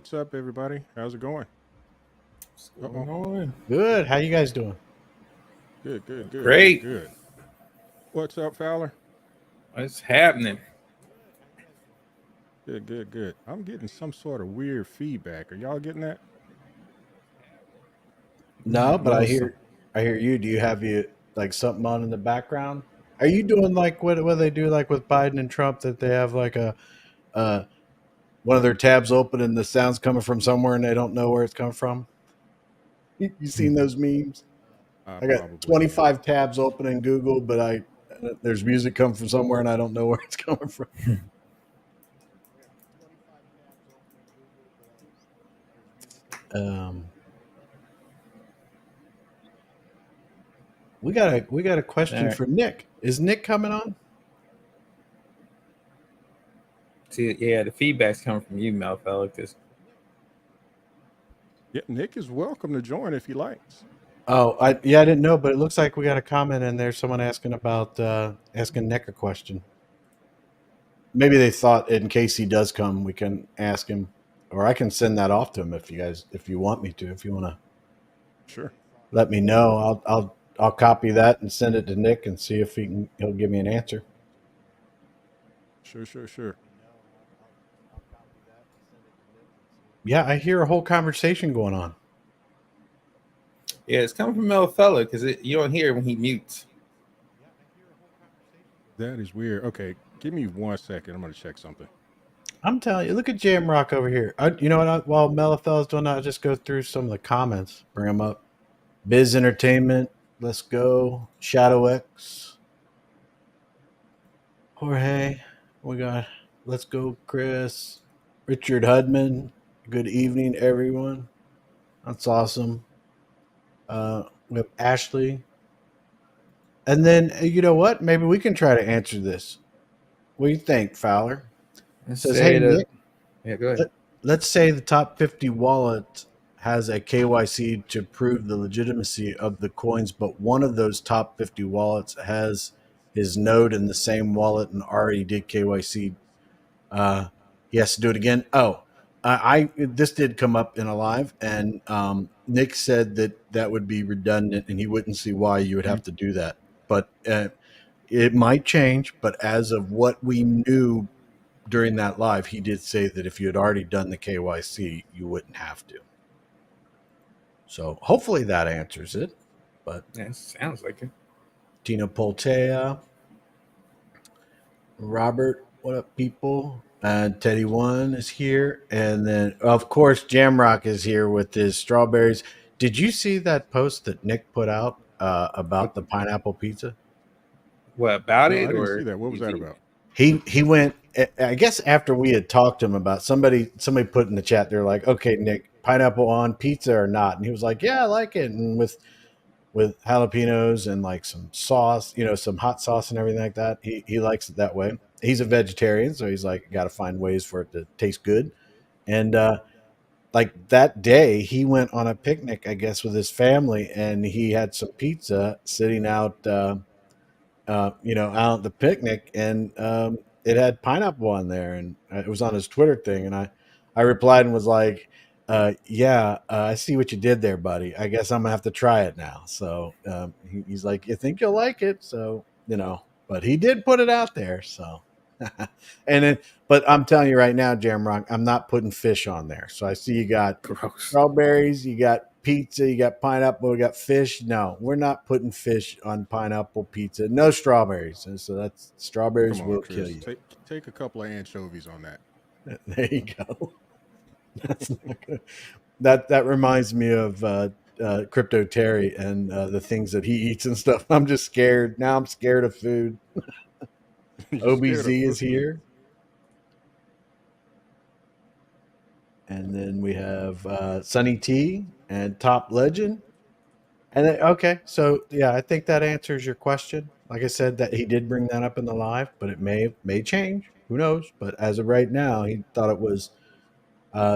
what's up, everybody? How's it going? What's Uh going oh. on? Good. How you guys doing? Good, good, good, good, Great. good. What's up, Fowler? What's happening? Good, good, good. I'm getting some sort of weird feedback. Are y'all getting that? No, but No, I hear you. Do you have like something on in the background? Are you doing like what they do like with Biden and Trump that they have like a uh one of their tabs open and the sound's coming from somewhere and they don't know where it's coming from? You seen those memes? I I got probably have. 25 tabs open in Google, but I there's music coming from somewhere and I don't know where it's coming from. Um we got a all question right. for Nick. Is Nick coming on? See, yeah, the feedback's coming from you, Malfella, because Yeah, Nick is welcome to join if he likes. Oh, I didn't know, but it looks like we got a comment in there. Someone asking about asking Nick a question. Maybe they thought in case he does come, we can ask him, or I can send that off to him if you want me to. If you want to Sure, let me know, I'll copy that and send it to Nick and see if he'll give me an answer. sure, sure, sure. Yeah, I hear a whole conversation going on. yeah, it's coming from Malfella because you don't hear it when he mutes. That is weird. Okay, give me 1 second. I'm going to check something. I'm telling you, look at Jamrock over here. You know what? While Melithel's doing that, I'll just go through some of the comments, bring them up. Biz Entertainment, let's go. Shadow X, Jorge, we got let's go, Chris. Richard Hudman, good evening, everyone. That's awesome. We have Ashley. And then, you know what? Maybe we can try to answer this. What do you think, Fowler? Let's Says, hey, say that. Nick, Yeah, go ahead. let's say the top 50 wallet has a KYC to prove the legitimacy of the coins, but one of those top 50 wallets has his node in the same wallet and already did KYC. Uh, he has to do it again. Oh, this did come up in a live, and Nick said that that would be redundant, and he wouldn't see why you would have to do that. But it might change. But as of what we knew during that live, he did say that if you had already done the KYC, you wouldn't have to. So hopefully that answers it. But Yeah, sounds like it. Tina Poltea, Robert, what up, people? And Teddy One is here, and then of course Jamrock is here with his strawberries. Did you see that post that Nick put out What? about the pineapple pizza? What about No, I it, didn't see or that. What was is that he? about? He went. I guess after we had talked to him about somebody put in the chat, they're like, "Okay, Nick, pineapple on pizza or not?" And he was like, "Yeah, I like it," and with jalapenos and like some sauce, some hot sauce and everything like that. He likes it that way. He's a vegetarian, so he's like, got to find ways for it to taste good. And like that day, he went on a picnic, I guess, with his family, and he had some pizza sitting out, out at the picnic, and it had pineapple on there, and it was on his Twitter thing, and I replied and was like, yeah, I see what you did there, buddy. I guess I'm gonna have to try it now. So he's like, you think you'll like it? So but he did put it out there. So and then, but I'm telling you right now, Jamrock, I'm not putting fish on there. So I see you got Gross. strawberries, you got pizza, you got pineapple, you got fish. No, we're not putting fish on pineapple pizza. No strawberries. And so that's Come strawberries on, will kill Chris. you. Take a couple of anchovies on that. There you go. That's not good. That reminds me of Crypto Terry and the things that he eats and stuff. I'm just scared now. I'm scared of food. You're scared of OBZ food. is here, and then we have Sunny T and Top Legend. And then, okay, so yeah, I think that answers your question. Like I said, that he did bring that up in the live, but it may change. Who knows? But as of right now, he thought it was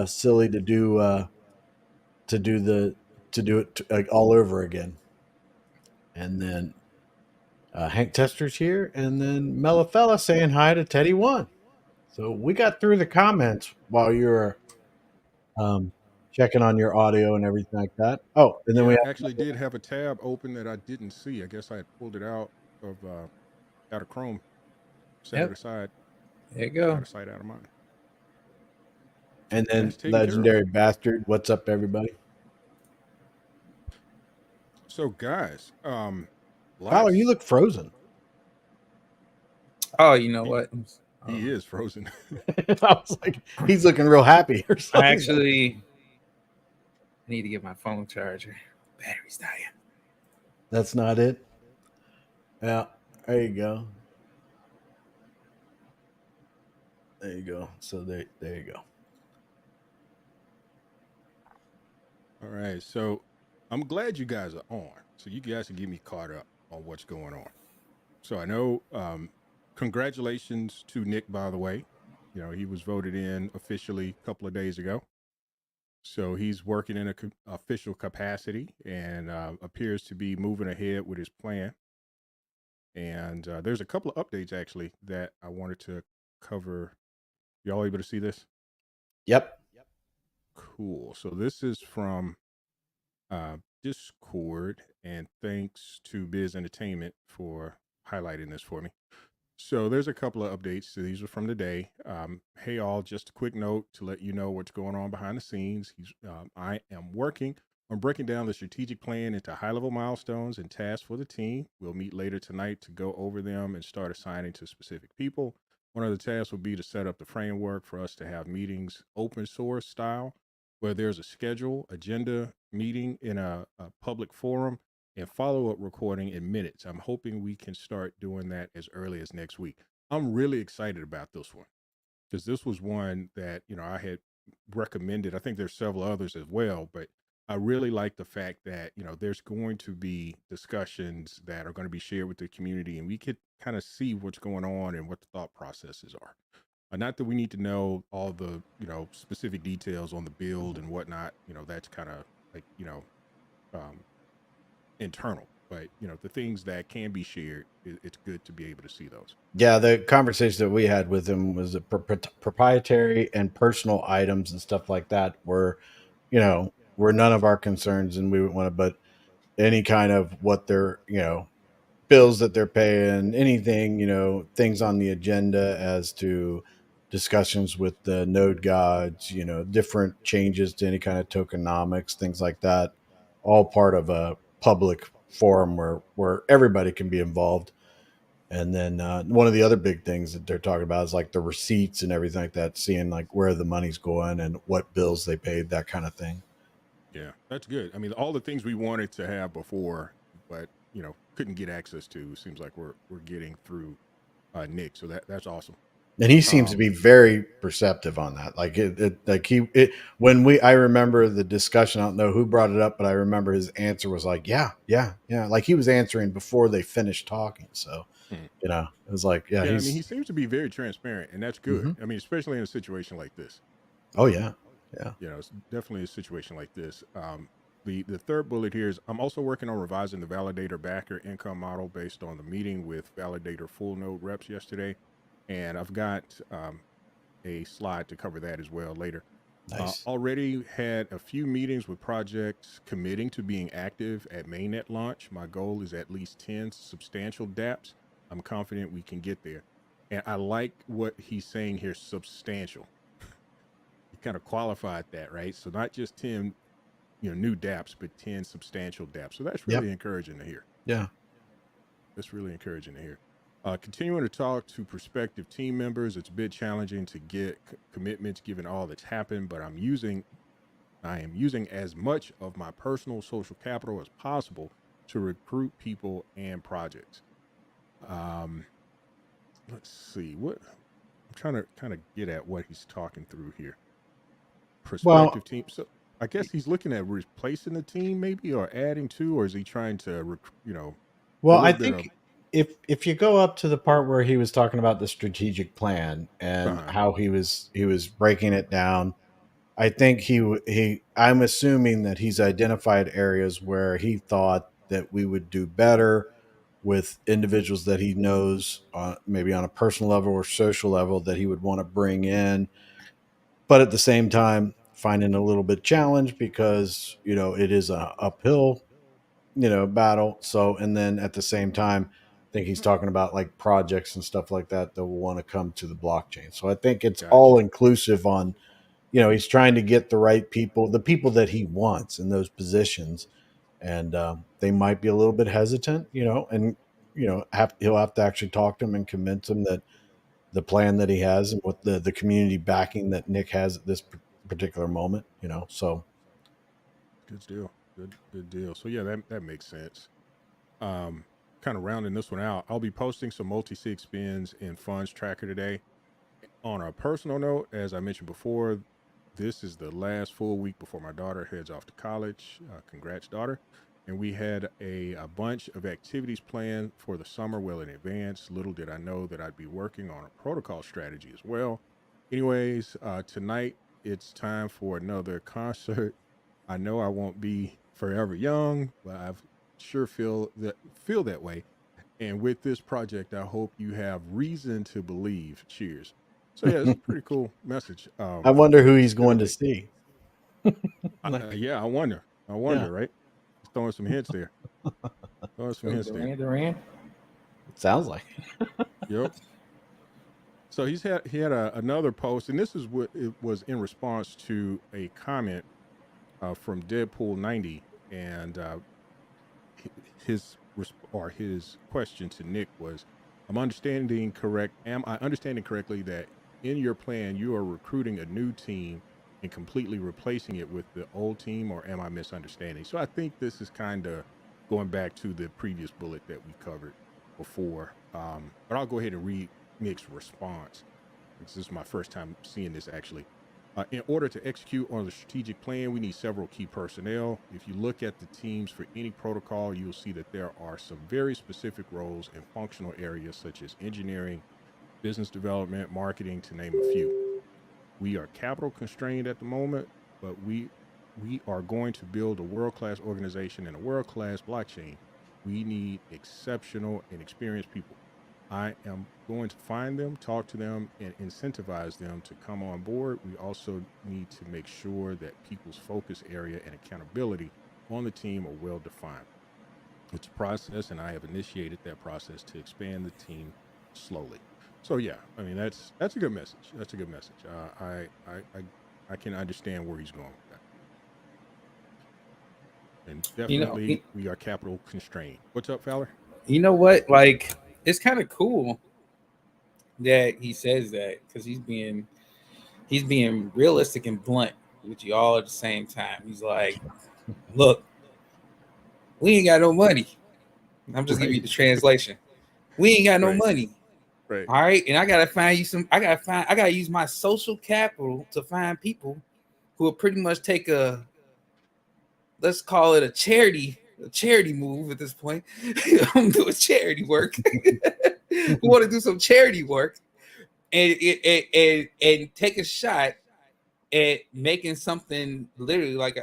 silly to do the to do it all over again. And then Hank Tester's here, and then Mellafella saying hi to Teddy One. So we got through the comments while you were checking on your audio and everything like that. Oh, and then we Yeah, I have actually did have a tab open that I didn't see. I guess I had pulled it out of Chrome, set it Yep. aside, There you go. out of sight, out of mind. and then That's taken care of. Legendary Bastard. What's up, everybody? So, guys, Fowler, you last look frozen. Oh, you know he, what? he is frozen. I was like, he's looking real happy or something. I actually need to get my phone charger. Battery's dying. That's not it. Yeah, there you go. There you go. So there you go. All right, so I'm glad you guys are on, so you guys can get me caught up on what's going on. So I know, congratulations to Nick, by the way. You know, he was voted in officially a couple of days ago. So he's working in a official capacity and appears to be moving ahead with his plan. And there's a couple of updates actually that I wanted to cover. Y'all able to see this? Yep. Cool. So this is from Discord, and thanks to Biz Entertainment for highlighting this for me. So there's a couple of updates. So these are from today. Hey all, just a quick note to let you know what's going on behind the scenes. I am working on breaking down the strategic plan into high-level milestones and tasks for the team. We'll meet later tonight to go over them and start assigning to specific people. One of the tasks will be to set up the framework for us to have meetings open source style, where there's a schedule, agenda, meeting in a public forum, and follow-up recording in minutes. I'm hoping we can start doing that as early as next week. I'm really excited about this one because this was one that, you know, I had recommended. I think there's several others as well, but I really like the fact that, you know, there's going to be discussions that are going to be shared with the community, and we could kind of see what's going on and what the thought processes are. Not that we need to know all the, you know, specific details on the build and whatnot. You know, that's kind of like, you know, um, internal, but you know, the things that can be shared, it's good to be able to see those. Yeah, the conversation that we had with him was that proprietary and personal items and stuff like that were, you know, were none of our concerns, and we would want to, but any kind of what they're, you know, bills that they're paying, anything, you know, things on the agenda as to discussions with the node gods, you know, different changes to any kind of tokenomics, things like that, all part of a public forum where everybody can be involved. And then one of the other big things that they're talking about is like the receipts and everything like that, seeing like where the money's going and what bills they paid, that kind of thing. Yeah, that's good. I mean, all the things we wanted to have before, but you know, couldn't get access to, seems like we're getting through Nick. So that's awesome. And he seems to be very perceptive on that. Like I remember the discussion. I don't know who brought it up, but I remember his answer was like, yeah. Like he was answering before they finished talking. So, you know, it was like, yeah. I mean, he seems to be very transparent, and that's good. I mean, especially in a situation like this. Oh yeah. Yeah. You know, it's definitely a situation like this. The third bullet here is I'm also working on revising the validator backer income model based on the meeting with validator full node reps yesterday. And I've got a slide to cover that as well later. Nice. Already had a few meetings with projects committing to being active at mainnet launch. My goal is at least 10 substantial dApps. I'm confident we can get there. And I like what he's saying here, substantial. He kind of qualified that, right? So not just 10, you know, new dApps, but 10 substantial dApps. So that's really encouraging to hear. Yeah. That's really encouraging to hear. Continuing to talk to prospective team members, it's a bit challenging to get commitments given all that's happened, but I am using as much of my personal social capital as possible to recruit people and projects. Let's see what I'm trying to kind of get at what he's talking through here. Prospective team. So I guess he's looking at replacing the team maybe, or adding to, or is he trying to, you know? Well, I think if you go up to the part where he was talking about the strategic plan and how he was breaking it down, I think I'm assuming that he's identified areas where he thought that we would do better with individuals that he knows, maybe on a personal level or social level, that he would want to bring in. But at the same time, finding a little bit challenged because, it is a uphill, battle. So, and then at the same time, I think he's talking about like projects and stuff like that will want to come to the blockchain. So I think it's all Gotcha. inclusive on, he's trying to get the right people, the people that he wants in those positions. And they might be a little bit hesitant, and, he'll have to actually talk to them and convince them that the plan that he has and what the community backing that Nick has at this particular moment, so. Good deal. Good deal. So yeah, that makes sense. Kind of rounding this one out, I'll be posting some multi-sig spins and funds tracker today. On a personal note, as I mentioned before, this is the last full week before my daughter heads off to college. Congrats, daughter. And we had a bunch of activities planned for the summer well in advance. Little did I know that I'd be working on a protocol strategy as well. Anyways, tonight it's time for another concert. I know I won't be forever young, but I sure feel that way. And with this project, I hope you have reason to believe. Cheers. So yeah, it's a pretty cool message. I wonder who he's Good going to update. see. Yeah, I wonder, Yeah. right? Just throwing some hints there. Throwing some hints there. Duran. It sounds like. Yep. So he had another post, and this is what it was in response to a comment from Deadpool 90, and his question to Nick was, Am I understanding correctly that in your plan you are recruiting a new team and completely replacing it with the old team, or am I misunderstanding? So I think this is kind of going back to the previous bullet that we covered before. But I'll go ahead and read Nick's response, because this is my first time seeing this actually. In order to execute on the strategic plan, we need several key personnel. If you look at the teams for any protocol, you'll see that there are some very specific roles in functional areas such as engineering, business development, marketing, to name a few. We are capital constrained at the moment, but we are going to build a world-class organization and a world-class blockchain. We need exceptional and experienced people. I am going to find them, talk to them, and incentivize them to come on board. We also need to make sure that people's focus area and accountability on the team are well defined. It's a process, and I have initiated that process to expand the team slowly. So yeah, I mean that's a good message. That's a good message. I can understand where he's going with that. And definitely we are capital constrained. What's up, Fowler? You know what? Like, it's kind of cool that he says that, because he's being realistic and blunt with you all at the same time. He's like, look, we ain't got no money. I'm just giving you the translation. We ain't got no money. Right. All right. And I gotta find you I gotta use my social capital to find people who will pretty much take let's call it a charity move at this point. I'm doing charity work. Who want to do some charity work and take a shot at making something literally like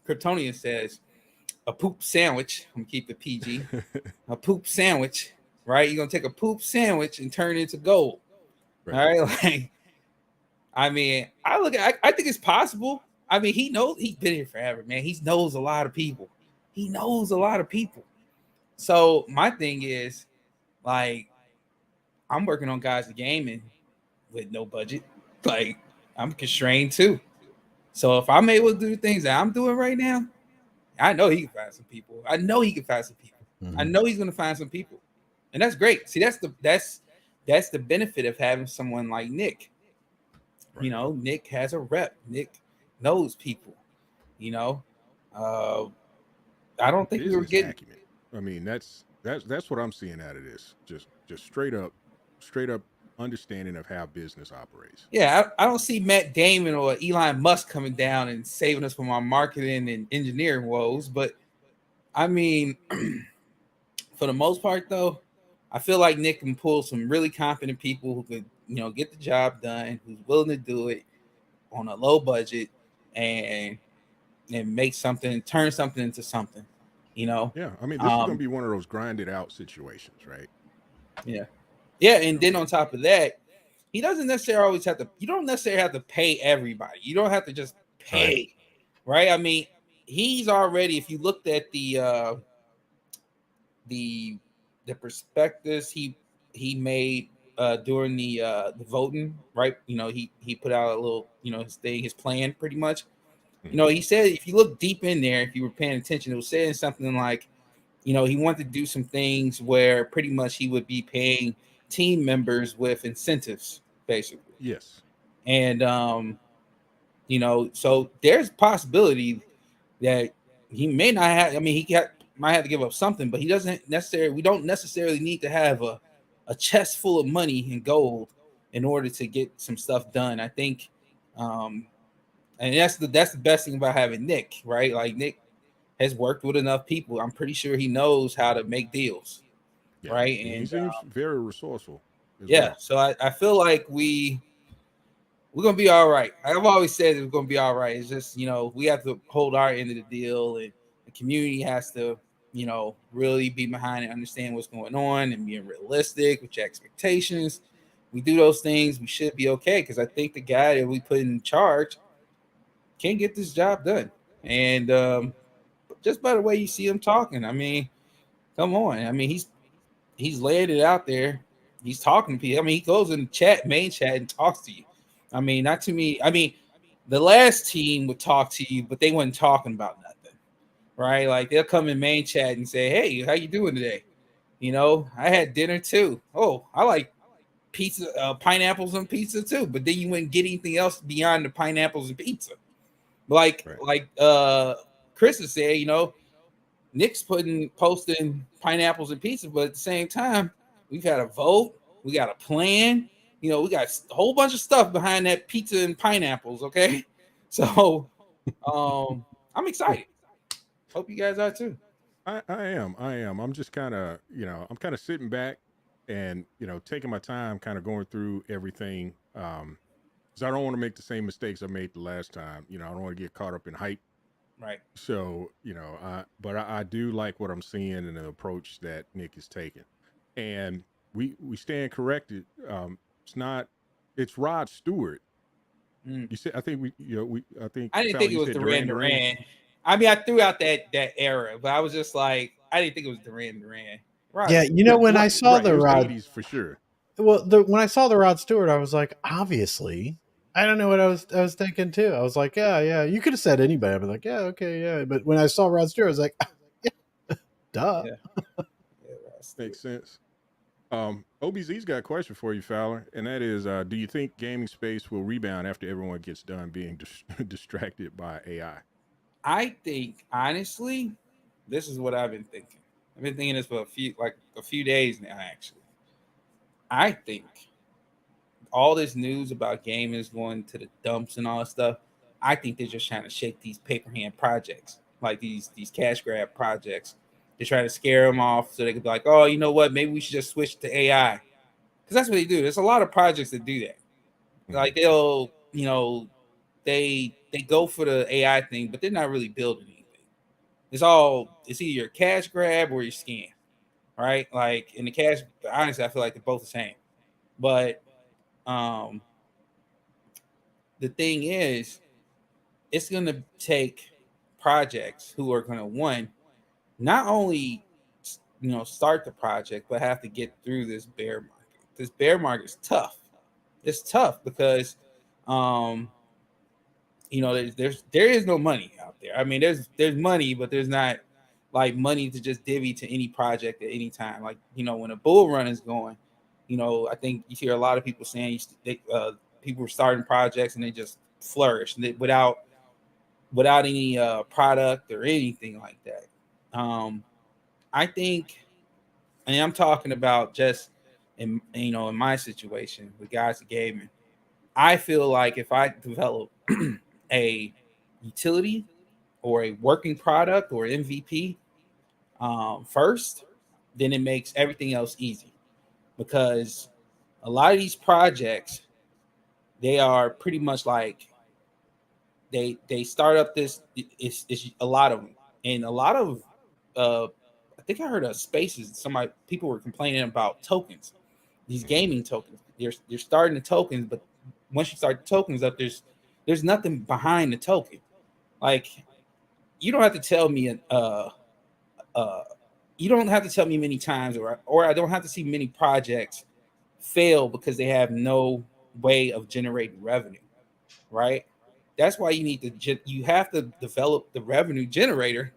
Kryptonian says, a poop sandwich. I'm gonna keep it PG. A poop sandwich, right? You're gonna take a poop sandwich and turn it into gold. Right. All right. Like, I mean, I think it's possible. I mean, he knows, he's been here forever, man. He knows a lot of people. So my thing is, like, I'm working on Guys to Gaming with no budget. Like, I'm constrained too. So if I'm able to do things that I'm doing right now, I know he can find some people. I know he's going to find some people, and that's great. See, that's the benefit of having someone like Nick. Right. You know, Nick has a rep. Nick knows people. You know, I don't think we were getting. Acumen. I mean, that's what I'm seeing out of this. Just straight up understanding of how business operates. Yeah, I don't see Matt Damon or Elon Musk coming down and saving us from our marketing and engineering woes. But I mean, for the most part, though, I feel like Nick can pull some really confident people who could, get the job done, who's willing to do it on a low budget and make something, turn something into something, Yeah, I mean, this is going to be one of those grinded out situations, right? Yeah. Yeah, and then on top of that, he doesn't necessarily always have to. You don't necessarily have to pay everybody. You don't have to just pay, right? I mean, he's already. If you looked at the prospectus he made during the voting, right? You know, he put out a little, you know, his plan pretty much. You know, he said if you look deep in there, if you were paying attention, it was saying something like, you know, he wanted to do some things where pretty much he would be paying team members with incentives, basically. Yes. And you know, so there's possibility that he may not have. I mean, might have to give up something, but he doesn't necessarily. We don't necessarily need to have a chest full of money and gold in order to get some stuff done. I think, and that's the best thing about having Nick, right? Like Nick has worked with enough people. I'm pretty sure he knows how to make deals, Yeah. right? And he And seems very resourceful as yeah, well. so I feel like we're gonna be all right. I've always said we're gonna be all right. It's just, you know, we have to hold our end of the deal, and the community has to, you know, really be behind it, understand what's going on, and being realistic with your expectations. We do those things, we should be okay. Because I think the guy that we put in charge can get this job done. And just by the way you see him talking, I mean, come on. I mean, he's laid it out there. He's talking to people. I mean, he goes in chat, main chat, and talks to you. I mean, not to me. I mean, the last team would talk to you, but they wasn't talking about nothing, right? Like they'll come in main chat and say, "Hey, how you doing today? You know, I had dinner too. Oh, I like pizza, pineapples and pizza too." But then you wouldn't get anything else beyond the pineapples and pizza. Like Right. like Chris is saying, you know, Nick's posting pineapples and pizza, but at the same time, we've had a vote, we got a plan, you know, we got a whole bunch of stuff behind that pizza and pineapples. Okay, so I'm excited. Hope you guys are too. I am. I am. I'm just kind of, I'm kind of sitting back and, taking my time, kind of going through everything. Because I don't want to make the same mistakes I made the last time. I don't want to get caught up in hype. Right. So, I do like what I'm seeing and the approach that Nick is taking. And we stand corrected. It's not, it's Rod Stewart. Mm. You said, I think I think I didn't Fowler, think it you was said Duran Duran. Duran. I mean, I threw out that era, but I was just like, I didn't think it was Duran Duran. Right. Yeah, you know, when I saw Right. the It was Rod, 80s for sure. well, when I saw the Rod Stewart, I was like, obviously. I don't know what I was thinking too. I was like, yeah. You could have said anybody. I'd be like, yeah, okay, yeah. But when I saw Rod Stewart, I was like, yeah, duh. Yeah. Yeah, Makes sense. OBZ's got a question for you, Fowler, and that is, do you think gaming space will rebound after everyone gets done being distracted by AI? I think honestly, this is what I've been thinking. I've been thinking this for a few days now, actually. I think all this news about gamers going to the dumps and all that stuff, I think they're just trying to shake these paper hand projects, like these cash grab projects. They're trying to scare them off so they could be like, oh, you know what? Maybe we should just switch to AI. Because that's what they do. There's a lot of projects that do that. Like they'll, you know, they go for the AI thing, but they're not really building anything. It's either your cash grab or your scam, right? Like in the cash, honestly, I feel like they're both the same. But um the thing is, it's gonna take projects who are gonna not only start the project, but have to get through this bear market. This bear market is tough. It's tough because there is no money out there. I mean, there's money, but there's not like money to just divvy to any project at any time. Like, when a bull run is going, I think you hear a lot of people saying people are starting projects and they just flourish without any product or anything like that. I think, and I'm talking about just in my situation with guys gaming. I feel like if I develop a utility or a working product or MVP first, then it makes everything else easy, because a lot of these projects, they are pretty much like they start up this. It's a lot of them, and a lot of I think I heard of Spaces. People were complaining about tokens, these gaming tokens. you're starting the tokens, but once you start the tokens up, there's nothing behind the token. Like you don't have to tell me you don't have to tell me many times, or I don't have to see many projects fail because they have no way of generating revenue, right? That's why you have to develop the revenue generator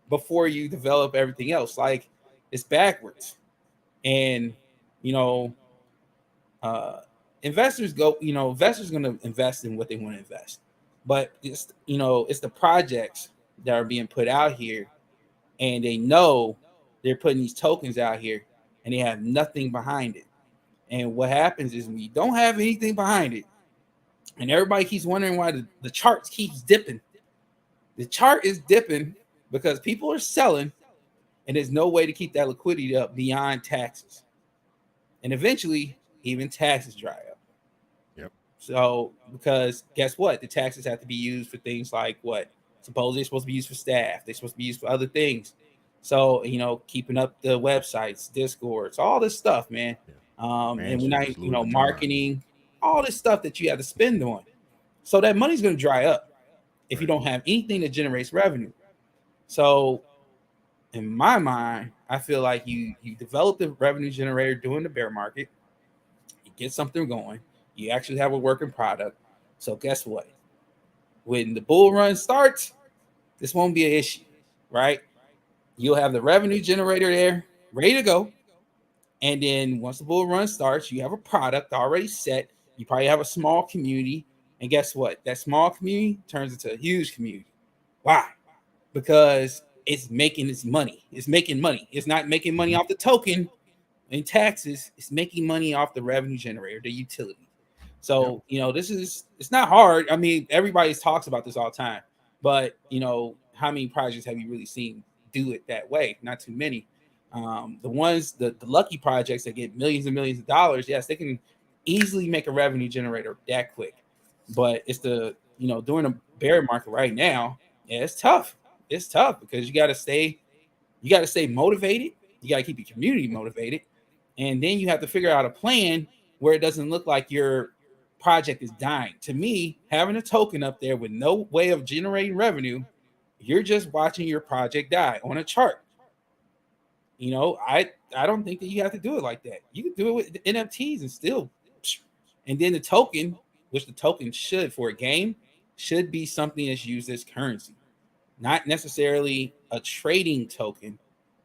before you develop everything else. Like it's backwards, and you know, uh, investors investors going to invest in what they want to invest, but it's the projects that are being put out here, and they know they're putting these tokens out here, and they have nothing behind it. And what happens is when you don't have anything behind it, and everybody keeps wondering why the chart keeps dipping. The chart is dipping because people are selling, and there's no way to keep that liquidity up beyond taxes. And eventually, even taxes dry up. Yep. So, because guess what? The taxes have to be used for things like what? Supposedly, they're supposed to be used for staff. They're supposed to be used for other things. So, keeping up the websites, Discords, all this stuff, man. Yeah. And we're Mansions, not, Louis Vuitton. marketing, all this stuff that you have to spend on. So that money's going to dry up if you don't have anything that generates revenue. So, in my mind, I feel like you develop the revenue generator during the bear market, you get something going, you actually have a working product. So guess what? When the bull run starts, this won't be an issue, right? You'll have the revenue generator there ready to go. And then once the bull run starts, you have a product already set. You probably have a small community. And guess what? That small community turns into a huge community. Why? Because it's making its money. It's making money. It's not making money off the token and taxes. It's making money off the revenue generator, the utility. So, it's not hard. I mean, everybody talks about this all the time, but how many projects have you really seen do it that way? Not too many. The lucky projects that get millions and millions of dollars, yes, they can easily make a revenue generator that quick. But it's during a bear market right now, yeah, it's tough. It's tough because you got to stay motivated. You got to keep your community motivated, and then you have to figure out a plan where it doesn't look like your project is dying. To me, having a token up there with no way of generating revenue, you're just watching your project die on a chart. I don't think that you have to do it like that. You can do it with NFTs and still, and then the token, which the token should for a game, should be something that's used as currency, not necessarily a trading token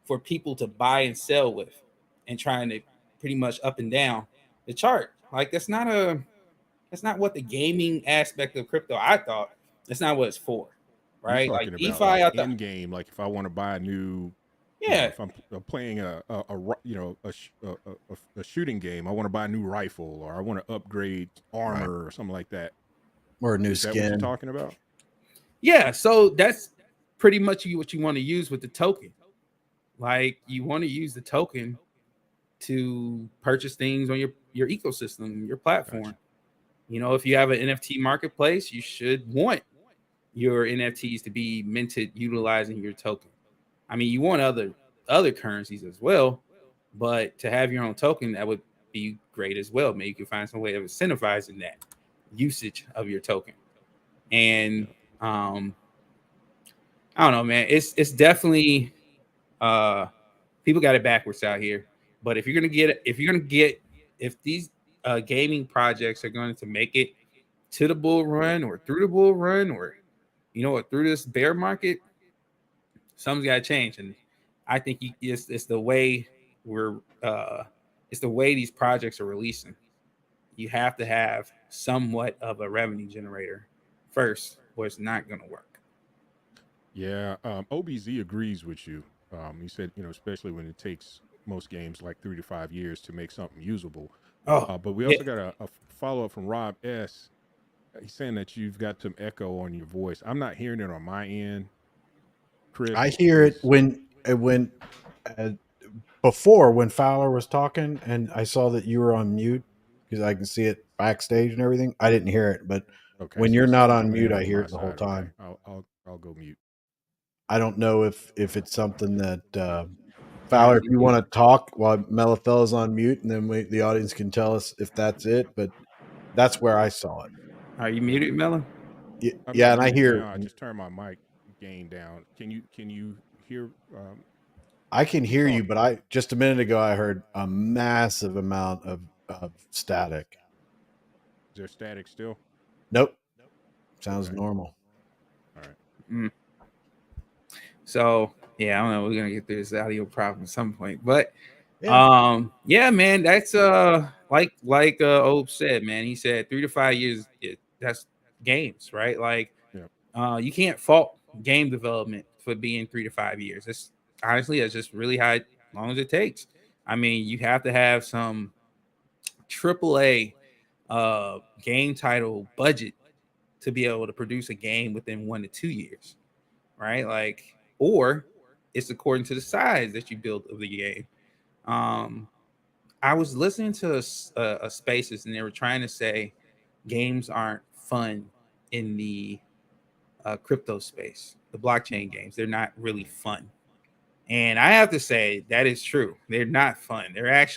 for people to buy and sell with and trying to pretty much up and down the chart. Like that's not what the gaming aspect of crypto, I thought. That's not what it's for. You're Right? talking Like about DeFi, like I thought, in game, like if I want to buy a new, yeah, if I'm playing a shooting game, I want to buy a new rifle or I want to upgrade armor or something like that. Or a new Is that what you're skin. talking about? yeah. So that's pretty much what you want to use with the token. Like you want to use the token to purchase things on your ecosystem, your platform. Gotcha. If you have an NFT marketplace, you should want your NFTs to be minted utilizing your token. I mean, you want other currencies as well, but to have your own token, that would be great as well. Maybe you can find some way of incentivizing that usage of your token. And I don't know, man. It's definitely people got it backwards out here. But if if these gaming projects are going to make it to the bull run or through the bull run or or through this bear market, something's got to change. And I think it's the way it's the way these projects are releasing. You have to have somewhat of a revenue generator first, or it's not going to work. Yeah, OBZ agrees with you. He said, especially when it takes most games like 3 to 5 years to make something usable. But we also got a follow up from Rob S. He's saying that you've got some echo on your voice. I'm not hearing it on my end. Chris, I hear it when uh, before when Fowler was talking, and I saw that you were on mute because I can see it backstage and everything. I didn't hear it, but Okay, when so you're it's not still on coming mute, in I on hear my it the whole side. time. Okay, I'll go mute. I don't know if it's something that Fowler, if you want to talk while Melifella's on mute, and then the audience can tell us if that's it. But that's where I saw it. Are you muted, Melon? I'm Yeah, not and I muted hear now. I just turned my mic gain down. Can you hear? I can Keep hear you, talking. but I just a minute ago I heard a massive amount of static. Is there static still? Nope, sounds Okay. normal. All right. So yeah, I don't know. We're gonna get through this audio problem at some point, but Yeah. yeah, man, that's like Obe said, man. He said 3 to 5 years. That's games, right? Like, Yeah. you can't fault game development for being 3 to 5 years. It's honestly, that's just really how long as it takes. I mean, you have to have some AAA game title budget to be able to produce a game within 1 to 2 years, right? Like, or it's according to the size that you built of the game. I was listening to a Spaces, and they were trying to say games aren't fun in the crypto space, the blockchain games. They're not really fun, and I have to say that is true. They're not fun. They're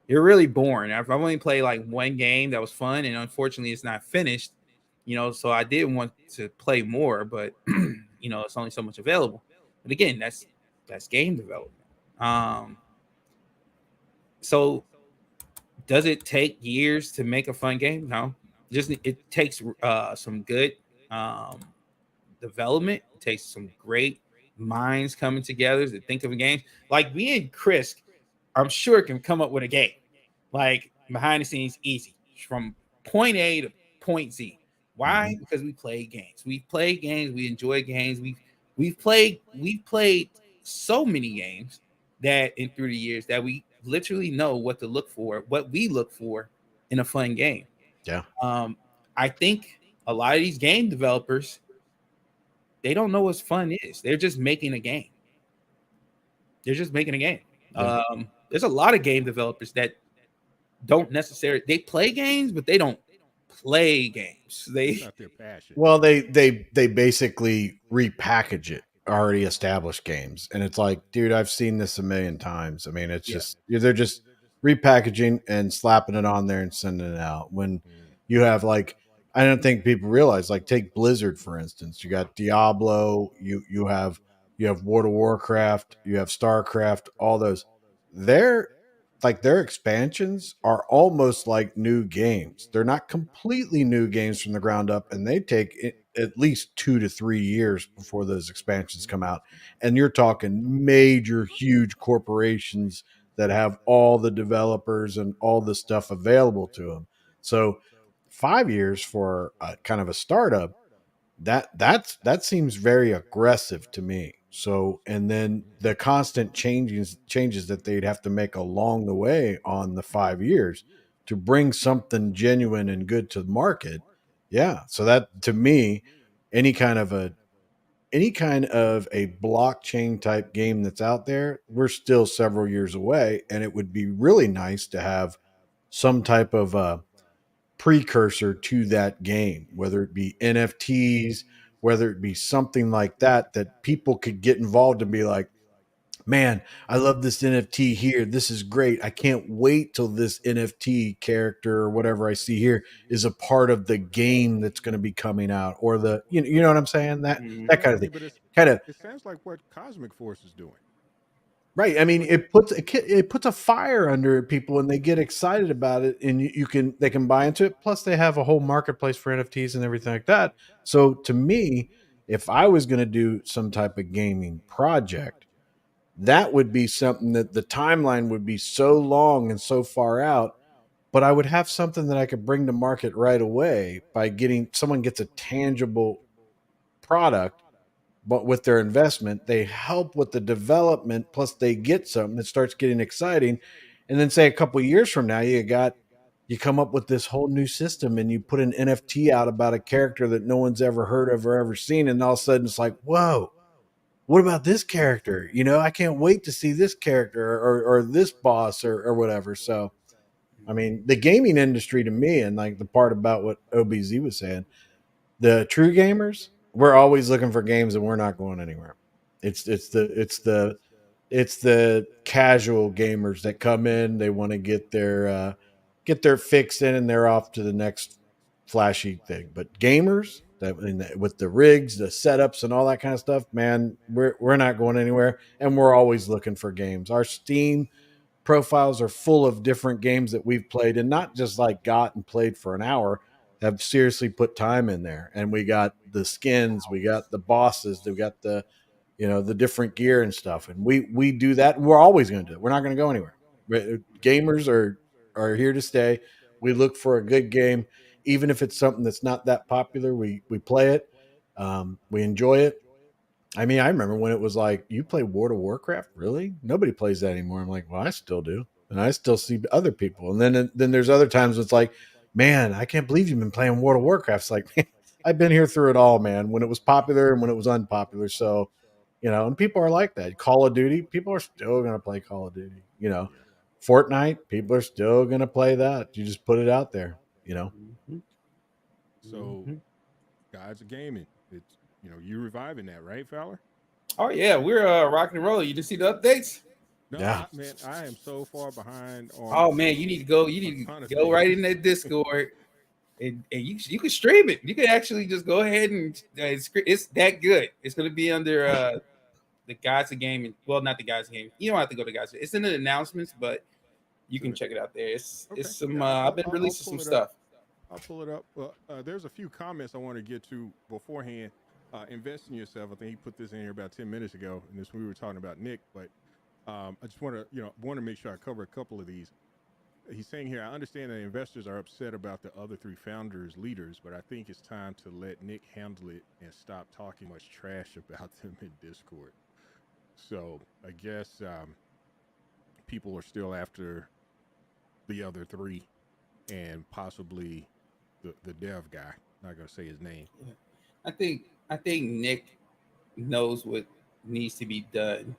really boring. I've only played like one game that was fun, and unfortunately, it's not finished. So I did want to play more, but it's only so much available. But again, that's game development. So does it take years to make a fun game? No, just it takes some good um, development. It takes some great minds coming together to think of a game. Like me and Chris, I'm sure can come up with a game like behind the scenes, easy from point A to point Z. Why? Because we play games. We play games. We enjoy games. We've played so many games that in through the years that we literally know what to look for, what we look for in a fun game. Yeah. I think a lot of these game developers, they don't know what fun is. They're just making a game. They're just making a game. Yeah. There's a lot of game developers that don't necessarily they play games, but they don't play games. It's not their passion. Well, they basically repackage it already established games, and it's like, dude, I've seen this a million times. I mean, it's Yeah. just they're just repackaging and slapping it on there and sending it out. When you have like, I don't think people realize, like, take Blizzard for instance. You got Diablo, you have World of Warcraft, you have StarCraft, all those. They're like their expansions are almost like new games. They're not completely new games from the ground up, and they take at least 2 to 3 years before those expansions come out. And you're talking major, huge corporations that have all the developers and all the stuff available to them. So 5 years for kind of a startup, that seems very aggressive to me. So, and then the constant changes that they'd have to make along the way on the 5 years to bring something genuine and good to the market. Yeah. So that to me, any kind of a blockchain type game that's out there, we're still several years away, and it would be really nice to have some type of precursor to that game, whether it be NFTs, whether it be something like that, that people could get involved and be like, man, I love this NFT here. This is great. I can't wait till this NFT character or whatever I see here is a part of the game that's going to be coming out, or you know what I'm saying? That kind of Yeah, thing. but Kind of it sounds like what Cosmic Force is doing. right. I mean, it puts a fire under people, and they get excited about it, and they can buy into it. Plus, they have a whole marketplace for NFTs and everything like that. So, to me, if I was going to do some type of gaming project, that would be something that the timeline would be so long and so far out, but I would have something that I could bring to market right away by getting someone gets a tangible product. But with their investment, they help with the development, plus they get something that starts getting exciting. And then say a couple of years from now, you come up with this whole new system, and you put an NFT out about a character that no one's ever heard of or ever seen, and all of a sudden it's like, whoa, what about this character? I can't wait to see this character, or this boss, or whatever. So I mean, the gaming industry to me, and like the part about what OBZ was saying, the true gamers, we're always looking for games, and we're not going anywhere. It's it's the casual gamers that come in. They want to get their fix in, and they're off to the next flashy thing. But gamers with the rigs, the setups, and all that kind of stuff, man, we're not going anywhere, and we're always looking for games. Our Steam profiles are full of different games that we've played, and not just like got and played for an hour. Have seriously put time in there, and we got the skins, we got the bosses, we got the different gear and stuff, and we do that, and we're always going to do it. We're not going to go anywhere. Gamers are here to stay. We look for a good game, even if it's something that's not that popular. We play it, we enjoy it. I mean, I remember when it was like, you play World of Warcraft, really? Nobody plays that anymore. I'm like, well, I still do, and I still see other people. And then there's other times it's like, man, I can't believe you've been playing World of Warcraft. It's like, man, I've been here through it all, man. When it was popular and when it was unpopular. So, and people are like that. Call of Duty, people are still going to play Call of Duty. Yeah. Fortnite, people are still going to play that. You just put it out there. So, guys of gaming, it's you reviving that, right, Fowler? Oh yeah, we're rocking and rolling. You just see the updates? No, Yeah. man, I am so far behind on. Oh man, you need to go. You need to go right in that Discord, and you can stream it. You can actually just go ahead and it's that good. It's going to be under the Guys of Gaming. Well, not the Guys of Gaming. You don't have to go to Guys. It's in the announcements, but you can check it out there. It's some. Yeah, I've been releasing some stuff. I'll pull it up. There's a few comments I want to get to beforehand. Invest in yourself. I think he put this in here about 10 minutes ago, and this we were talking about Nick, but I just want to make sure I cover a couple of these. He's saying here, I understand that investors are upset about the other three founders, leaders, but I think it's time to let Nick handle it and stop talking much trash about them in Discord. So I guess people are still after the other three and possibly the dev guy. Not gonna say his name. I think Nick knows what needs to be done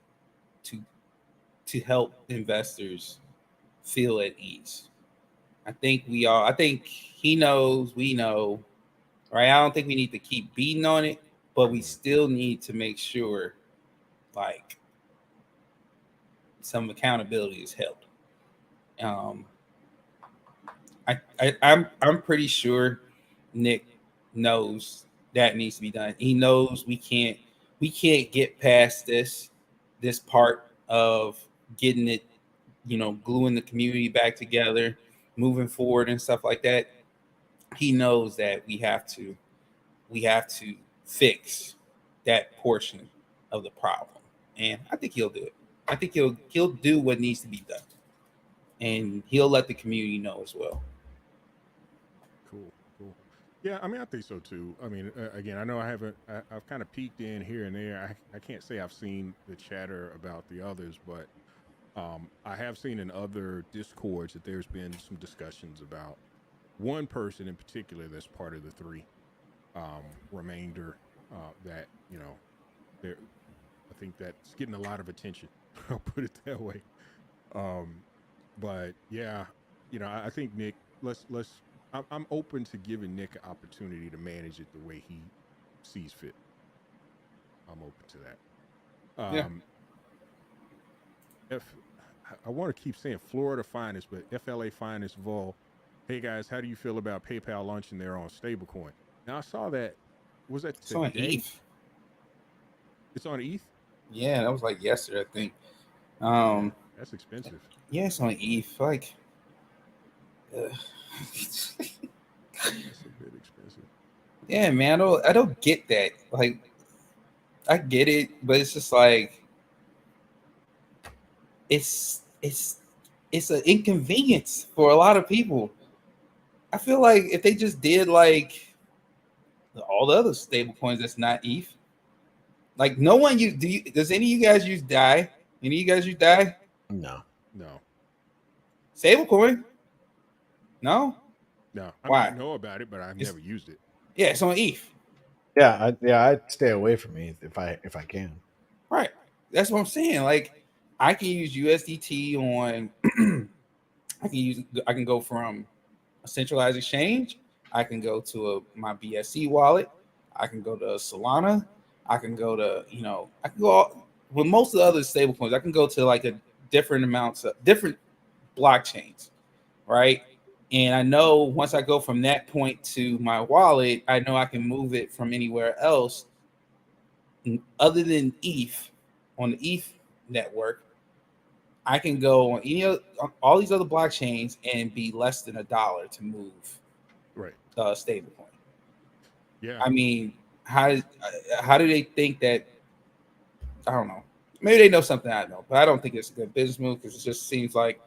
to help investors feel at ease. I think he knows, we know, right? I don't think we need to keep beating on it, but we still need to make sure like some accountability is held. I'm pretty sure Nick knows that needs to be done. He knows we can't get past this part of getting it, gluing the community back together, moving forward and stuff like that. He knows that we have to fix that portion of the problem, and I think he'll do it. I think he'll do what needs to be done, and he'll let the community know as well. Cool. Yeah, I mean, I think so too. I mean, again, I know I've kind of peeked in here and there. I can't say I've seen the chatter about the others, but I have seen in other Discords that there's been some discussions about one person in particular that's part of the three remainder that, I think that's getting a lot of attention. I'll put it that way. But yeah, I think Nick, I'm open to giving Nick an opportunity to manage it the way he sees fit. I'm open to that. I want to keep saying Florida finest, but FLA finest Vol. Hey guys, how do you feel about PayPal launching their own stablecoin? Now I saw that. Was that today? It's on ETH. It's on ETH? Yeah, that was like yesterday, I think. That's expensive. Yeah, it's on ETH. Like, That's a bit expensive. Yeah, man, I don't get that. Like, I get it, but it's just like it's an inconvenience for a lot of people. I feel like if they just did like all the other stable coins that's not ETH, like no one does any of you guys use DAI? Any of you guys use DAI? No. Stable coin? No. I know about it, but I've never used it. Yeah, it's on ETH. Yeah, I stay away from ETH if I can. Right. That's what I'm saying. Like, I can use USDT on. I can go from a centralized exchange. I can go to my BSC wallet. I can go to Solana. I can go to I can go with most of the other stable coins, I can go to like a different amounts of different blockchains, right? And I know once I go from that point to my wallet, I know I can move it from anywhere else other than ETH on the ETH network. I can go on all these other blockchains and be less than $1 to move Right. stablecoin. Yeah. I mean, how do they think that? I don't know. Maybe they know something I know, but I don't think it's a good business move because it just seems like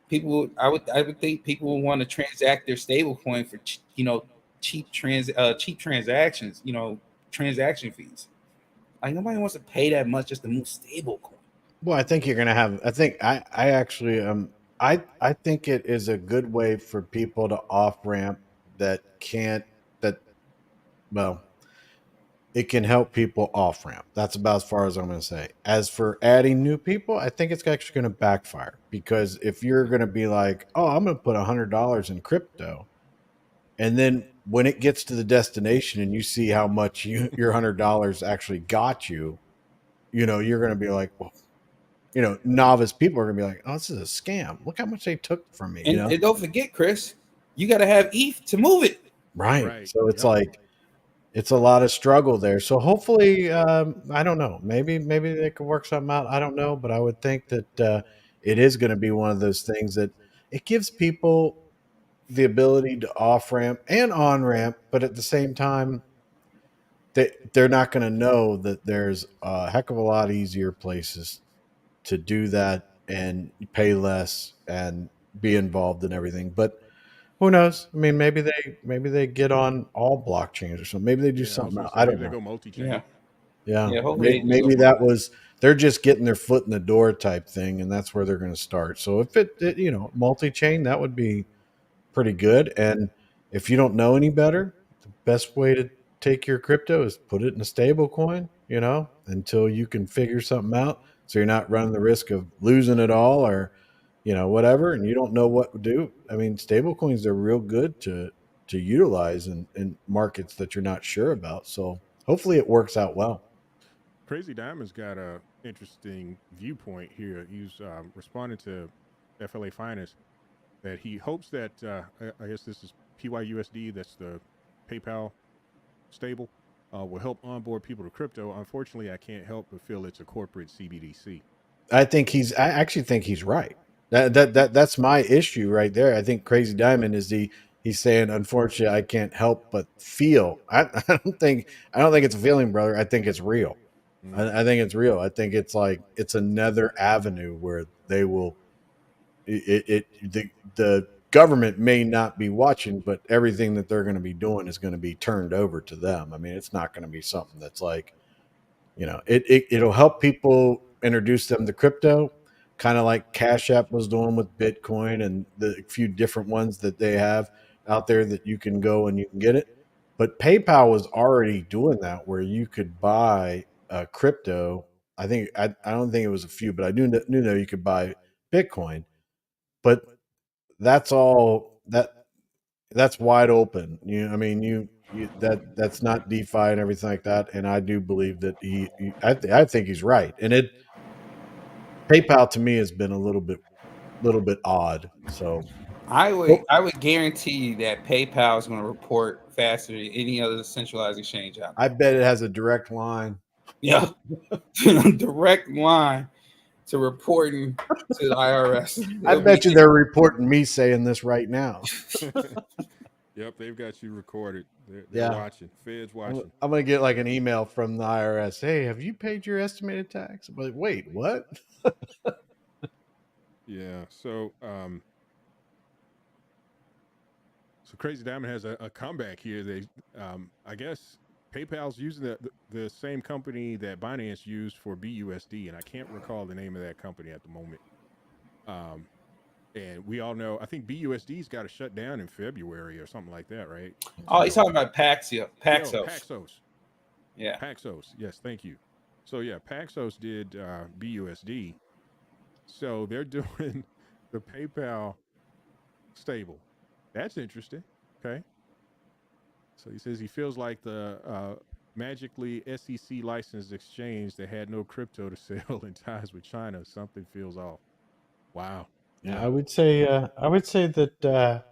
people. I would think people would want to transact their stablecoin for cheap transactions. Transaction fees. Like nobody wants to pay that much just to move stablecoin. Well, I think you're going to have. I think I actually I think it is a good way for people to off ramp that can't that well it can help people off ramp. That's about as far as I'm going to say. As for adding new people, I think it's actually going to backfire because if you're going to be like, oh, I'm going to put $100 in crypto, and then when it gets to the destination and you see how much your $100 actually got you, you're going to be like, well, novice people are going to be like, oh, this is a scam. Look how much they took from me, And don't forget, Chris, you got to have ETH to move it. Right. Right. So it's Yep. like, it's a lot of struggle there. So hopefully, I don't know. Maybe they could work something out. I don't know, but I would think that it is going to be one of those things that it gives people the ability to off ramp and on ramp, but at the same time, they're not going to know that there's a heck of a lot easier places to do that and pay less and be involved in everything. But who knows? I mean, maybe they get on all blockchains or something. Maybe they do Yeah. I was something gonna else. say I maybe don't they know. go multi-chain. Yeah. Yeah, Yeah, hopefully they maybe do. that was they're just getting their foot in the door type thing, and that's where they're going to start. So if multi chain, that would be pretty good. And if you don't know any better, the best way to take your crypto is put it in a stable coin, until you can figure something out. So you're not running the risk of losing it all or, whatever, and you don't know what to do. I mean, stable coins are real good to utilize in markets that you're not sure about. So hopefully it works out well. Crazy Diamond's got a interesting viewpoint here. He's responding to FLA Finance that he hopes that I guess this is PYUSD, that's the PayPal stable, will help onboard people to crypto. Unfortunately, I can't help but feel it's a corporate CBDC. I actually think he's right. That's my issue right there. I think Crazy Diamond he's saying, unfortunately, I can't help but feel. I don't think it's a feeling, brother. I think it's real. Mm. I think it's real. I think it's like it's another avenue where they will the government may not be watching, but everything that they're going to be doing is going to be turned over to them. I mean, it's not going to be something that's like, it'll help people introduce them to crypto, kind of like Cash App was doing with Bitcoin and the few different ones that they have out there that you can go and you can get it. But PayPal was already doing that where you could buy crypto. I don't think it was a few, but I knew know you could buy Bitcoin. But that's all that's wide open. I mean, that's not DeFi and everything like that. And I do believe that I think he's right. And PayPal to me has been a little bit odd. So I well, would guarantee you that PayPal is going to report faster than any other centralized exchange out I there. bet it has a direct line. Yeah, direct line to reporting to the IRS. I It'll be bet you they're reporting me saying this right now. Yep, they've got you recorded. They're Yeah. watching. Feds watching. I'm gonna get like an email from the IRS. Hey, have you paid your estimated tax? I'm like, wait, what? Yeah. So Crazy Diamond has a comeback here. I guess PayPal's using the same company that Binance used for BUSD, and I can't recall the name of that company at the moment. And we all know, I think BUSD's got to shut down in February or something like that, right? Oh, he's talking about Paxos. Paxos. Yeah. Paxos. Yes, thank you. So yeah, Paxos did BUSD. So they're doing the PayPal stable. That's interesting. Okay. So he says he feels like the magically SEC licensed exchange that had no crypto to sell and ties with China. Something feels off. Wow. Yeah, Yeah. I would say that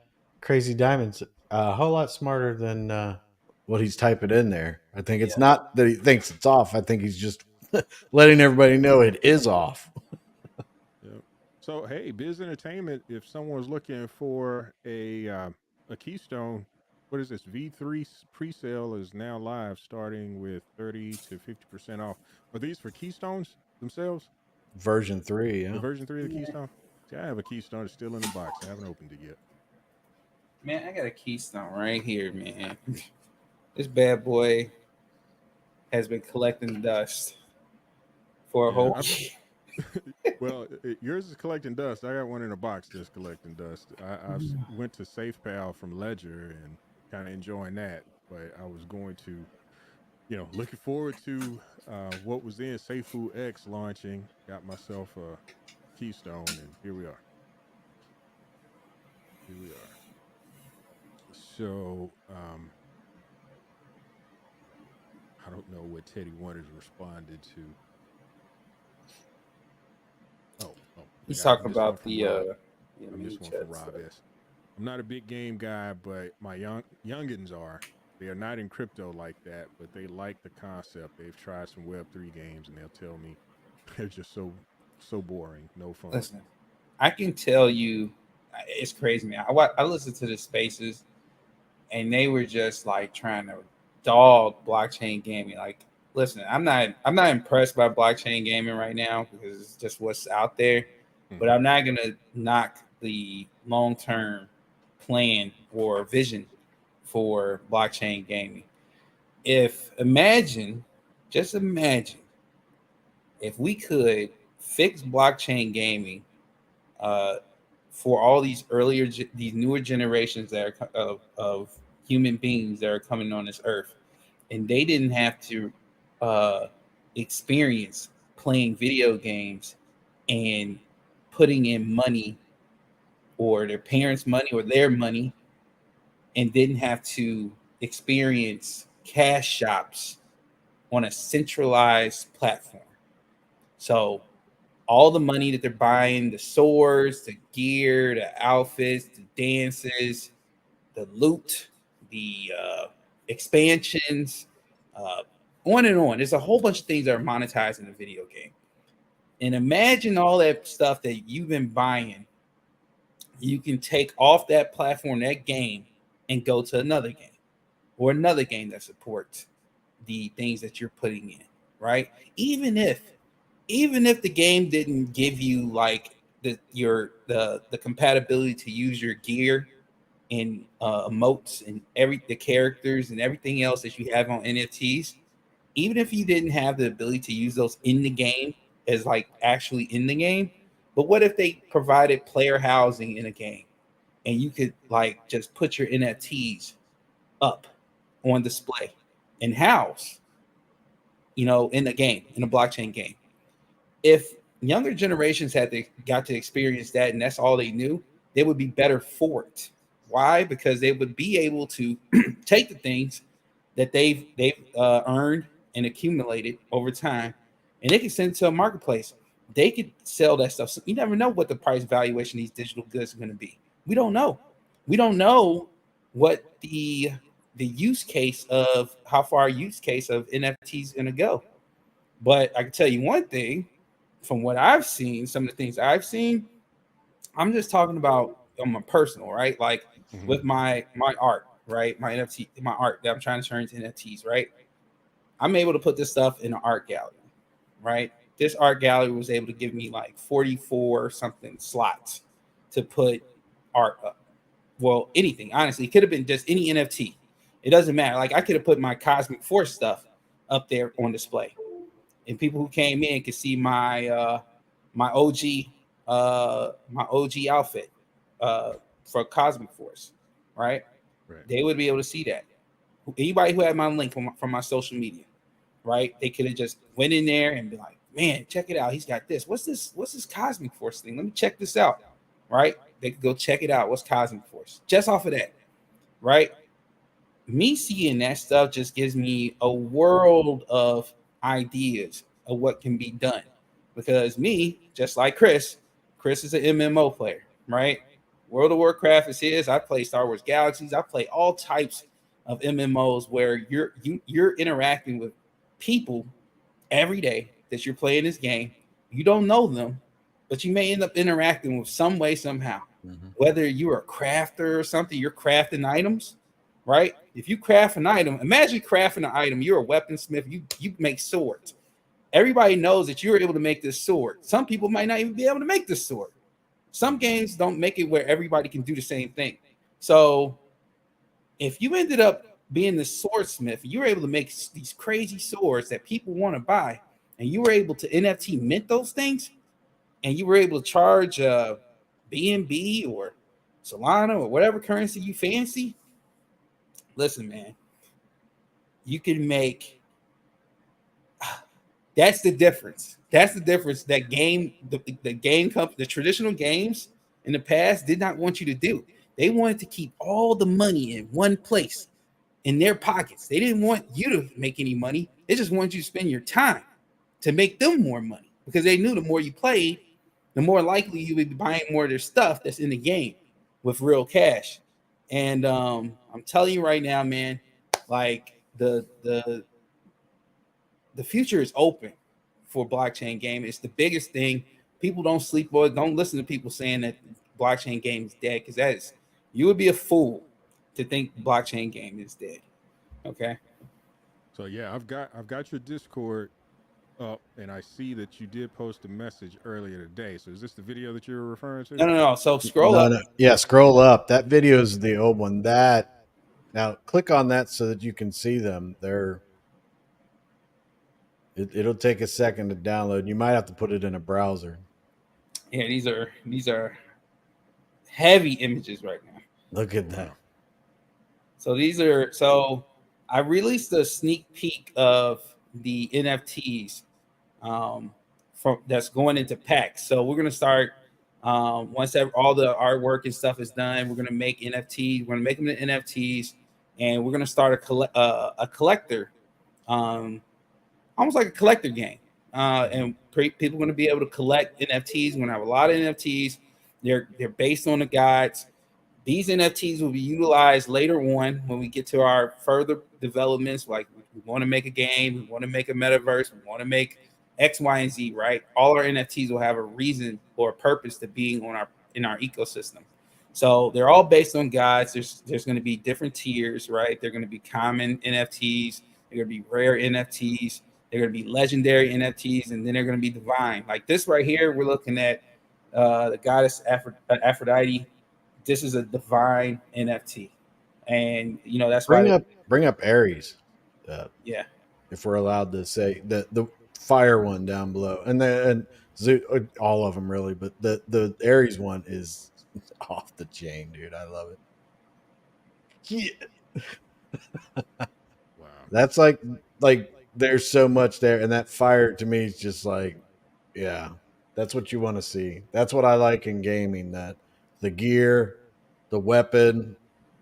Crazy Diamond's a whole lot smarter than what he's typing in there. I think it's Yeah. not that he thinks it's off. I think he's just letting everybody know it is off. Yeah. So hey, Biz Entertainment, if someone's looking for a Keystone, what is this? V3 pre-sale is now live, starting with 30 to 50% off. Are these for Keystones themselves? Version 3, The yeah. version 3 of the Keystone? See, I have a Keystone. It's still in the box. I haven't opened it yet. Man, I got a Keystone right here, man. This bad boy has been collecting dust for a Yeah. whole year. Well, yours is collecting dust. I got one in a box that's collecting dust. I went to SafePal from Ledger and kind of enjoying that, but I was going to, looking forward to what was in SafeFood X launching. Got myself a Keystone, and here we are. Here we are. So I don't know what Teddy Wonders responded to. Oh, He's forgot. I talking missed one about from the Rob. I mini missed one from chat Rob stuff. S. I'm not a big game guy, but my youngins are. They are not in crypto like that, but they like the concept. They've tried some Web3 games, and they'll tell me they're just so boring, no fun. Listen, I can tell you, it's crazy, man. I listened to the spaces, and they were just like trying to dog blockchain gaming. Like, listen, I'm not impressed by blockchain gaming right now because it's just what's out there. But Mm-hmm. I'm not gonna knock the long term plan or vision for blockchain gaming. If imagine, just imagine, if we could fix blockchain gaming uh, for all these these newer generations that are of human beings that are coming on this earth, and they didn't have to uh, experience playing video games and putting in money or their parents' money or their money, and didn't have to experience cash shops on a centralized platform. So all the money that they're buying, the swords, the gear, the outfits, the dances, the loot, the expansions, uh, on and on. There's a whole bunch of things that are monetized in the video game. And imagine all that stuff that you've been buying. You can take off that platform, that game, and go to another game or another game that supports the things that you're putting in, right? Even if even if the game didn't give you like the compatibility to use your gear and emotes and the characters and everything else that you have on NFTs, even if you didn't have the ability to use those in the game as like actually in the game, but what if they provided player housing in a game and you could like just put your NFTs up on display and house, in the game, in a blockchain game. If younger generations got to experience that and that's all they knew, they would be better for it. Why? Because they would be able to take the things that they've earned and accumulated over time, and they can send it to a marketplace. They could sell that stuff. So you never know what the price valuation of these digital goods are going to be. We don't know. We don't know what the use case of how far use case of NFTs is going to go. But I can tell you one thing from what I've seen, some of the things I've seen, I'm just talking about on my personal, right? Like Mm-hmm. with my art, right? My NFT, my art that I'm trying to turn into NFTs, right? I'm able to put this stuff in an art gallery, right? This art gallery was able to give me like 44 something slots to put art up. Well, anything, honestly, it could have been just any NFT. It doesn't matter. Like I could have put my Cosmic Force stuff up there on display, and people who came in could see my OG outfit for Cosmic Force, right? Right. They would be able to see that. Anybody who had my link from my social media, right? They could have just went in there and be like, "Man, check it out. He's got this. What's this? What's this Cosmic Force thing? Let me check this out." Right? They could go check it out. What's Cosmic Force? Just off of that, right? me seeing that stuff just gives me a world of ideas of what can be done. Because me, just like Chris is an MMO player, right? World of Warcraft is his. I play Star Wars Galaxies. I play all types of MMOs where you're interacting with people every day that you're playing this game. You don't know them, but you may end up interacting with some way, somehow. Mm-hmm. Whether you're a crafter or something, you're crafting items, right? If you craft an item, imagine crafting an item. You're a weaponsmith. You make swords. Everybody knows that you're able to make this sword. Some people might not even be able to make this sword. Some games don't make it where everybody can do the same thing. So if you ended up being the swordsmith, you were able to make these crazy swords that people want to buy, and you were able to NFT mint those things, and you were able to charge BNB or Solana or whatever currency you fancy. Listen, man, you can make. That's the difference. That's the difference. That game, the game company, the traditional games in the past did not want you to do. They wanted to keep all the money in one place in their pockets. They didn't want you to make any money. They just wanted you to spend your time to make them more money, because they knew the more you played, the more likely you would be buying more of their stuff that's in the game with real cash. And I'm telling you right now, man, like the future is open for blockchain game. It's the biggest thing. People don't sleep or don't listen to people saying that blockchain game is dead, because that is, you would be a fool to think blockchain game is dead. Okay. So yeah, I've got your Discord up, and I see that you did post a message earlier today. So is this the video that you're referring to? No. So scroll up. No. Yeah, scroll up. That video is the old one. That now click on that so that you can see them. It'll take a second to download. You might have to put it in a browser. Yeah, these are heavy images right now. Look at that. So I released a sneak peek of the NFTs from that's going into packs. So we're gonna start once all the artwork and stuff is done. We're gonna make NFTs. We're gonna make them into NFTs, and we're gonna start a collector, almost like a collector game. And people are going to be able to collect NFTs. We're going to have a lot of NFTs. They're based on the guides. These NFTs will be utilized later on when we get to our further developments. Like, we want to make a game, we want to make a metaverse, we want to make X, Y, and Z. Right? All our NFTs will have a reason or a purpose to being in our ecosystem. So they're all based on guides. There's going to be different tiers, right? They're going to be common NFTs. They're going to be rare NFTs. They're going to be legendary NFTs, and then they're going to be divine. Like this right here, we're looking at the goddess Aphrodite. This is a divine NFT, and that's why bring up Aries. Yeah, if we're allowed to say the fire one down below, and all of them really, but the Aries one is off the chain, dude. I love it. Yeah. Wow, that's like there's so much there, and that fire to me is just like, yeah, that's what you want to see. That's what I like in gaming, that the gear, the weapon,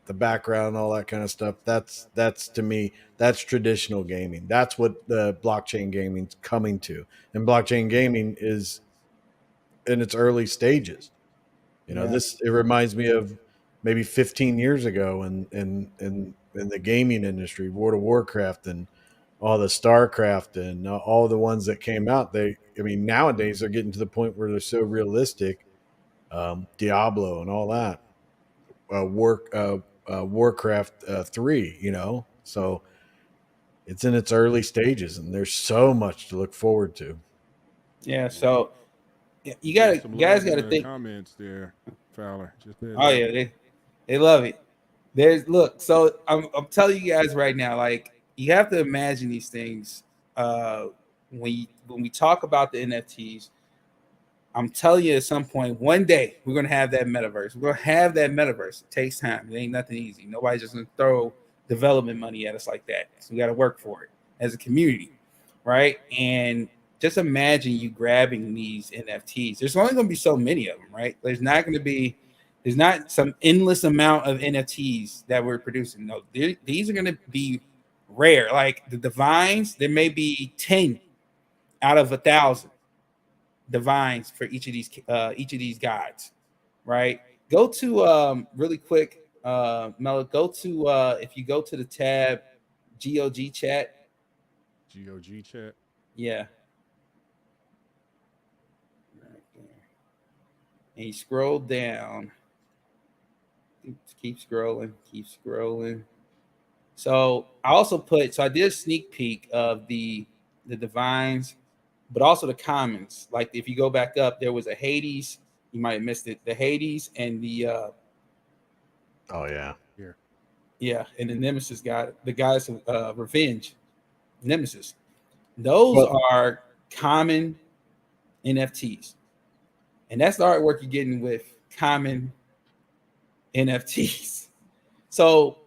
the background, all that kind of stuff. That's to me, that's traditional gaming. That's what the blockchain gaming's coming to. And blockchain gaming is in its early stages. It reminds me of maybe 15 years ago in the gaming industry, World of Warcraft and all the StarCraft and all the ones that came out. Nowadays they're getting to the point where they're so realistic. Diablo and all that. Warcraft 3, so it's in its early stages, and there's so much to look forward to. Yeah. So you guys got to think. Comments there, Fowler. Yeah, they love it. So I'm telling you guys right now, like, you have to imagine these things. When we talk about the NFTs, I'm telling you, at some point, one day, we're going to have that metaverse. We're going to have that metaverse. It takes time. It ain't nothing easy. Nobody's just going to throw development money at us like that. So we got to work for it as a community, right? And just imagine you grabbing these NFTs. There's only going to be so many of them, right? There's not going to be There's not some endless amount of NFTs that we're producing. No, these are going to be rare. Like the divines, there may be 10 out of 1,000 divines for each of these guides, right? Go to really quick, Melo. Go to if you go to the tab GOG chat. GOG chat. Yeah, right there. And you scroll down. Keep scrolling. Keep scrolling. So I did a sneak peek of the divines, but also the commons. Like if you go back up, there was a Hades. You might have missed it. The Hades and the Oh yeah. Here. yeah, and the Nemesis guy, the guys of Revenge, Nemesis. Those Well, are common NFTs, and that's the artwork you're getting with common NFTs. So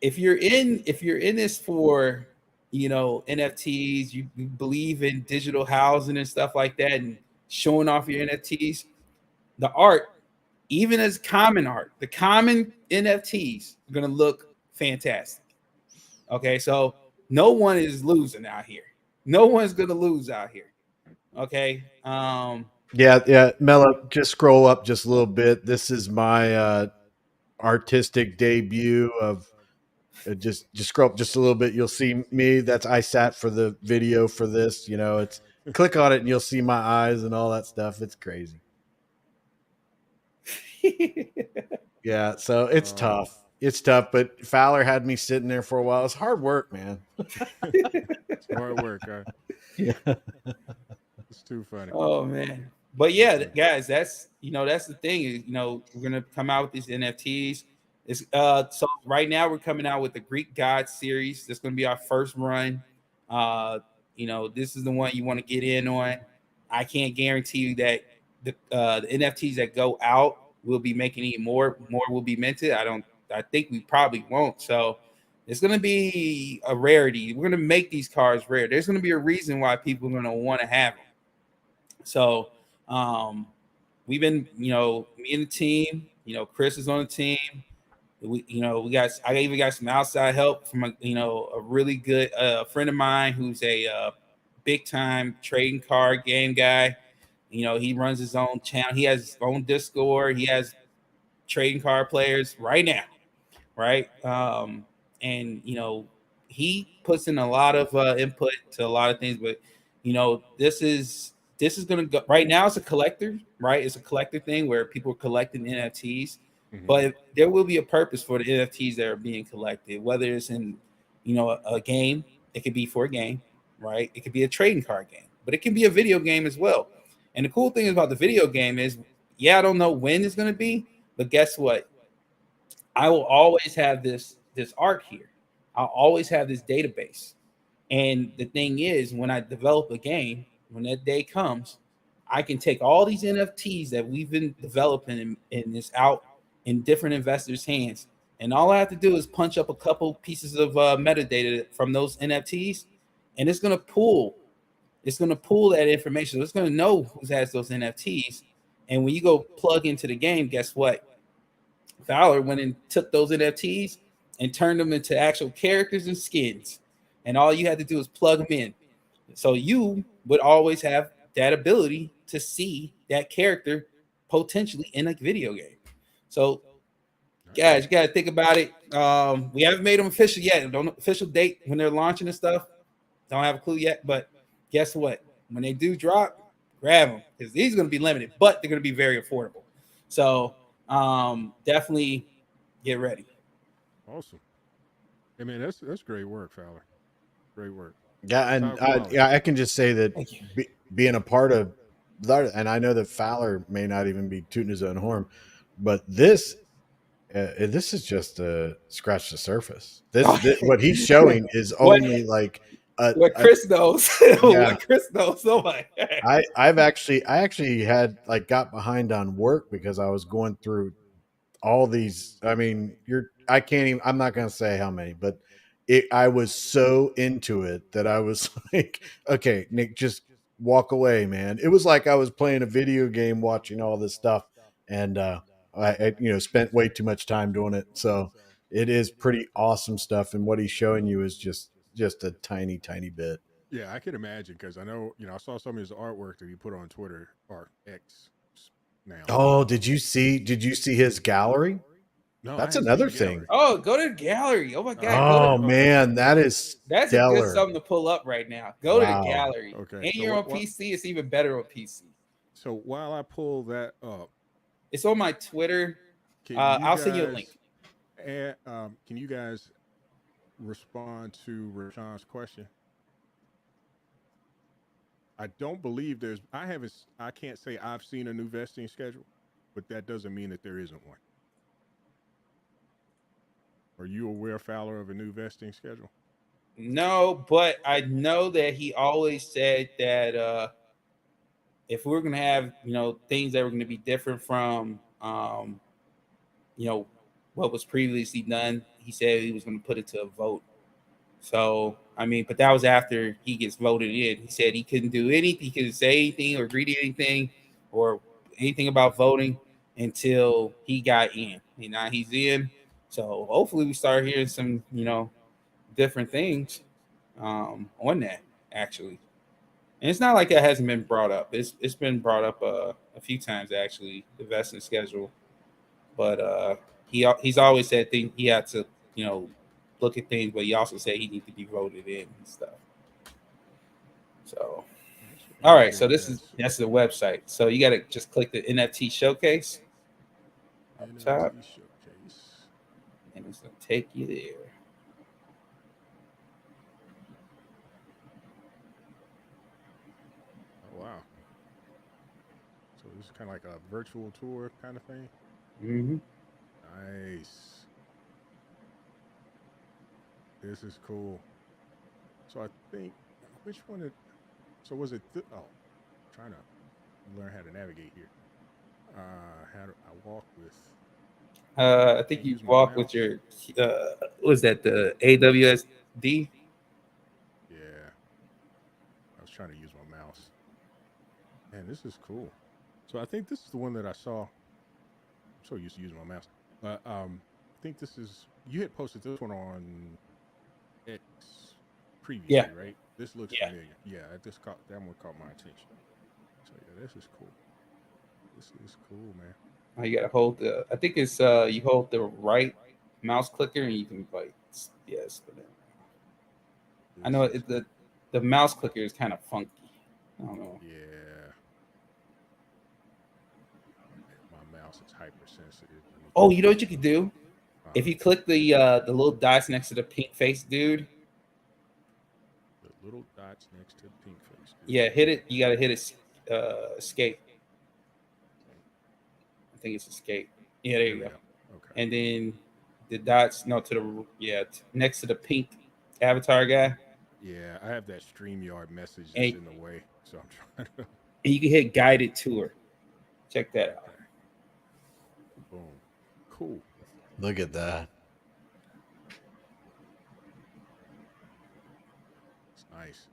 if you're in this for NFTs, you believe in digital housing and stuff like that, and showing off your NFTs, the art, even as common art, the common NFTs are gonna look fantastic. Okay, so no one is losing out here. No one's gonna lose out here. Okay. yeah, Mello, just scroll up just a little bit. This is my artistic debut of just scroll up just a little bit. You'll see me. That's I sat for the video for this. It's click on it and you'll see my eyes and all that stuff. It's crazy. Yeah, so it's Um, tough. It's tough, but Fowler had me sitting there for a while. It's hard work, man. it's hard work. Yeah. It's too funny. Oh man. But yeah, guys, that's the thing is, we're gonna come out with these NFTs. It's so right now we're coming out with the Greek God series. That's gonna be our first run. This is the one you want to get in on. I can't guarantee you that the NFTs that go out will be making any more. More will be minted. I think we probably won't. So it's gonna be a rarity. We're gonna make these cards rare. There's gonna be a reason why people are gonna want to have them. So we've been, me and the team, Chris is on the team. I even got some outside help from a really good friend of mine who's a big time trading card game guy. He runs his own channel. He has his own Discord. He has trading card players right now, right? And he puts in a lot of input to a lot of things, but this is gonna go right now. It's a collector, right? It's a collector thing where people are collecting NFTs, Mhm. but there will be a purpose for the NFTs that are being collected, whether it's in a game. It could be for a game, right? It could be a trading card game, but it can be a video game as well. And the cool thing about the video game is, yeah, I don't know when it's going to be, but guess what? I will always have this art here. I'll always have this database. And the thing is, when I develop a game, when that day comes, I can take all these NFTs that we've been developing and is out in different investors' hands, and all I have to do is punch up a couple pieces of metadata from those NFTs, and it's gonna pull. It's gonna pull that information. So it's gonna know who has those NFTs. And when you go plug into the game, guess what? Fowler went and took those NFTs and turned them into actual characters and skins. And all you had to do was plug them in. So you would always have that ability to see that character potentially in a video game. So guys, you got to think about it. We haven't made them official yet. Don't official date when they're launching and stuff. Don't have a clue yet. But guess what? When they do drop, grab them because these are going to be limited, but they're going to be very affordable. So definitely get ready. Awesome. I mean, that's great work, Fowler. Great work. Yeah, and Top quality. I can just say that Thank you. being a part of that, and I know that Fowler may not even be tooting his own horn, but this is just scratch the surface. This what he's showing is what only like a, what a Chris knows. yeah. What Chris knows. Oh my. I actually had like got behind on work because I was going through all these. I mean, I can't even. I'm not going to say how many, but I was so into it that I was like, okay, Nick, just walk away, man. It was like I was playing a video game, watching all this stuff, and I spent way too much time doing it. So it is pretty awesome stuff. And what he's showing you is just a tiny, tiny bit. Yeah, I can imagine because I know, I saw some of his artwork that he put on Twitter or X now. Oh, did you see his gallery? No, I That's hadn't seen another the gallery. thing. Oh, go to the gallery. Oh my God, go to. Oh man, that is That's a good stellar. something to pull up right now. Go to the Wow. gallery. Okay, And so you're on what? PC. It's even better on PC. So while I pull that up, It's on my Twitter. can you I'll send you a link. guys can you guys respond to Rashawn's question? I don't believe I can't say I've seen a new vesting schedule, but that doesn't mean that there isn't one. Are you aware, Fowler, of a new vesting schedule? No, but I know that he always said that if we're gonna have things that were gonna be different from what was previously done, he said he was gonna put it to a vote. So I mean, but that was after he gets voted in. He said he couldn't do anything, he couldn't say anything or agree to anything or anything about voting until he got in. And now he's in. So hopefully we start hearing some, different things on that actually. And it's not like it hasn't been brought up. It's been brought up a few times actually, the vesting schedule. But he's always said he had to look at things, but he also said he needs to be voted in and stuff. So all right, so that's the website. So you got to just click the NFT showcase up top, NFT showcase, and it's gonna take you there. Oh wow! So this is kind of like a virtual tour kind of thing. Mm-hmm. Nice. This is cool. So I think which one? So was it? Trying to learn how to navigate here. How do I walk with? I think you walk with your was that the AWSD? Yeah, I was trying to use my mouse. Man, this is cool. So I think this is the one that I saw. I'm so used to using my mouse. I think this is you had posted this one on X previously, right? This looks familiar. Yeah, that one caught my attention. So yeah, this is cool. This is cool, man. You gotta hold I think it's you hold the right mouse clicker and you can yes. I know the mouse clicker is kind of funky. I don't know. Yeah. My mouse is hypersensitive. Oh, you know what you could do? If you click the little dots next to the pink face dude. The little dots next to the pink face dude. Yeah, hit it. You gotta hit escape. I think it's escape. Yeah, there you go. Okay. And then the dots, next to the pink avatar guy. Yeah, I have that StreamYard message that's in the way, so I'm trying to. And you can hit guided tour. Check that out. Boom. Cool. Look at that. It's nice.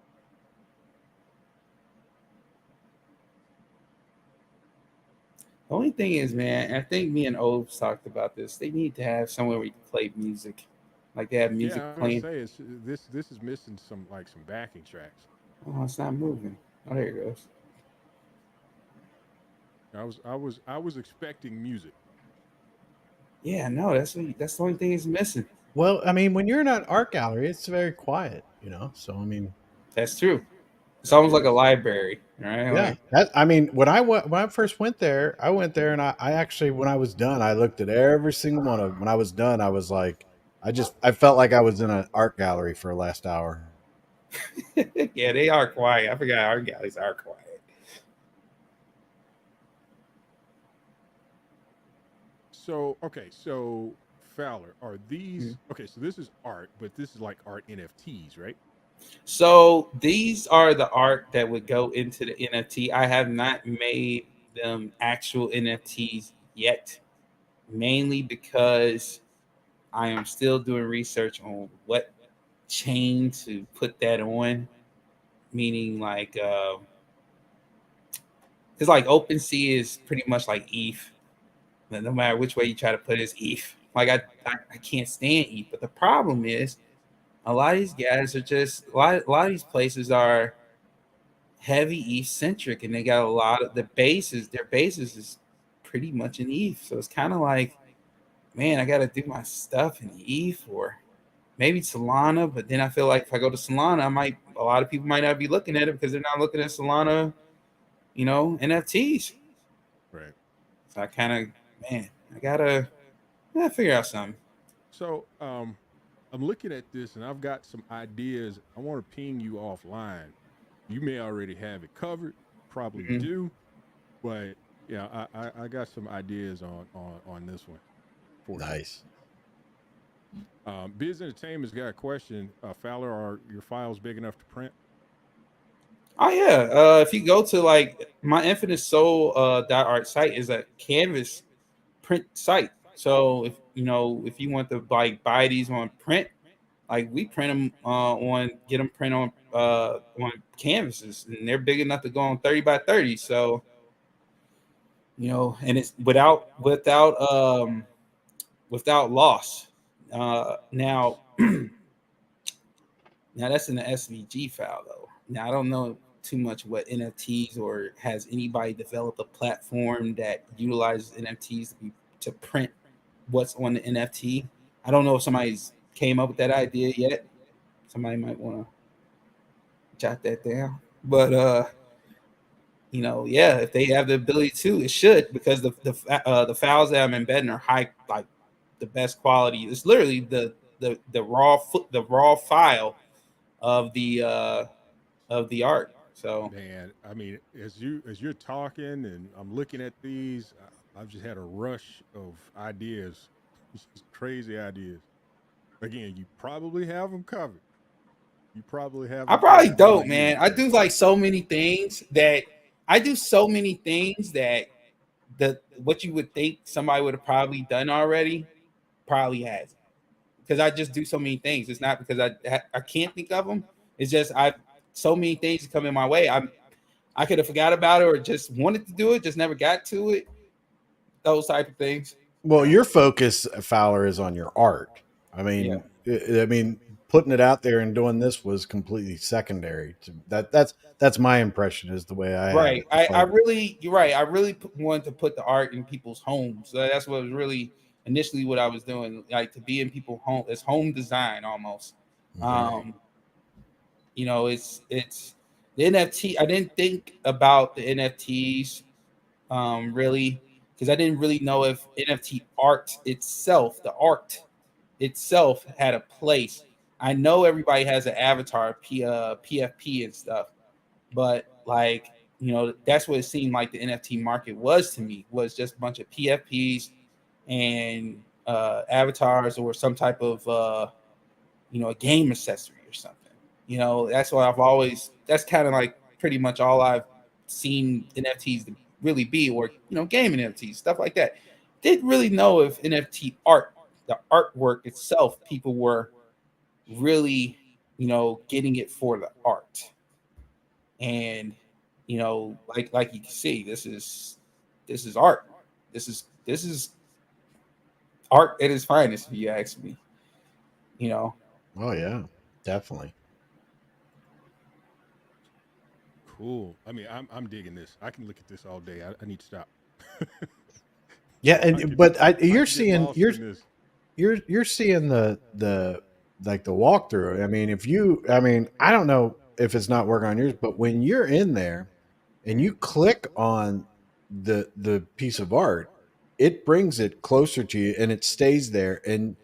The only thing is, man, I think me and Oves talked about this. They need to have somewhere where you can play music. Like they have music playing. I was gonna say this is missing some backing tracks. Oh, it's not moving. Oh, there it goes. I was expecting music. Yeah, no, that's the only thing it's missing. Well, I mean, when you're in an art gallery, it's very quiet, So I mean, that's true. It's almost like a library, right? Yeah, when I first went there, and I actually, when I was done, I looked at every single one of them. When I was done, I was like, I felt like I was in an art gallery for the last hour. Yeah, they are quiet. I forgot art galleries are quiet. So Fowler, are these okay? So this is art, but this is like art NFTs, right? So these are the art that would go into the NFT. I have not made them actual NFTs yet, mainly because I am still doing research on what chain to put that on. Meaning because like OpenSea is pretty much like ETH, no matter which way you try to put it, is ETH. Like I can't stand ETH. But the problem is a lot of these guys are just a lot of these places are heavy ETH centric, and they got a lot of their bases is pretty much in ETH. So it's kind of like, man, I got to do my stuff in ETH or maybe Solana. But then I feel like if I go to Solana, a lot of people might not be looking at it because they're not looking at Solana, NFTs. Right. So I kind of, man, I gotta figure out something. So I'm looking at this and I've got some ideas. I want to ping you offline. You may already have it covered, probably Mhm. do, but yeah, I got some ideas on this one for Nice. you. Biz Entertainment's got a question. Fowler, are your files big enough to print? Oh yeah, if you go to like my Infinite Soul .art site is a canvas print site. So if you want to like buy these on print, like we print them get them print on canvases, and they're big enough to go on 30 by 30. So and it's without loss. Now now that's in the SVG file though. Now I don't know too much what NFTs, or has anybody developed a platform that utilizes NFTs to print what's on the NFT. I don't know if somebody's came up with that idea yet. Somebody might want to jot that down. But yeah, if they have the ability to, it should, because the files that I'm embedding are high, like the best quality. It's literally the raw file of the art. So Man, I mean, as you're talking and I'm looking at these, I've just had a rush of ideas, just crazy ideas. Again, you probably have them covered. You probably have I them probably covered. All don't, you man. I do like so many things that that what you would think somebody would have probably done already probably has, because I just do so many things. It's not because I can't think of them. It's just I so many things come in my way. I could have forgot about it or just wanted to do it, just never got to it. Those type of things. Well, your focus, Fowler, is on your art. I Yeah. mean, putting it out there and doing this was completely secondary to that. That's my impression, is the way I have Right. it. It's like, You're right. I really wanted to put the art in people's homes. So that's what was really initially what I was doing, like to be in people's home. It's home design almost. Right. Um, it's the NFT. I didn't think about the NFTs really, because I didn't really know if NFT art itself, the art itself, had a place. I know everybody has an avatar, PFP and stuff, but like that's what it seemed like the NFT market was to me, was just a bunch of PFPs and avatars, or some type of a game accessory or something. That's what I've always. That's kind of like pretty much all I've seen NFTs to really be, or gaming NFTs, stuff like that. Didn't really know if NFT art, the artwork itself, people were really getting it for the art. And like you can see, this is art. This is art at its finest, if you ask me. You know, oh yeah, definitely. Cool. I mean, I'm digging this. I can look at this all day. I need to stop. Yeah, I and could I you're could get seeing lost in this. you're seeing the like the walkthrough. I mean, I mean, I don't know if it's not working on yours, but when you're in there and you click on the piece of art, it brings it closer to you and it stays there, and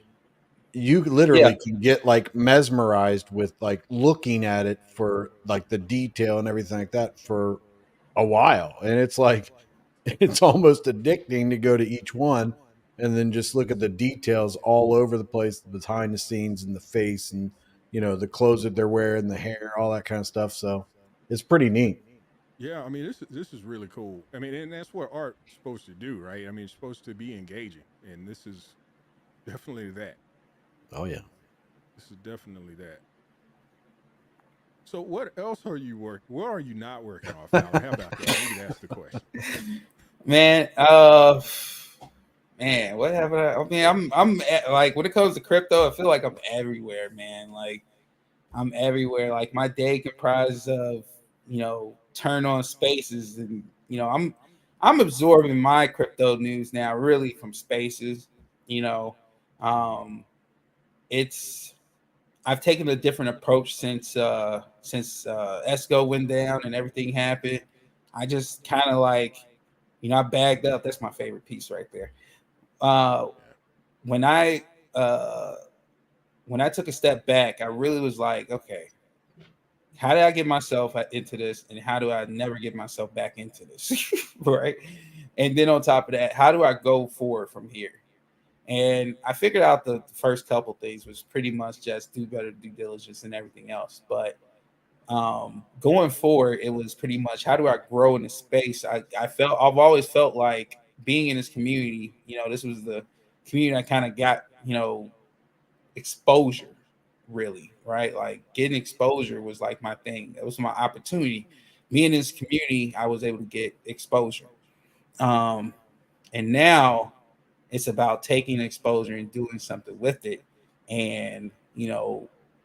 you yeah, literally can get like mesmerized with like looking at it for like the detail and everything like that for a while. And it's like it's almost addicting to go to each one and then just look at the details all over the place, behind the scenes and the face, and the clothes that they're wearing, the hair, all that kind of stuff. So it's pretty neat. Yeah, I mean, this is really cool. I mean, and that's what art's supposed to do, right? I mean, it's supposed to be engaging, and this is definitely that. Oh yeah. This is definitely that. So, what else are you working? What are you not working on, Fowler? How about that? Maybe that's the question. man. Man, what have I mean, like when it comes to crypto, I feel like I'm everywhere, man. Like I'm everywhere. Like my day comprises of, turn on spaces, and I'm absorbing my crypto news now really from spaces. You know, um, it's I've taken a different approach since Esco went down and everything happened. I just kind of like, I bagged up. That's my favorite piece right there. Uh, when I uh, when I took a step back, I really was like, okay, how did I get myself into this, and how do I never get myself back into this, right? And then on top of that, how do I go forward from here? And I figured out the first couple things was pretty much just do better due diligence and everything else. But going forward, it was pretty much how do I grow in the space? I've always felt like being in this community, this was the community I kind of got, exposure, really, right? Like getting exposure was like my thing. It was my opportunity. Me in this community, I was able to get exposure. Um, and now it's about taking exposure and doing something with it. And,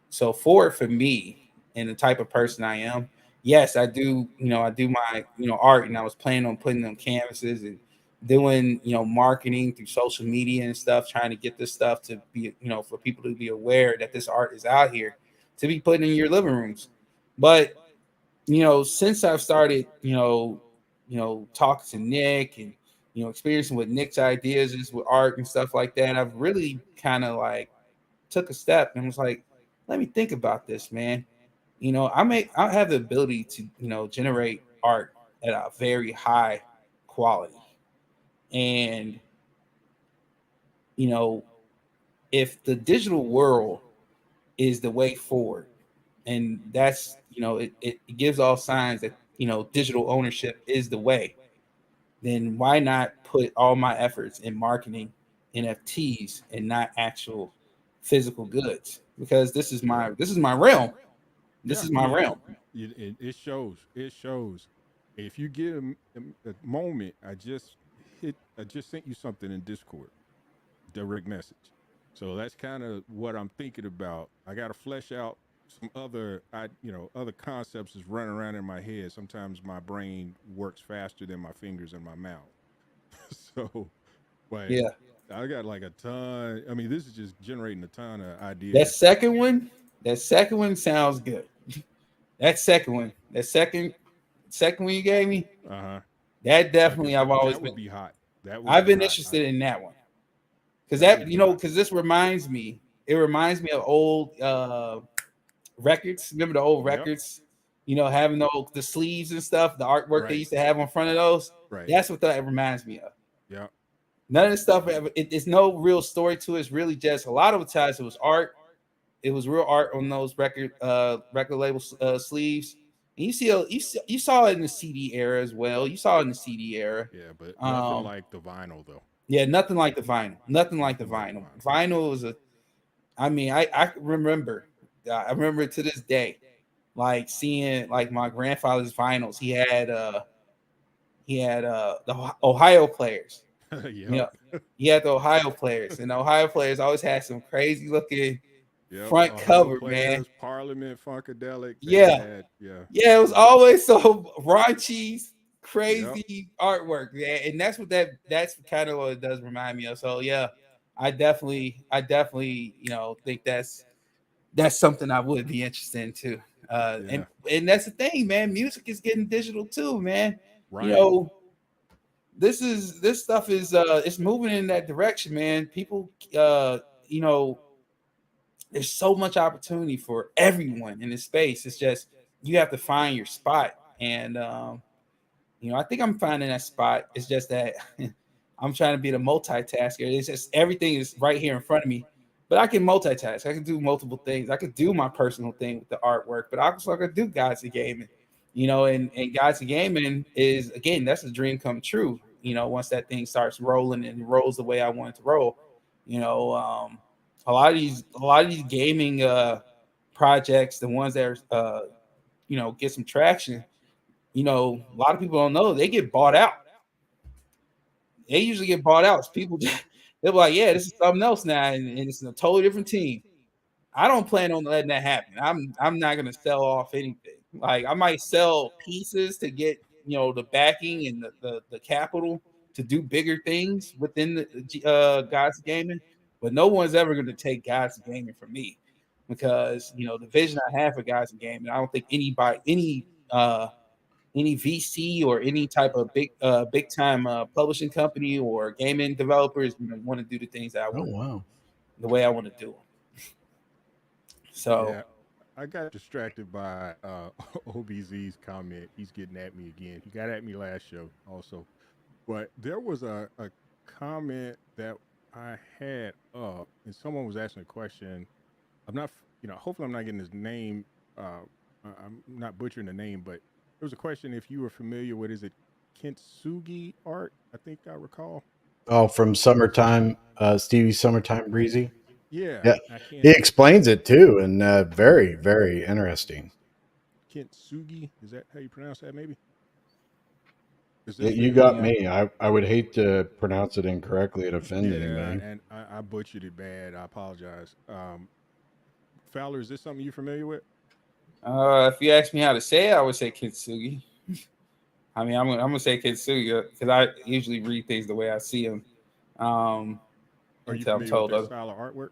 so for me and the type of person I am, yes, I do, I do my, art, and I was planning on putting on canvases and doing, marketing through social media and stuff, trying to get this stuff to be, for people to be aware that this art is out here to be put in your living rooms. But, since I've started, talking to Nick and, experiencing what Nick's ideas is with art and stuff like that, I've really kind of like took a step and was like, let me think about this, man. I have the ability to, generate art at a very high quality. And, you know, if the digital world is the way forward, and that's, it gives all signs that, digital ownership is the way, then why not put all my efforts in marketing NFTs and not actual physical goods? Because this is my realm. This Yeah, is my realm. it shows. It shows. If you get a moment, I just sent you something in Discord, direct message. So that's kind of what I'm thinking about. I got to flesh out some other concepts is running around in my head. Sometimes my brain works faster than my fingers and my mouth. So, but Yeah. I got like a ton. I mean, this is just generating a ton of That ideas. second one, that second one sounds good. That second one you gave me, Uh huh. that Like definitely I've always that been would be hot. That would I've be been hot. interested in that one. Because That would be hot. because this reminds me, it reminds me of old records. Remember the old Yep. records? Having the sleeves and stuff, the artwork they Right. used to have on front of those. Right. That's what that reminds me of. Yep. None of this stuff, it's no real story to it. It's really just a lot of the times it was art. It was real art on those record label sleeves. And you saw it in the CD era as well. You saw it in the CD era. Yeah, but nothing Um, like the vinyl though. yeah, nothing like the vinyl. Nothing like the Nothing like the vinyl. vinyl. Vinyl was I mean, I remember. I remember it to this day, like seeing like my grandfather's vinyls. He had the Ohio players. You Yep. know, he had the Ohio players, and the Ohio players always had some crazy looking Yep. front Ohio cover, man. players, Parliament, Funkadelic. They Yeah, had yeah. yeah, it was always so raunchy, Yep. crazy artwork, man. And that's kind of what it does remind me of. So yeah, I definitely, think that's something I would be interested in too. And Yeah. and that's the thing, man. Music is getting digital too, man. You Right. know, this stuff is it's moving in that direction, man. People, you know, there's so much opportunity for everyone in this space. It's just you have to find your spot, and I think I'm finding that spot. It's just that I'm trying to be the multitasker. It's just everything is right here in front of me, but I can multitask. I can do multiple things. I could do my personal thing with the artwork, but I also could do Gods of Gaming. And Gods of Gaming is, again, that's a dream come true. Once that thing starts rolling and rolls the way I want it to roll. You know, a lot of these gaming projects, the ones that are get some traction. A lot of people don't know they get bought out. they usually get bought out. People they're like, yeah, this is something else now, and it's a totally different team. I don't plan on letting that happen. I'm not gonna sell off anything. Like I might sell pieces to get the backing and the capital to do bigger things within the Gods of Gaming, but no one's ever gonna take Gods of Gaming from me because the vision I have for Gods of Gaming. I don't think any VC or any type of big time publishing company or gaming developer is going to want to do the things that I Oh want, wow. the way I want to do them. So Yeah, I got distracted by OBZ's comment. He's getting at me again. He got at me last show also, but there was a comment that I had up, and someone was asking a question. I'm not, hopefully I'm not getting his name. I'm not butchering the name, but there was a question if you were familiar with, is it Kintsugi art? I think I recall. Oh, from Summertime, Stevie's Summertime Breezy. Yeah, Yeah, I he can't. explains it too, and very, very interesting. Kintsugi, is that how you pronounce that? Maybe is Yeah, this you the? got me. I would hate to pronounce it incorrectly and offend Yeah, anybody. and I butchered it bad. I apologize. Fowler, is this something you're familiar with? if you ask me how to say it, I would say Kintsugi. I mean, I'm gonna say Kintsugi because I usually read things the way I see them. Um, Are you until I'm familiar with told that other. style of artwork?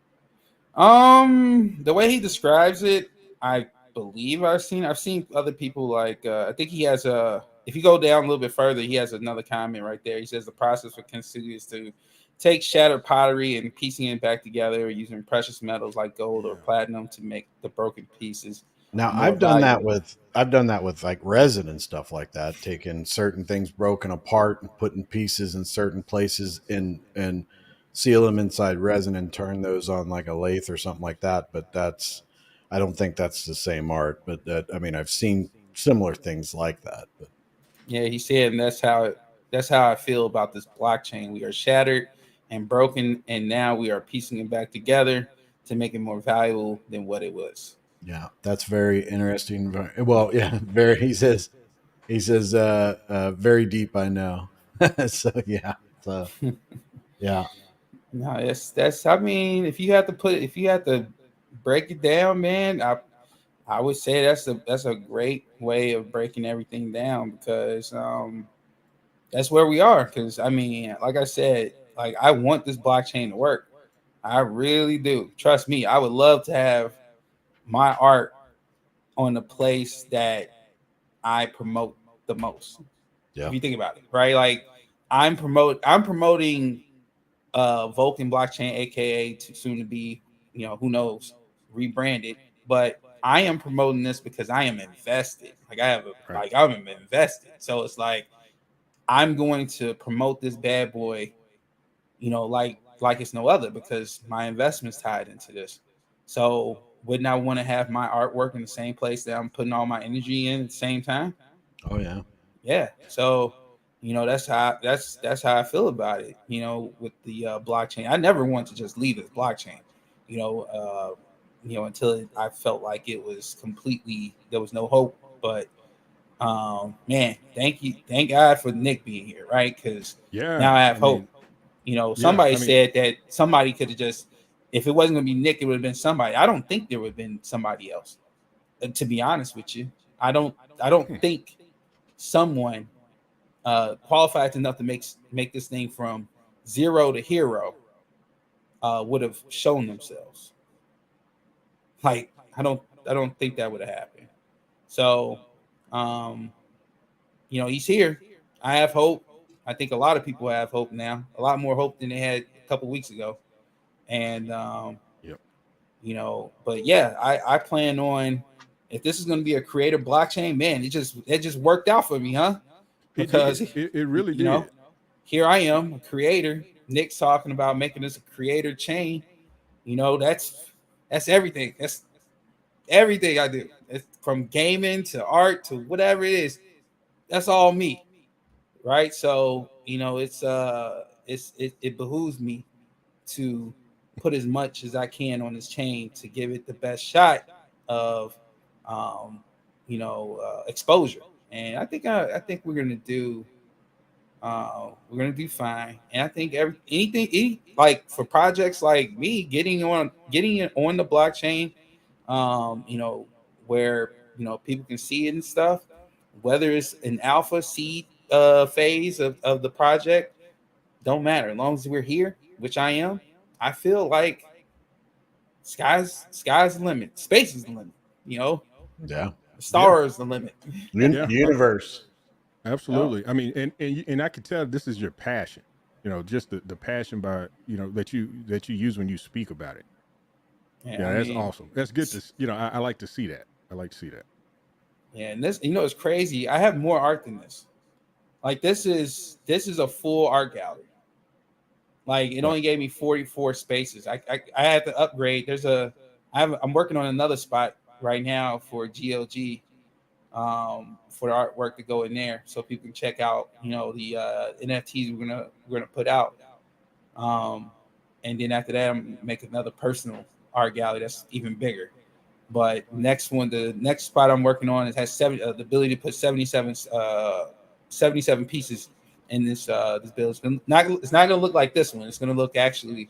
The way he describes it, I believe I've seen other people like I think he has a if you go down a little bit further, he has another comment right there. He says the process for kintsugi is to take shattered pottery and piecing it back together using precious metals like gold or Yeah. platinum to make the broken pieces Now more valuable. I've done that with like resin and stuff like that, taking certain things broken apart and putting pieces in certain places and seal them inside resin and turn those on like a lathe or something like that. But that's I don't think that's the same art. But that I mean I've seen similar things like that. But Yeah, he said, and that's how I feel about this blockchain. We are shattered and broken, and now we are piecing it back together to make it more valuable than what it was. yeah, that's very interesting. Well, yeah, very. He says very deep. I know. So yeah, so yeah. No, that's. I mean, if you have to break it down, man, I would say that's a great way of breaking everything down because that's where we are. Because I mean, like I said, like I want this blockchain to work. I really do. Trust me, I would love to have my art on the place that I promote the most. If Yeah. you think about it, right? Like I'm promoting Vulcan blockchain, aka to soon to be, who knows, rebranded. But I am promoting this because I am invested. Like Right. I'm invested. So it's like I'm going to promote this bad boy, like it's no other because my investment's tied into this. So wouldn't I want to have my artwork in the same place that I'm putting all my energy in at the same time? Oh yeah. Yeah. So, that's how I feel about it. With the blockchain, I never want to just leave this blockchain. You know, uh, until I felt like it was completely there was no hope. But man, thank God for Nick being here, right? Because now Yeah. I I have hope. mean, yeah. Somebody I mean, said that somebody could have just if it wasn't gonna be Nick, it would have been somebody. I don't think there would have been somebody else. To be honest with you, I don't hmm, think someone qualified enough to make this thing from zero to hero would have shown themselves. Like I don't think that would have happened. So um, he's here. I have hope. I think a lot of people have hope now, a lot more hope than they had a couple weeks ago. And yep. but yeah, I plan on if this is going to be a creator blockchain, man, it just worked out for me, huh? It Because did. It really you know, did. here I am, a creator. Nick's talking about making this a creator chain. That's everything. That's everything I do. It's from gaming to art to whatever it is. That's all me, right? So it behooves me to put as much as I can on this chain to give it the best shot of exposure. And I think we're gonna do We're gonna do fine, and I think anything like for projects like me getting it on the blockchain, you know, where people can see it and stuff, whether it's an alpha seed phase of the project, don't matter as long as we're here, which I am. I feel like sky's the limit, space is the limit. You know, Yeah. the star is the limit. Yeah. Universe. Absolutely. I mean, and I could tell this is your passion, just the passion by, that you use when you speak about it. Yeah, Yeah, I that's mean, awesome. That's good to, I like to see that. I like to see that. yeah, and this, it's crazy. I have more art than this. Like this is a full art gallery. Like it Right. only gave me 44 spaces. I had to upgrade. I'm working on another spot right now for GLG, for the artwork to go in there, so people can check out, the NFTs we're gonna put out. And then after that, I'm making another personal art gallery that's even bigger. But the next spot I'm working on, it has the ability to put 77 pieces in this build. It's not gonna look like this one. It's gonna look actually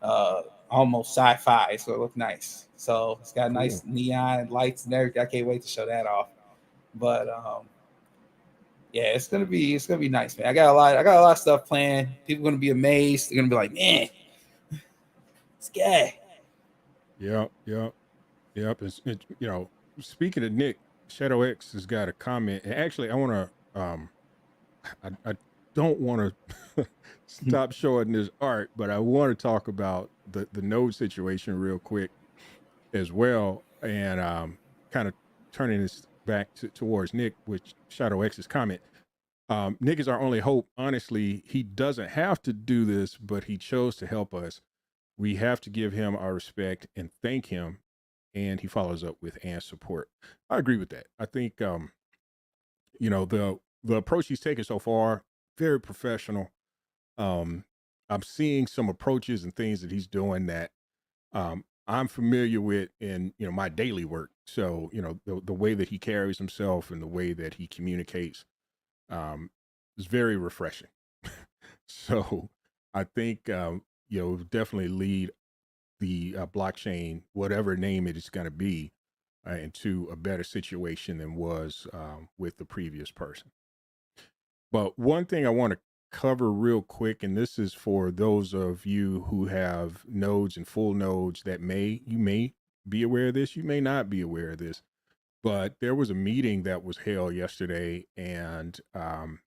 almost sci-fi. It's gonna look nice. So it's got Cool. nice neon lights and everything. I can't wait to show that off. But yeah, it's gonna be nice, man. I got a lot of stuff planned. People are gonna be amazed. They're gonna be like, man, this guy. Yep. Speaking of Nick, Shadow X has got a comment, and actually, I want to, I don't want to stop showing this art, but I want to talk about the node situation real quick as well, and kind of turning this back towards Nick, which Shadow X's comment. Nick is our only hope. Honestly, he doesn't have to do this, but he chose to help us. We have to give him our respect and thank him. And he follows up with and support. I agree with that. I think the approach he's taken so far, very professional. I'm seeing some approaches and things that he's doing that I'm familiar with in my daily work. So the way that he carries himself and the way that he communicates is very refreshing. So I think definitely lead the blockchain, whatever name it is going to be, into a better situation than was with the previous person. But one thing I want to cover real quick, and this is for those of you who have nodes and full nodes that you may be aware of this, you may not be aware of this, but there was a meeting that was held yesterday, and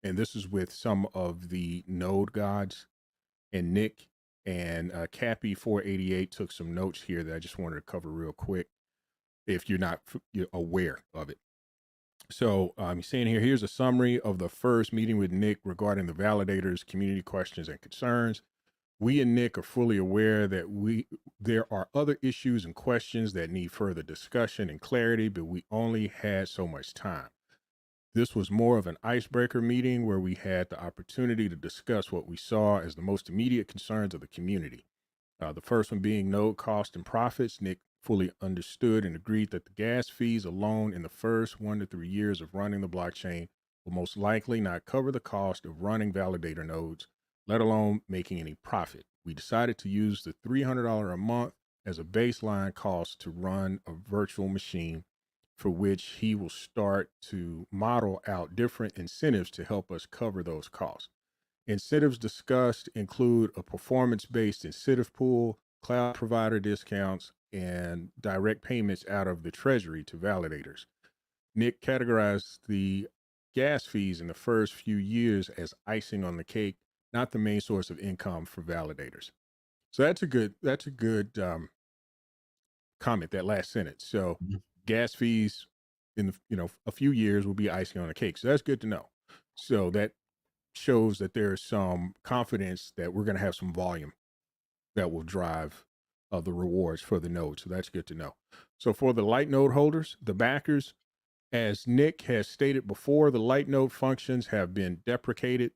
this is with some of the node gods, and Nick and Cappy 488 took some notes here that I just wanted to cover real quick if you're aware of it. So he's saying here's a summary of the first meeting with Nick regarding the validators, community questions, and concerns. We and Nick are fully aware that there are other issues and questions that need further discussion and clarity, but we only had so much time. This was more of an icebreaker meeting where we had the opportunity to discuss what we saw as the most immediate concerns of the community. The first one being node cost and profits. Nick fully understood and agreed that the gas fees alone in the first 1 to 3 years of running the blockchain will most likely not cover the cost of running validator nodes, let alone making any profit. We decided to use the $300 a month as a baseline cost to run a virtual machine, for which he will start to model out different incentives to help us cover those costs. Incentives discussed include a performance-based incentive pool, cloud provider discounts, and direct payments out of the treasury to validators. Nick categorized the gas fees in the first few years as icing on the cake, not the main source of income for validators. So that's a good comment, that last sentence. So gas fees in a few years will be icing on the cake. So that's good to know. So that shows that there's some confidence that we're going to have some volume that will drive the rewards for the node. So that's good to know. So for the light node holders, the backers, as Nick has stated before, the light node functions have been deprecated.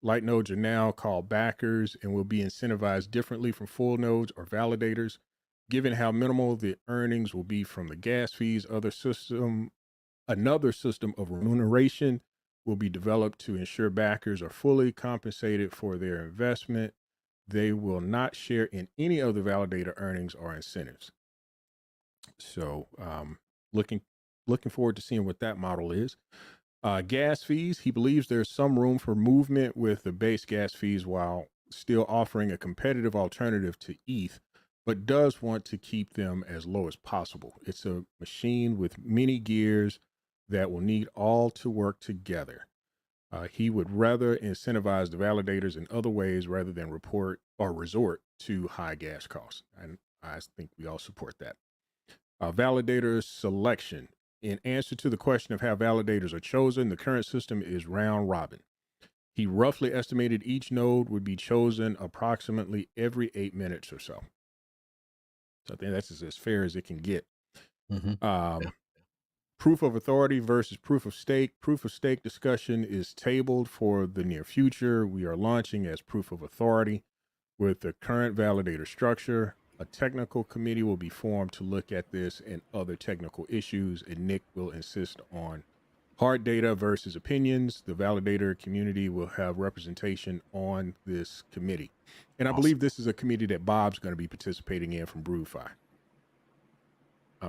Light nodes are now called backers and will be incentivized differently from full nodes or validators. Given how minimal the earnings will be from the gas fees, another system of remuneration will be developed to ensure backers are fully compensated for their investment. They will not share in any of the validator earnings or incentives. So, looking forward to seeing what that model is. Gas fees. He believes there's some room for movement with the base gas fees while still offering a competitive alternative to ETH, but does want to keep them as low as possible. It's a machine with many gears that will need all to work together. He would rather incentivize the validators in other ways rather than resort to high gas costs. And I think we all support that. Validator selection. In answer to the question of how validators are chosen, the current system is round robin. He roughly estimated each node would be chosen approximately every 8 minutes or so. So I think that's as fair as it can get. Mm-hmm. Proof of authority versus proof of stake. Proof of stake discussion is tabled for the near future. We are launching as proof of authority with the current validator structure. A technical committee will be formed to look at this and other technical issues, and Nick will insist on hard data versus opinions. The validator community will have representation on this committee. And I believe this is a committee that Bob's going to be participating in from BrewFi.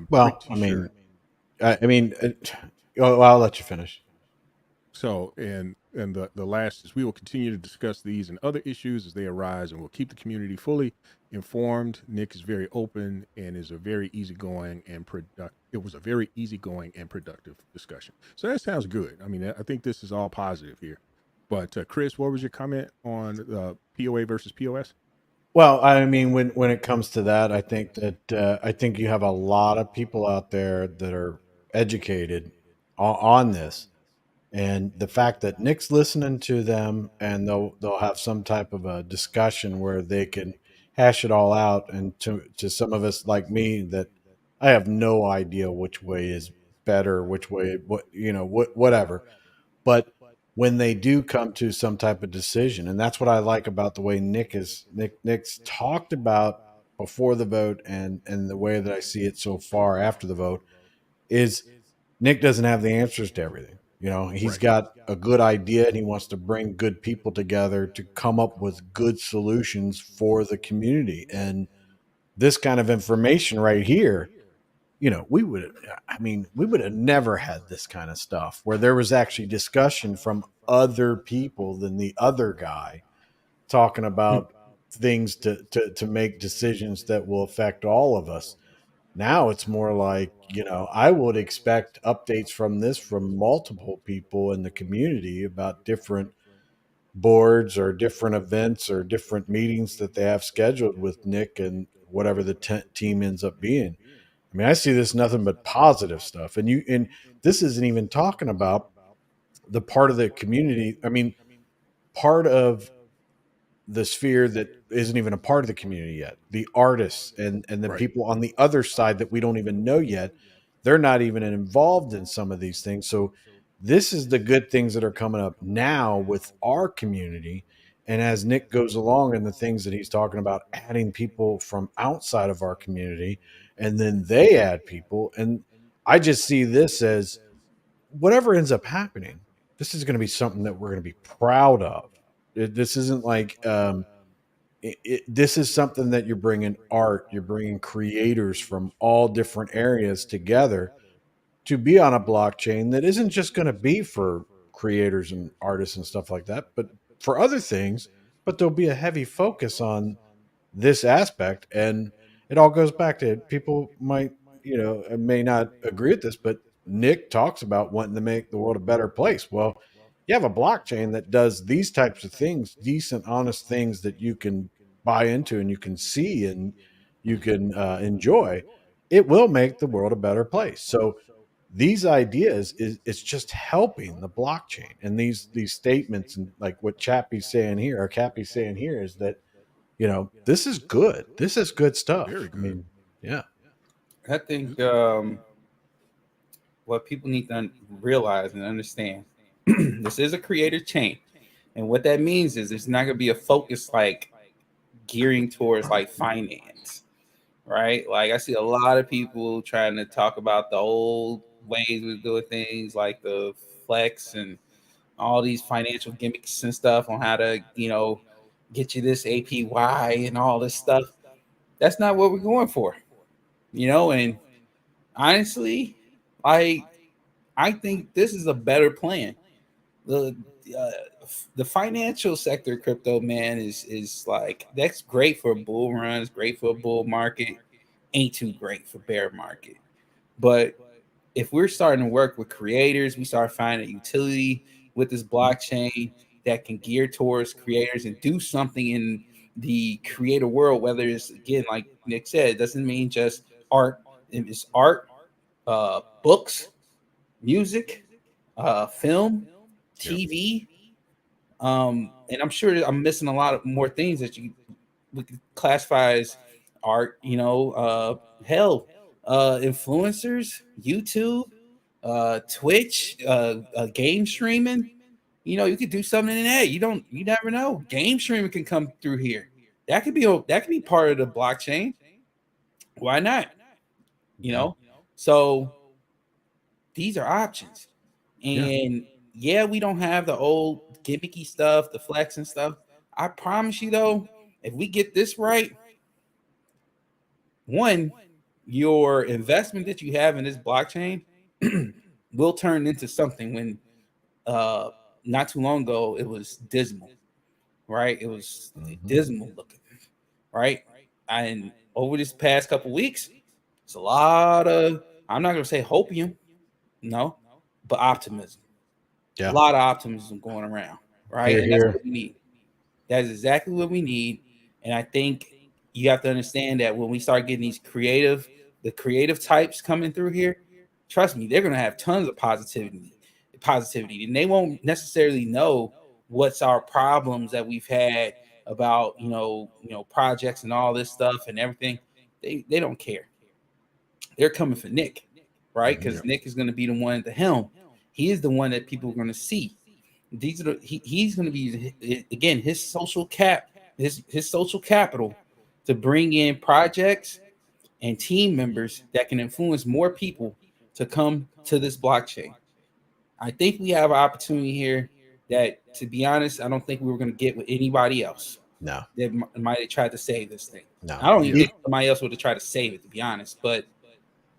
Well, I'll let you finish. So, and the last is we will continue to discuss these and other issues as they arise, and we'll keep the community fully informed. Nick is very open and is a very easygoing and productive. It was a very easygoing and productive discussion. So that sounds good. I mean, I think this is all positive here. But Chris, what was your comment on POA versus POS? Well, I mean, when it comes to that, I think you have a lot of people out there that are educated on this, and the fact that Nick's listening to them, and they'll have some type of a discussion where they can hash it all out. And to some of us like me, that I have no idea which way is better, which way whatever. But when they do come to some type of decision, and that's what I like about the way Nick's talked about before the vote, and the way that I see it so far after the vote, is Nick doesn't have the answers to everything. He's got a good idea, and he wants to bring good people together to come up with good solutions for the community. And this kind of information right here, we would have never had this kind of stuff where there was actually discussion from other people than the other guy talking about things to make decisions that will affect all of us. Now it's more like, I would expect updates from this from multiple people in the community about different boards or different events or different meetings that they have scheduled with Nick and whatever the team ends up being. I mean, I see this nothing but positive stuff. And this isn't even talking about the part of the community. I mean, part of the sphere that isn't even a part of the community yet, the artists and the people on the other side that we don't even know yet. They're not even involved in some of these things. So this is the good things that are coming up now with our community. And as Nick goes along and the things that he's talking about, adding people from outside of our community, and then they add people. And I just see this as whatever ends up happening, this is going to be something that we're going to be proud of. This isn't like, this is something that you're bringing art, you're bringing creators from all different areas together to be on a blockchain that isn't just going to be for creators and artists and stuff like that, but for other things. But there'll be a heavy focus on this aspect. And it all goes back to people may not agree with this, but Nick talks about wanting to make the world a better place. Well, you have a blockchain that does these types of things, decent, honest things that you can buy into and you can see and you can enjoy. It will make the world a better place. So these ideas it's just helping the blockchain, and these statements, and like what Cappy's saying here is that this is good. This is good stuff. Very good. I mean, yeah. I think what people need to realize and understand, this is a creator chain. And what that means is it's not going to be a focus like gearing towards like finance, right? Like I see a lot of people trying to talk about the old ways of doing things like the flex and all these financial gimmicks and stuff on how to, get you this APY and all this stuff. That's not what we're going for, and honestly, I think this is a better plan. The uh, the financial sector of crypto, man, is like, that's great for a bull run, it's great for a bull market, ain't too great for bear market. But if we're starting to work with creators, we start finding utility with this blockchain that can gear towards creators and do something in the creator world, whether it's, again, like Nick said, it doesn't mean just art. It's art, books, music, film, TV. And I'm sure that I'm missing a lot of more things that we could classify as art, hell, influencers, YouTube, Twitch, game streaming. You could do something in that. You never know. Game streaming can come through here. That could be part of the blockchain. Why not? So these are options. And we don't have the old gimmicky stuff, the flex and stuff. I promise you, though, if we get this right, one, your investment that you have in this blockchain will turn into something. When not too long ago, it was dismal, right? It was dismal looking, right? And over this past couple weeks, it's a lot of, I'm not going to say hopium, no, but optimism. Yeah. A lot of optimism going around, right? And that's what we need. That is exactly what we need. And I think you have to understand that when we start getting the creative types coming through here, trust me, they're going to have tons of positivity, and they won't necessarily know what's our problems that we've had about, projects and all this stuff and everything. They don't care. They're coming for Nick, right? Because Nick is going to be the one at the helm. He is the one that people are going to see. These are he's going to be, again, his social capital to bring in projects and team members that can influence more people to come to this blockchain. I think we have an opportunity here that, to be honest, I don't think we were going to get with anybody else. No, they might have tried to save this thing. No, I don't even think somebody else would have tried to save it, to be honest. But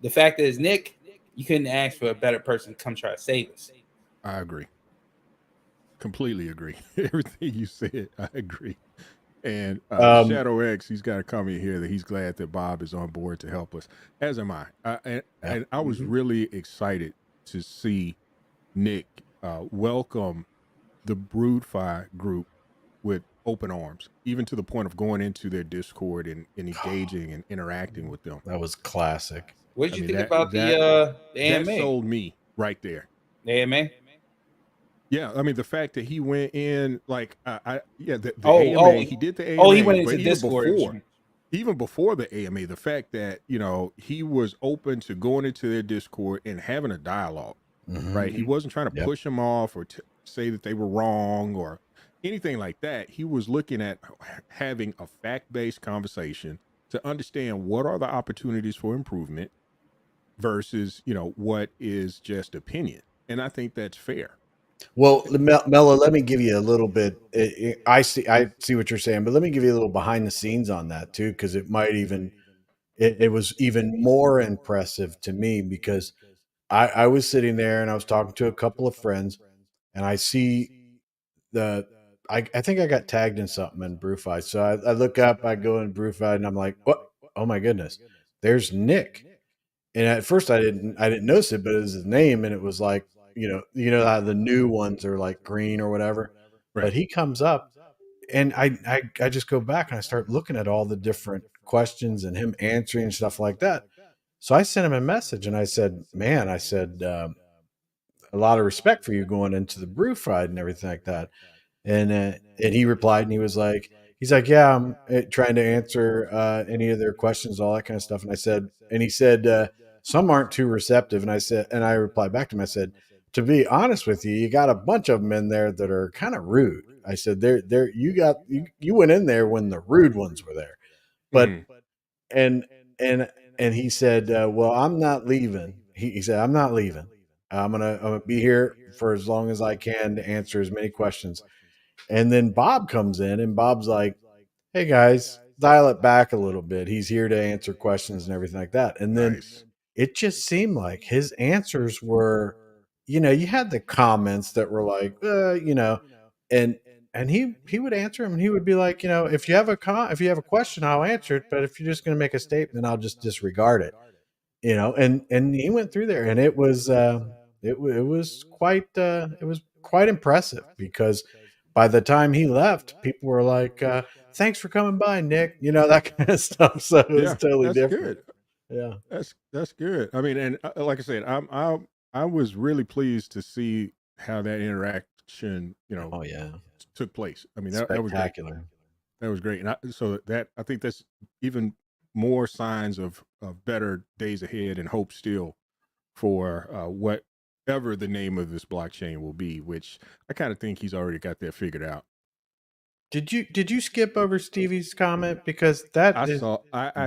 the fact is, Nick, you couldn't ask for a better person to come try to save us. I agree. Completely agree. Everything you said, I agree. And Shadow X, he's got a comment here that he's glad that Bob is on board to help us, as am I. And I was really excited to see Nick welcome the BroodFi group with open arms, even to the point of going into their Discord and engaging and interacting with them. That was classic. What did you think about the AMA? That sold me right there. The AMA? Yeah, I mean, the fact that he went in, like, the AMA, he did the AMA. Oh, he went into Discord. Even before the AMA, the fact that, he was open to going into their Discord and having a dialogue, right? He wasn't trying to push them off or say that they were wrong or anything like that. He was looking at having a fact-based conversation to understand what are the opportunities for improvement versus, what is just opinion. And I think that's fair. Well, Mello, let me give you a little bit. I see what you're saying, but let me give you a little behind the scenes on that too, because it might even it was even more impressive to me because I was sitting there and I was talking to a couple of friends, and I see I think I got tagged in something in BroodFi, so I look up, I go in BroodFi, and I'm like, what? Oh my goodness, there's Nick. And at first I didn't notice it, but it was his name, and it was like, you know how the new ones are like green or whatever. Right. But he comes up, and I just go back and I start looking at all the different questions and him answering and stuff like that. So I sent him a message and I said, man, a lot of respect for you going into the BroodFi and everything like that. And he replied and he's like, yeah, I'm trying to answer any of their questions, all that kind of stuff. And he said, some aren't too receptive. And I replied back to him. I said, to be honest with you, you got a bunch of them in there that are kind of rude. I said, you went in there when the rude ones were there. But, and he said, well, I'm not leaving. He said, I'm not leaving. I'm gonna be here for as long as I can to answer as many questions. And then Bob comes in, and Bob's like, "Hey guys, dial it back a little bit. He's here to answer questions and everything like that." And then Nice. it just seemed like his answers were, you had the comments that were like, and he would answer them, and he would be like, if you have if you have a question, I'll answer it, but if you're just going to make a statement, I'll just disregard it. And he went through there, and it was it was quite impressive, because by the time he left, people were like, "Thanks for coming by, Nick," that kind of stuff. So it was Yeah, totally that's different. good. Yeah. That's good. I mean, and like I said, I was really pleased to see how that interaction, Oh yeah, took place. I mean, that was great. spectacular. That was great. And so that I think that's even more signs of better days ahead and hope still for whatever the name of this blockchain will be, which I kind of think he's already got that figured out. Did you skip over Stevie's comment, because that I is, saw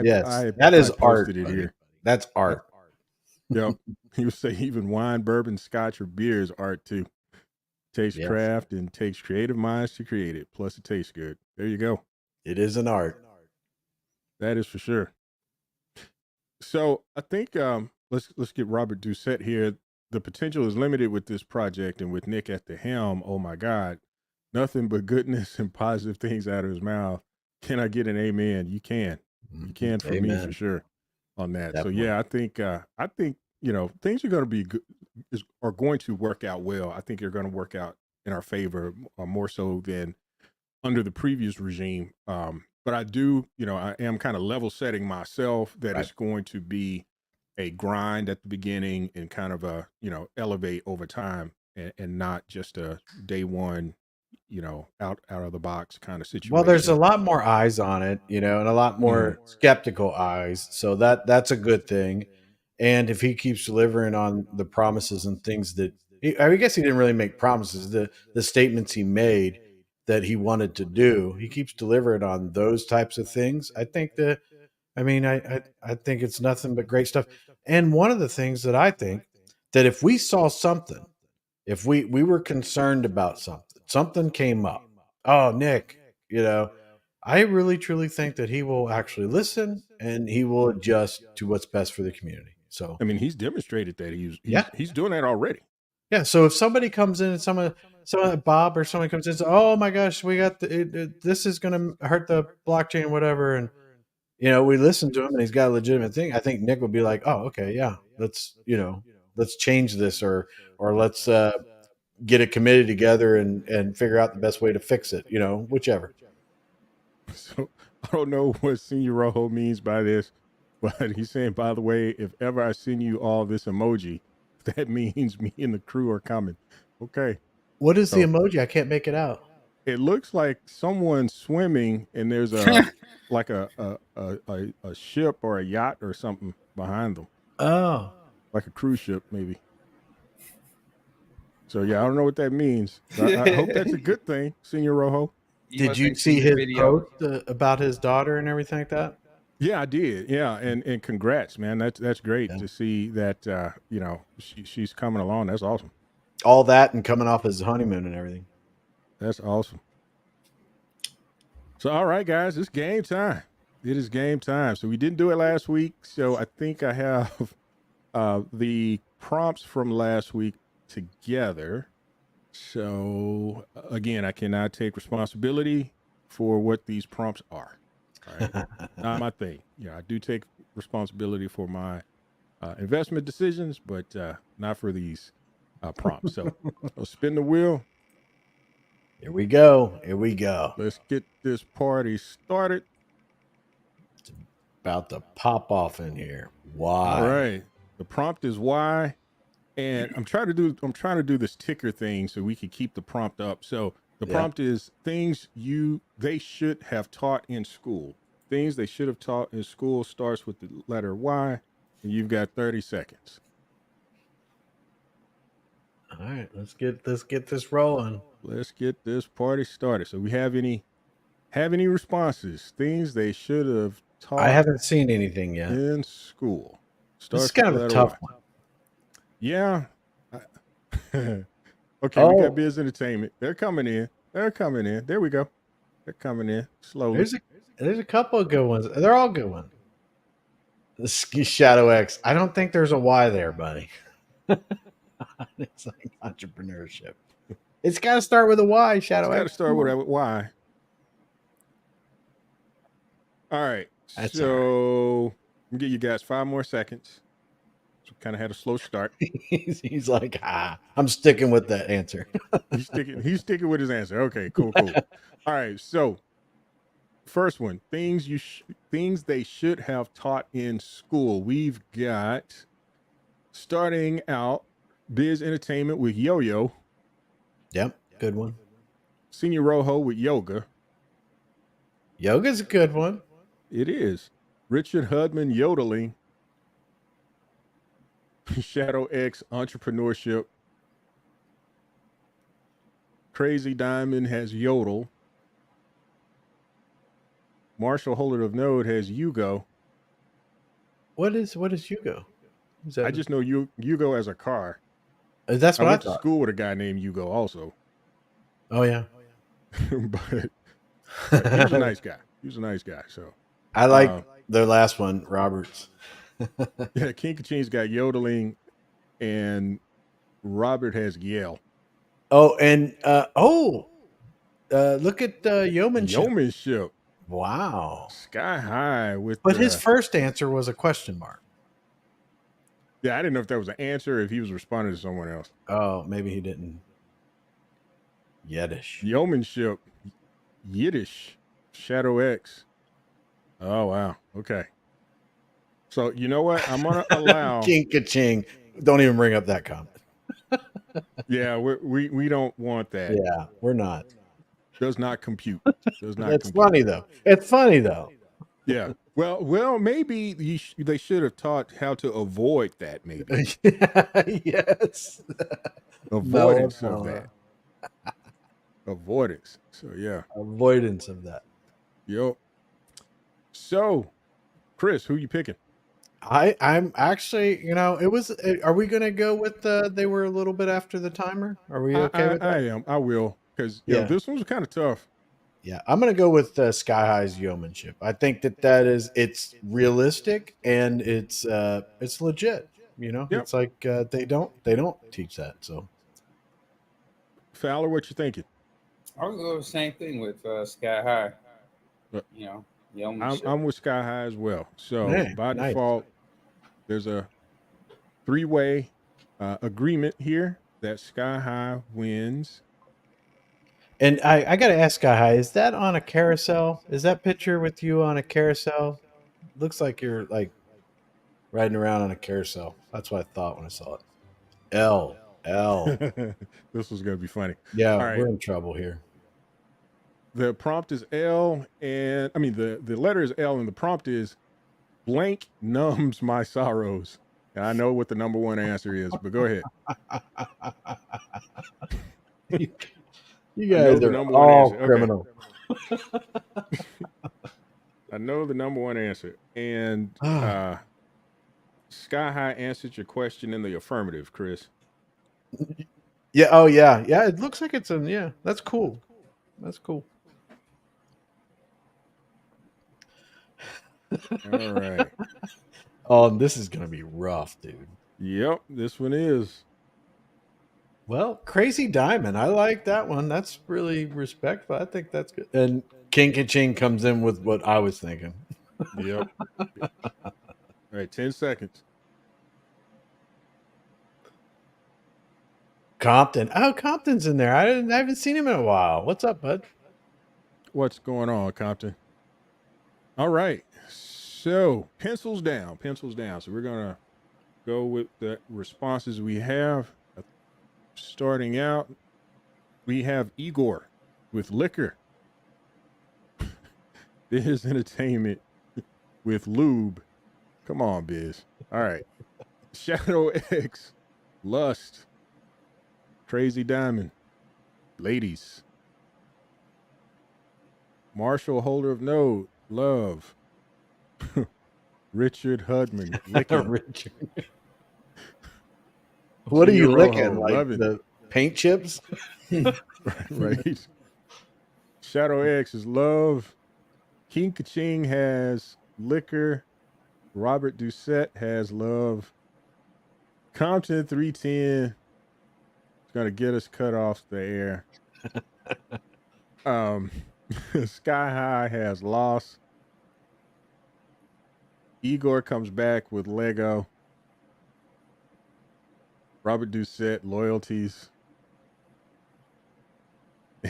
yes, that is I posted art, it buddy. here. That's That, art. yep. He would say even wine, bourbon, scotch, or beer is art too. Takes Yes, craft and takes creative minds to create it. Plus, it tastes good. There you go. it is an art. That is for sure. So I think let's get Robert Doucette here. The potential is limited with this project, and with Nick at the helm, oh my God, nothing but goodness and positive things out of his mouth. Can I get an amen? You can. You can for me for Amen. sure on that. So Definitely. yeah, I think things are going to be good, are going to work out well. I think they're going to work out in our favor, more so than under the previous regime. But I do, I am kind of level setting myself that Right. it's going to be a grind at the beginning and kind of a, elevate over time, and not just a day one, out of the box kind of Well, there's a situation. lot more eyes on it, and a lot Mhm. more skeptical eyes. So that's a good thing. And if he keeps delivering on the promises and things that I guess he didn't really make promises, the statements he made that he wanted to do, he keeps delivering on those types of things. I think that I mean, I think it's nothing but great stuff. And one of the things that I think, that if we saw something, if we were concerned about something, something came up. Oh, Nick, you know, I really truly think that he will actually listen, and he will adjust to what's best for the community. So I mean, he's demonstrated that yeah, he's doing that already. yeah. So if somebody comes in, and someone Bob or someone comes in and says, "Oh my gosh, we got this is going to hurt the blockchain, whatever," and we listen to him, and he's got a legitimate thing, I think Nick would be like, "Oh, okay, yeah, let's change this, or let's get a committee together and figure out the best way to fix it, whichever." So I don't know what Senior Rojo means by this, but he's saying, by the way, if ever I send you all this emoji, that means me and the crew are coming. Okay. What is the So emoji? I can't make it out. it looks like someone swimming, and there's a like a ship or a yacht or something behind them, Oh, like a cruise ship maybe. So yeah, I don't know what that means. I hope that's a good thing, Senior Rojo. You did must you ain't seen see the his video. post about his daughter and everything like that? Yeah, I did. Yeah, and congrats, man. That's great Yeah. to see that. She's coming along. That's awesome. All that, and coming off his honeymoon and everything. That's awesome. So, all right, guys, it's game time. It is game time. So we didn't do it last week. So I think I have the prompts from last week together. So again, I cannot take responsibility for what these prompts are. All right, not my thing. Yeah, I do take responsibility for my investment decisions, but not for these prompts. So I'll spin the wheel. Here we go. Here we go. Let's get this party started. About to pop off in here. All Why? right. The prompt is why, and I'm trying to do this ticker thing so we can keep the prompt up. So the Yeah. prompt is things they should have taught in school. Things they should have taught in school starts with the letter Y, and you've got 30 seconds. All right, let's get this rolling. Let's get this party started. So we have any responses? Things they should have I taught haven't seen anything yet. in school. This is Starts with kind the of a letter tough Y. one. Yeah, Okay, we got Biz Entertainment. They're coming in. They're coming in. There we go. They're coming in slowly. There's a couple of good ones. They're all good ones. The Shadow X. I don't think there's a Y there, buddy. It's like entrepreneurship. It's got to start with a Y, Shadow It's got to X. start with a Y. All right. That's so I'm gonna give you guys 5 more seconds. So kind of had a slow start. He's like, I'm sticking with that answer. He's sticking with his answer. Okay, cool. All right. So first one, things they should have taught in school. We've got, starting out, Biz Entertainment with Yo-Yo. Yep, good one. Senior Rojo with yoga. Yoga's a good one. It is. Richard Hudman yodeling. Shadow X entrepreneurship. Crazy Diamond has yodel. Marshall Holder of Node has Yugo. What is Yugo? I just know Yugo as a car. That's what I went to thought. school with a guy named Yugo also. Oh yeah. but he was a nice guy. So I like their last one, Roberts. yeah, King Kaching's got yodeling, and Robert has yell. Oh, and look at yeomanship. Yeomanship. Wow. Sky high with. But his first answer was a question mark. Yeah, I didn't know if that was an answer or if he was responding to someone else. Oh, maybe he didn't. Yiddish. Yeomanship. Yiddish. Shadow X. Oh, wow. Okay. So, you know what? I'm going to allow. King Kaching. Don't even bring up that comment. Yeah, we don't want that. Yeah, we're not. Does not compute. It's funny, though. It's funny, though. Yeah. Well, maybe they should have taught how to avoid that, maybe. Yes. Avoidance of that. Avoidance. So, yeah. Avoidance of that. Yep. So, Chris, who you picking? I'm actually, it was. Are we going to go with they were a little bit after the timer? Are we okay with that? I am. I will. Because this one was kind of tough. Yeah, I'm going to go with Sky High's yeomanship. I think it's realistic and it's legit. Yep. It's like they don't teach that. So, Fowler, what you thinking? I'll go the same thing with Sky High. I'm with Sky High as well. So by default, there's a 3-way agreement here that Sky High wins. And I got to ask Sky High, is that on a carousel? Is that picture with you on a carousel? Looks like you're like riding around on a carousel. That's what I thought when I saw it. L. This was going to be funny. Yeah, all right. We're in trouble here. The prompt is L, and I mean the letter is L, and the prompt is blank numbs my sorrows. And I know what the number one answer is, but go ahead. You guys are all criminal. Okay. I know the number one answer, and Sky High answered your question in the affirmative, Chris. Yeah. Oh, yeah. Yeah. It looks like it's in. Yeah. That's cool. That's cool. All right. Oh, this is gonna be rough, dude. Yep, this one is. Well, Crazy Diamond. I like that one. That's really respectful. I think that's good. And King Kaching comes in with what I was thinking. Yep. All right, 10 seconds. Compton. Oh, Compton's in there. I haven't seen him in a while. What's up, bud? What's going on, Compton? All right. So, pencils down. So, we're going to go with the responses we have. Starting out, we have Igor with liquor. Biz Entertainment with lube. Come on, Biz. All right. Shadow X, lust. Crazy Diamond, ladies. Marshall Holder of Node, love. Richard Hudman, liquor. Richard. What are you Senior licking? Rojo, Like love it. the paint chips? Right. Shadow X is love. King Kaching has liquor. Robert Doucette has love. Compton 310 is gonna get us cut off the air. Um, Sky High has loss. Igor comes back with Lego. Robert Doucette loyalties.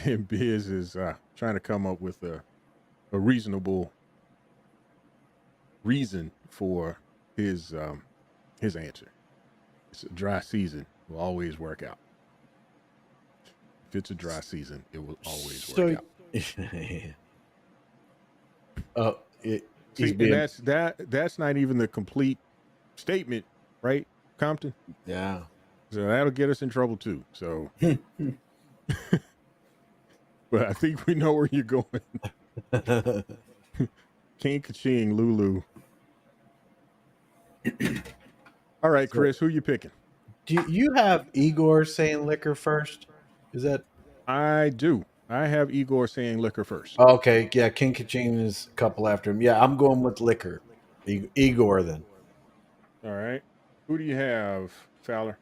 And Biz is trying to come up with a reasonable reason for his answer. It's a dry season. It will always work out. If it's a dry season, it will always work out. Oh, he's See, and that's not even the complete statement, right, Compton? yeah. So that'll get us in trouble too. So, but I think we know where you're going. King Kaching, Lulu. All right, Chris, who you picking? Do you have Igor saying liquor first? Is that I do. I have Igor saying liquor first. okay? Yeah, King Kaching is a couple after him. Yeah, I'm going with liquor. Igor then. All right. Who do you have, Fowler?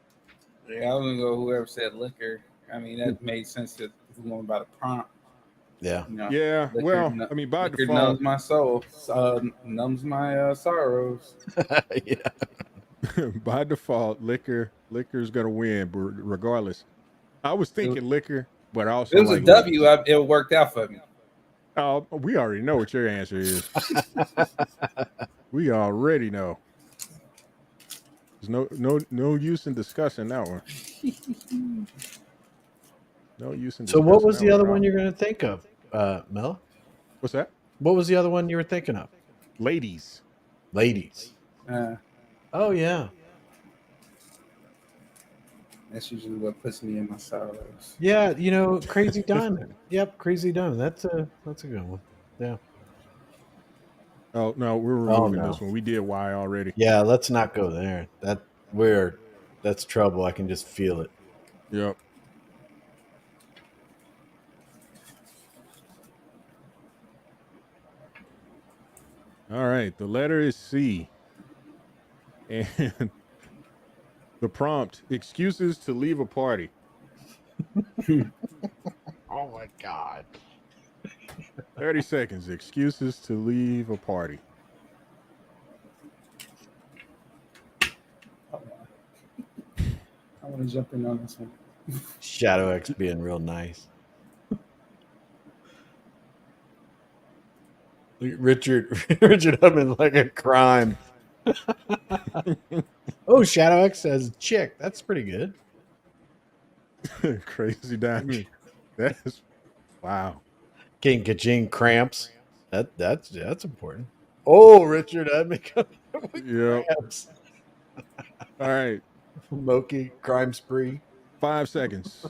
Yeah, I was gonna go whoever said liquor. I mean, that made sense if we're going by the prompt. Yeah. You know, Yeah. liquor, Well, I mean, by liquor default, numbs my soul, numbs my sorrows. Yeah. by default, liquor's gonna win, but regardless. I was thinking liquor, but I also It was like a W. liquor. It worked out for me. We already know what your answer is. We already know. There's no use in discussing that one. No use in So discussing what was that the other at all. one you're going to think of, Mel? What's that? What was the other one you were thinking of? Ladies. Ladies. Oh yeah. That's usually what puts me in my sorrows. Yeah, Crazy Diamond. Yep, Crazy Diamond. That's a good one. Yeah. Oh no, we're removing this one. We did Y already. Yeah, let's not go there. That's trouble. I can just feel it. Yep. All right. The letter is C. And the prompt, excuses to leave a party. Oh my God. 30 seconds. Excuses to leave a party. I want to jump in on this one. Shadow X being real nice. Richard Hubman like a crime. Oh, Shadow X says chick. That's pretty good. Crazy Diamond. That's wow. King Kaching cramps. That's important. Oh, Richard Hubman coming up with Yep. cramps. All right. Moki crime spree. 5 seconds.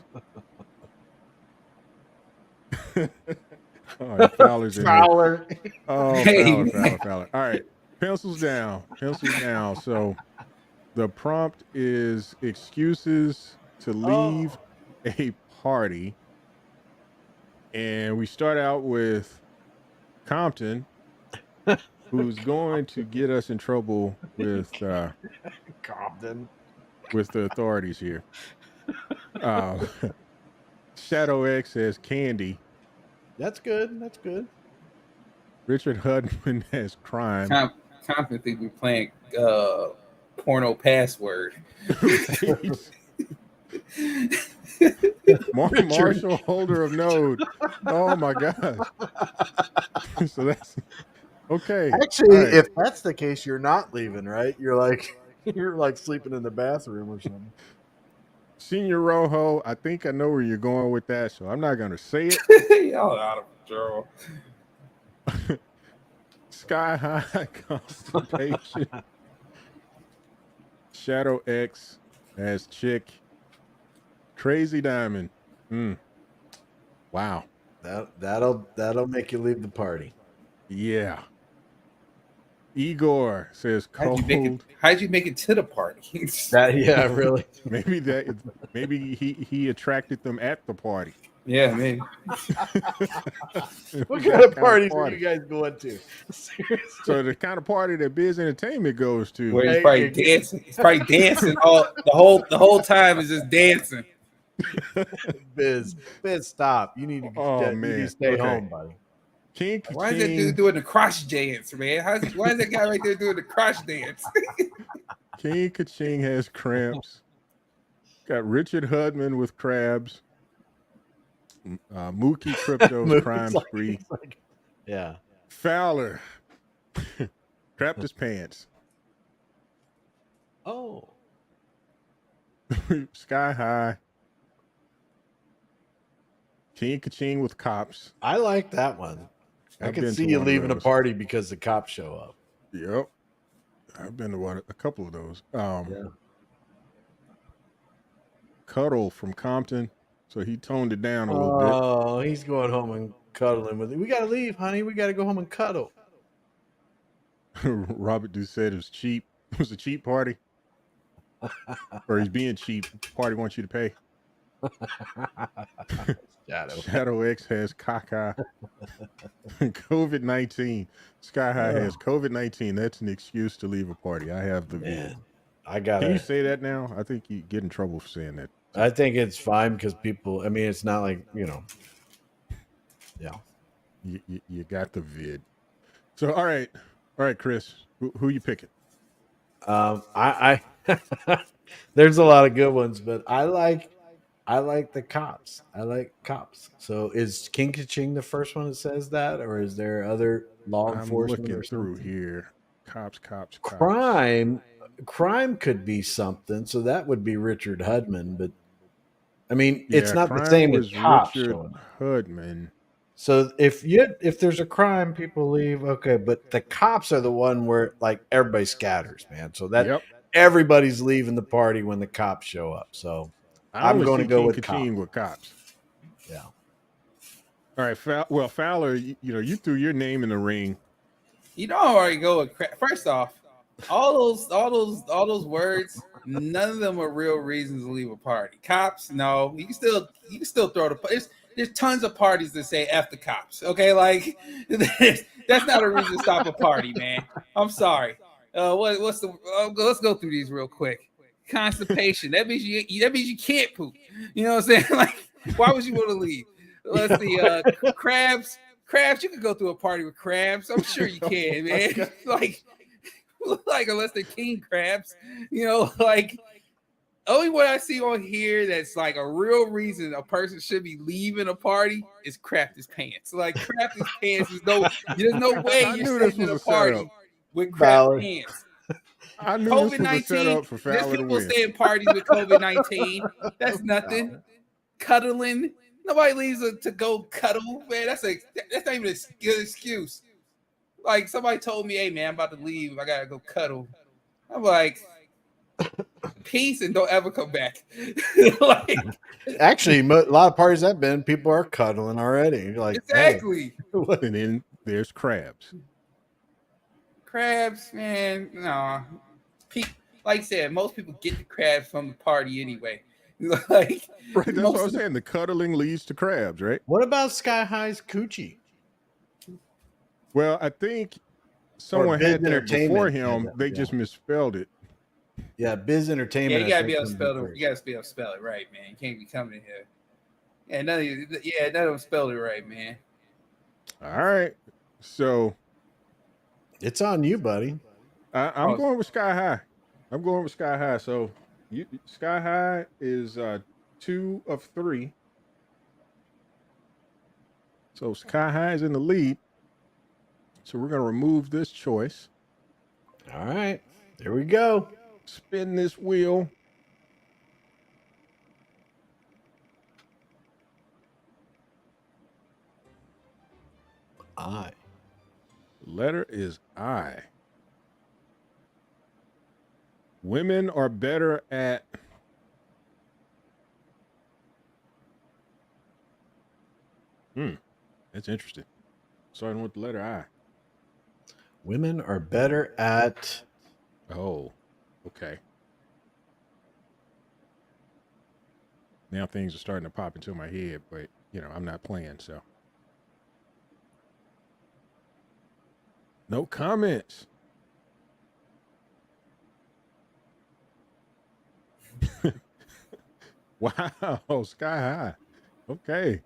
All right, Fowler's in here. Fowler. Oh, Hey, Fowler. All right, pencils down. So the prompt is excuses to leave a party. And we start out with Compton, who's going to get us in trouble with Compton. with the authorities here. Shadow X says candy. That's good. That's good. Richard Hudman has crime. Compton think we playing porno password. Marshall, holder of node. Oh my gosh. So that's okay. Actually, right. if that's the case, you're not leaving, right? You're like sleeping in the bathroom or something. Senior Rojo, I think I know where you're going with that, so I'm not gonna say it. Y'all out of control. Sky High constipation. Shadow X as chick. Crazy Diamond. Wow. That'll make you leave the party. Yeah. Igor says cold. How'd you make it to the party? Yeah, really. Maybe he attracted them at the party. Yeah, maybe. What kind of parties are you guys going to? Seriously. So the kind of party that Biz Entertainment goes to. Where he's probably dancing. He's probably dancing the whole time is just dancing. Biz, stop. You need to stay home, buddy. Why is that dude doing the cross dance, man? Why is that guy right there doing the cross dance? King Kaching has cramps. Got Richard Hudman with crabs. Mookie Crypto's crime spree. Yeah. Fowler crapped his pants. Oh. Sky High. King Kaching with cops. I like that one. I can see you leaving a party because the cops show up. Yep. I've been to a couple of those. Yeah. Cuddle from Compton. So he toned it down a little bit. Oh, he's going home and cuddling with it. We got to leave, honey. We got to go home and cuddle. Robert Doucette is cheap. It was a cheap party. Or he's being cheap. Party wants you to pay. Shadow X has caca. COVID-19. Sky High has COVID-19. That's an excuse to leave a party. I have the view. Can you say that now? I think you get in trouble for saying that. I think it's fine because people, I mean, it's not like, Yeah. You got the vid. So, all right, Chris, who you picking? I there's a lot of good ones, but I like the cops. I like cops. So is King Kaching the first one that says that, or is there other law enforcement? I'm looking through here. Cops. Crime could be something. So that would be Richard Hudman, but I mean, it's not the same as cops. Richard Hudman. So if there's a crime, people leave. Okay, but the cops are the one where like everybody scatters, man. So that everybody's leaving the party when the cops show up. So I'm going to go with cops. Yeah. All right. Fowler, you threw your name in the ring. I already go with first off, all those words. None of them are real reasons to leave a party. Cops, no. You can still throw the. There's tons of parties that say F the cops. Okay, like that's not a reason to stop a party, man. I'm sorry. Let's go through these real quick. Constipation. That means you can't poop. You know what I'm saying? Like, why would you want to leave? Let's see. Crabs. You could go through a party with crabs. I'm sure you can, man. like unless they're king crabs, like only one I see on here that's like a real reason a person should be leaving a party is crap his pants. Like crap his pants there's no way you're sitting in a party with crap pants. I knew this was a setup for Fowler to win. There's people staying parties with COVID-19. That's nothing. Cuddling. Nobody leaves to go cuddle, man. That's not even a good excuse. Like somebody told me, "Hey man, I'm about to leave. I gotta go cuddle." I'm like, "Peace and don't ever come back." Actually, a lot of parties I've been, people are cuddling already. You're like, exactly. Hey. And then there's crabs. Crabs, man. No, like I said, most people get the crabs from the party anyway. Like, right, that's what I was saying. The cuddling leads to crabs, right? What about Sky High's coochie? Well, I think someone had that before him. They just misspelled it. Yeah, Biz Entertainment. Yeah, you gotta be able to spell it. You gotta be able to spell it right, man. You can't be coming in here. Yeah, none of them spelled it right, man. All right, so it's on you, buddy. I'm going with Sky High. So Sky High is 2 of 3. So Sky High is in the lead. So we're going to remove this choice. All right. There we go. Spin this wheel. I. Letter is I. Women are better at that's interesting. Starting with the letter I. Women are better at. Oh, okay. Now things are starting to pop into my head, but I'm not playing, so no comments. Wow, sky high. Okay.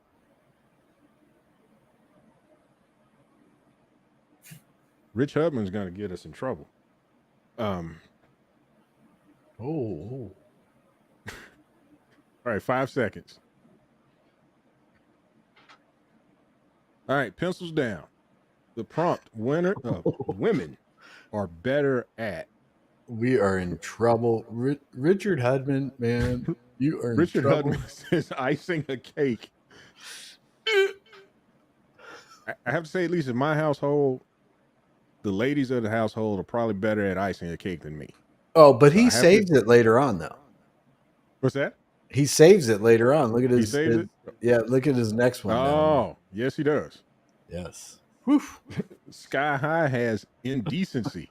Rich Hubman's gonna get us in trouble. Oh. All right, 5 seconds. All right, pencils down. The prompt winner of women are better at. We are in trouble. Richard Hudman, man, you are in Richard trouble. Hudman says icing a cake. I have to say, at least in my household, the ladies of the household are probably better at icing a cake than me. Oh, but So he saves it later on, though. What's that? He saves it later on. Look at He his. saves it? Yeah, look at his next one. Oh, yes, he does. Yes. Whew. Sky High has indecency.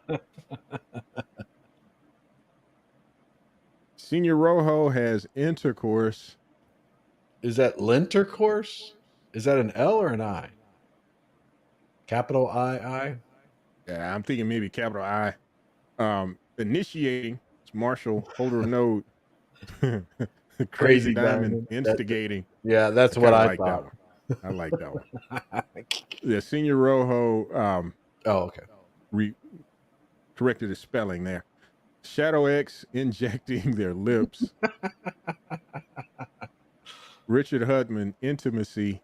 Senior Rojo has intercourse. Is that lintercourse? Is that an L or an I? Capital I. Yeah, I'm thinking maybe capital I. Initiating. It's Marshall, holder of node. Crazy Diamond, instigating. That's what I like thought. That one. I like that one. Yeah, Senior Rojo. Okay. Corrected his spelling there. Shadow X injecting their lips. Richard Hudman, intimacy.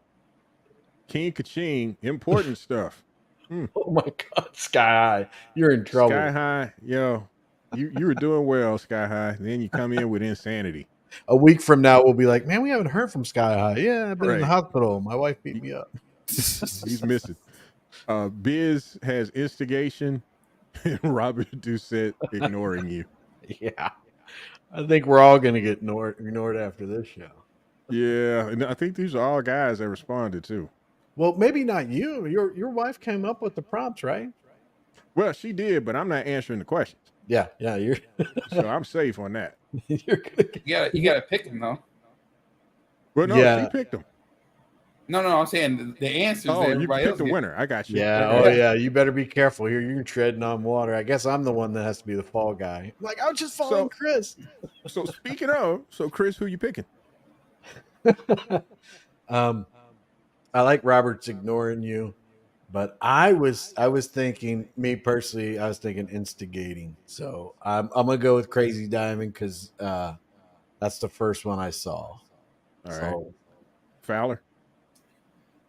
King Kaching, important stuff. Oh my God, Sky High, you're in trouble. Sky High, you were doing well, Sky High. Then you come in with insanity. A week from now, we'll be like, man, we haven't heard from Sky High. Yeah, I've been in the hospital. My wife beat me up. He's missing. Biz has instigation, and Robert Doucette ignoring you. Yeah, I think we're all going to get ignored after this show. Yeah, and I think these are all guys that responded too. Well, maybe not you. Your wife came up with the prompts, right? Well, she did, but I'm not answering the questions. Yeah, you're so I'm safe on that. You gotta pick them though. Well, no, she picked them. No, I'm saying the answers. Oh, you picked the winner. I got you. Yeah. Okay. Oh, yeah. You better be careful here. You're treading on water. I guess I'm the one that has to be the fall guy. I'm like, I was just following Chris. So speaking of, Chris, who you picking? I like Robert's ignoring you, but I was thinking, me personally, I was thinking instigating. So I'm gonna go with Crazy Diamond because that's the first one I saw. All right. Fowler.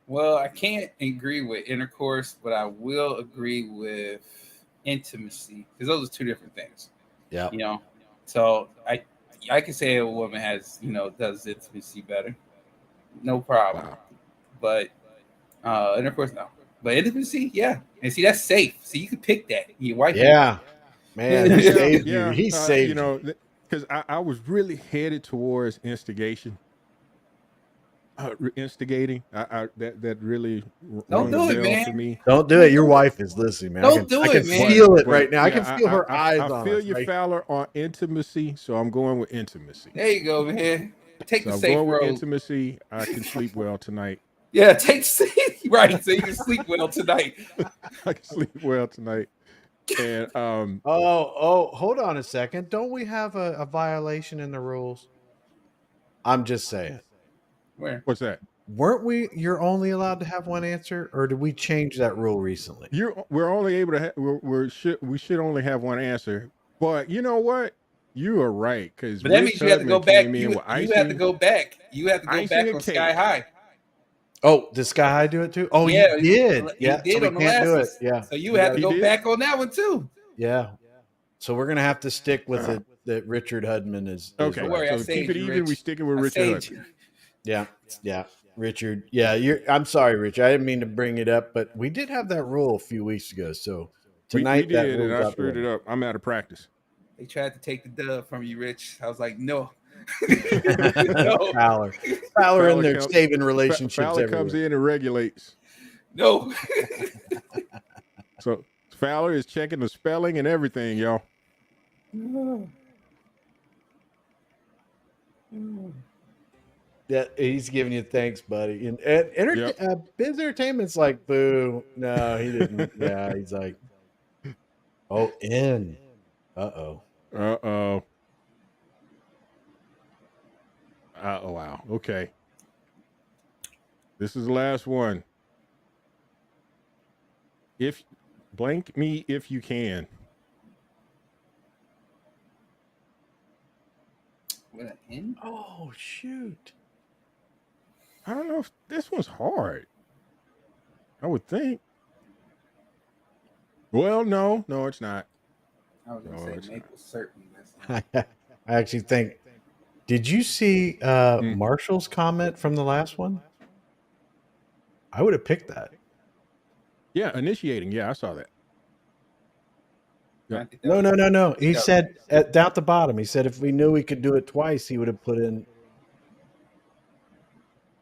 Well, I can't agree with intercourse, but I will agree with intimacy because those are two different things. Yeah. So I can say a woman has, does intimacy better. No problem. Wow. But intercourse, no. But intimacy, yeah. And see, that's safe. So you can pick that. Your wife. Yeah. Man, he saved you. He saved you. Because I was really headed towards instigation. Instigating. That really don't do it, man. For me. Don't do it. Your wife is listening, man. Don't do it, man. I can feel it right now. I can feel her eyes on us. I feel you, Fowler, on intimacy, so I'm going with intimacy. There you go, man. Take the safe road. With intimacy. I can sleep well tonight. Yeah, right. So you can sleep well tonight. I can sleep well tonight. And hold on a second. Don't we have a violation in the rules? I'm just saying. Where? What's that? You're only allowed to have one answer, or did we change that rule recently? We're only able to we should only have one answer. But you know what? You are right, because that means you have to go back. You have to go back. You have to go back on Sky High. Oh, did Sky High do it too? Oh, yeah, he did. Yeah, he did so on the last do it. Yeah, so you have to go back on that one too. Yeah, so we're gonna have to stick with it. That Richard Hudman is okay. Don't worry, so keep it even. Rich. We sticking with Richard Hudman. Yeah, Richard. Yeah, I'm sorry, Rich. I didn't mean to bring it up, but we did have that rule a few weeks ago. So tonight we did, and I screwed it up. I'm out of practice. They tried to take the dub from you, Rich. I was like, no. No. Fowler in there saving relationships. Fowler comes in and regulates. No. So Fowler is checking the spelling and everything, y'all. Yeah, he's giving you thanks, buddy. And Yep. Biz Entertainment's like, boo. No, he didn't. Yeah, he's like, oh, N. Uh-oh. Uh-oh. Oh, wow. Okay. This is the last one. If blank me if you can. With an N? Oh, shoot. I don't know if this one's hard. I would think. Well, no, it's not. I was gonna say maple certain. I actually think. Did you see Marshall's comment from the last one? I would have picked that. Yeah, initiating. Yeah, I saw that. Yeah. No. He said down at the bottom. He said if we knew we could do it twice, he would have put in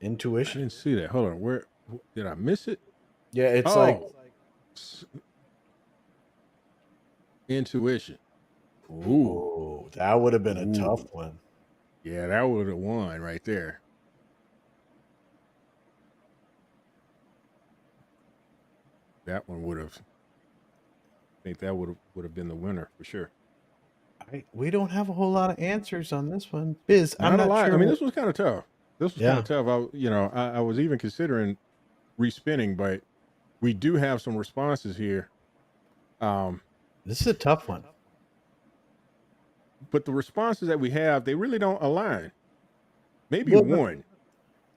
I intuition. didn't see that. Hold on. Where did I miss it? Yeah, it's like intuition. Ooh, that would have been a tough one. Yeah, that would have won right there. That one would have. I think that would have been the winner for sure. We don't have a whole lot of answers on this one. Biz, Not I'm a not lot. sure. I mean, this was kind of tough. This was kind of tough. I was even considering respinning, but we do have some responses here. This is a tough one. But the responses that we have, they really don't align. Maybe one.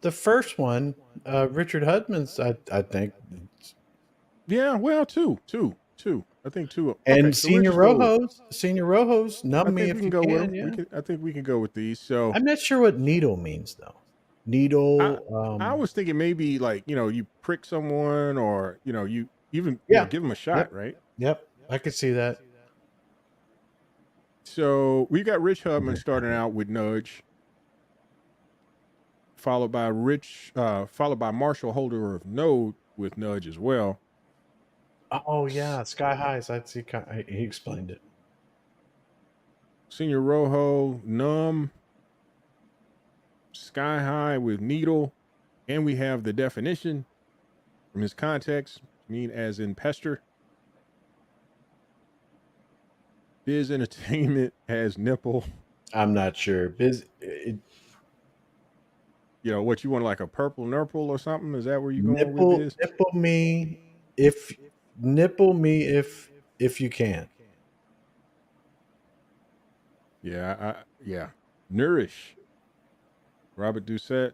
The first one, Richard Hudman's, I think. Yeah, well, two. I think two. And okay, Senior Rojo's, numb me if you go can. with them. Yeah. I think we can go with these. So I'm not sure what needle means though. Needle. I was thinking maybe like you prick someone, or you even give them a shot, right? Yep, I could see that. So we got Rich Hubman starting out with nudge, followed by Marshall Holder of Node with nudge as well. Oh yeah, Sky Highs. I'd see. He explained it. Senior Rojo, numb, Sky High with needle, and we have the definition from his context, mean as in pester. Biz Entertainment has nipple. I'm not sure. What you want, like a purple nurple or something? Is that where you going with this? Nipple me if you can. Yeah, Nourish. Robert Doucette.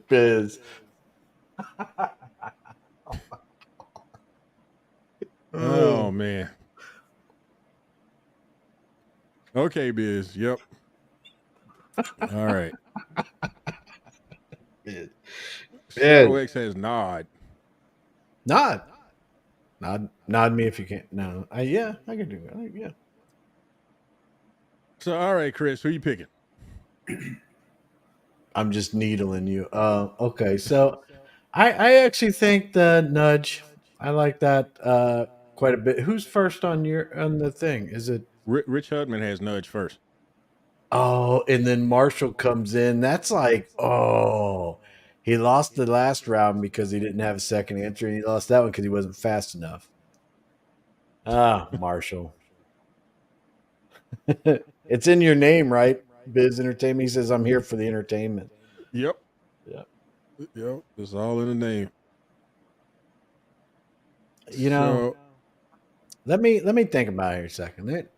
Biz. Oh man. Okay, Biz. Yep. All right. Biz. X has nod. Nod me if you can. No, I can do that. Yeah. So, all right, Chris, who you picking? I'm just needling you. Okay, so I actually think the nudge. I like that quite a bit. Who's first on the thing? Is it Rich Hudman has nudge first. Oh, and then Marshall comes in. That's like, he lost the last round because he didn't have a second answer, and he lost that one because he wasn't fast enough. Marshall. It's in your name, right? Biz Entertainment. He says, I'm here for the entertainment. Yep. Yep. It's all in the name. Let me think about it here a second.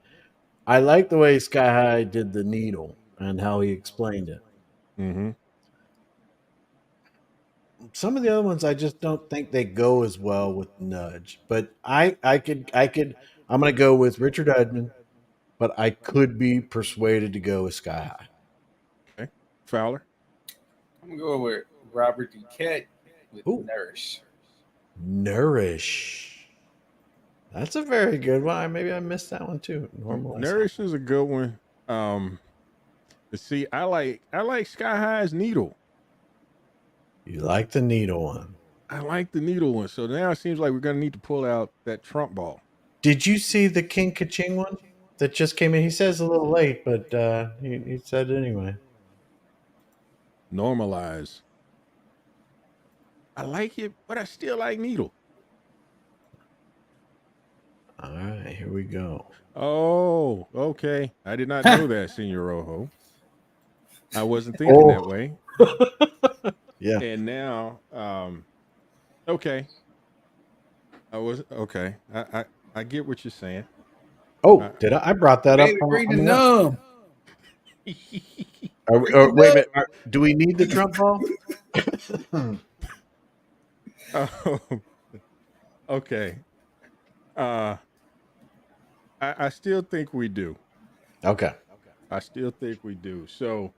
I like the way Sky High did the needle and how he explained it. Mm-hmm. Some of the other ones I just don't think they go as well with nudge. But I'm gonna go with Richard Hudman, but I could be persuaded to go with Sky High. Okay. Fowler. I'm gonna go with Robert Duquette with Nourish. Nourish. That's a very good one. Maybe I missed that one too. Nourish is a good one. See, I like Sky High's needle. You like the needle one. I like the needle one. So now it seems like we're gonna need to pull out that Trump ball. Did you see the King Kaching one that just came in? He says a little late, but he said it anyway. Normalize. I like it, but I still like needle. All right, here we go. Oh, okay. I did not know that, Senor Rojo. I wasn't thinking that way. Yeah. And now, okay. I was okay. I get what you're saying. Oh, did I? I brought that up. Baby, on bring the the- numb. wait a minute. Do we need the Trump ball? Oh, okay. I still think we do. Okay. I still think we do. So,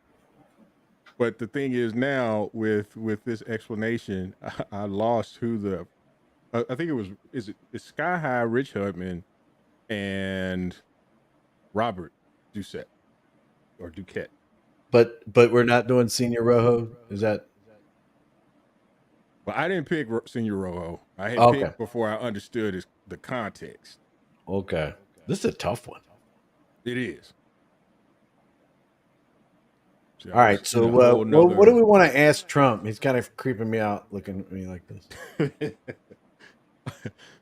but the thing is now with this explanation, I lost who the. I think it was. It's Sky High, Rich Hudman, and Robert Doucette or Duquette. But we're not doing Senior Rojo. Is that But I didn't pick Senor Rojo. I had Okay. picked before I understood the context. okay? This is a tough one. It is. So All right. So what do we want to ask Trump? He's kind of creeping me out, looking at me like this.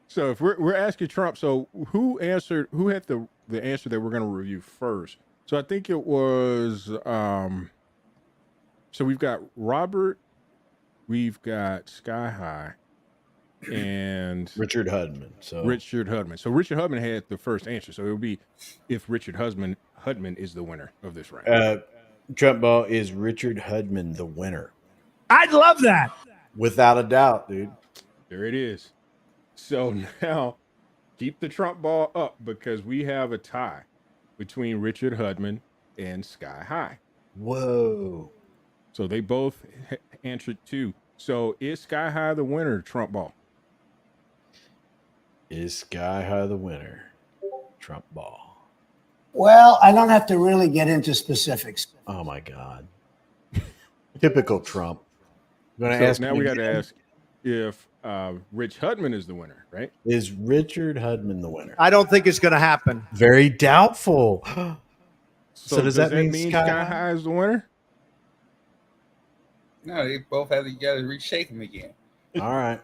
So if we're asking Trump, so who had the answer that we're going to review first? So I think it was so we've got Robert, we've got Sky High, and Richard Hudman. So Richard Hudman. So Richard Hudman had the first answer. So it would be if Richard Hudman is the winner of this round. Trump ball is Richard Hudman the winner, I'd love that. without a doubt, dude. There it is. So now keep the Trump ball up because we have a tie between Richard Hudman and Sky High. Whoa. So they both answered two. So is Sky High the winner, Trump ball? Is Sky High the winner? Trump ball. Well, I don't have to really get into specifics. Oh my God. Typical Trump. I'm gonna So ask now you we got to again. ask if Rich Hudman is the winner, right? Is Richard Hudman the winner? I don't think it's going to happen. Very doubtful. So does that mean Sky Sky High? High is the winner? No, they both have to gotta reshape them again. All right.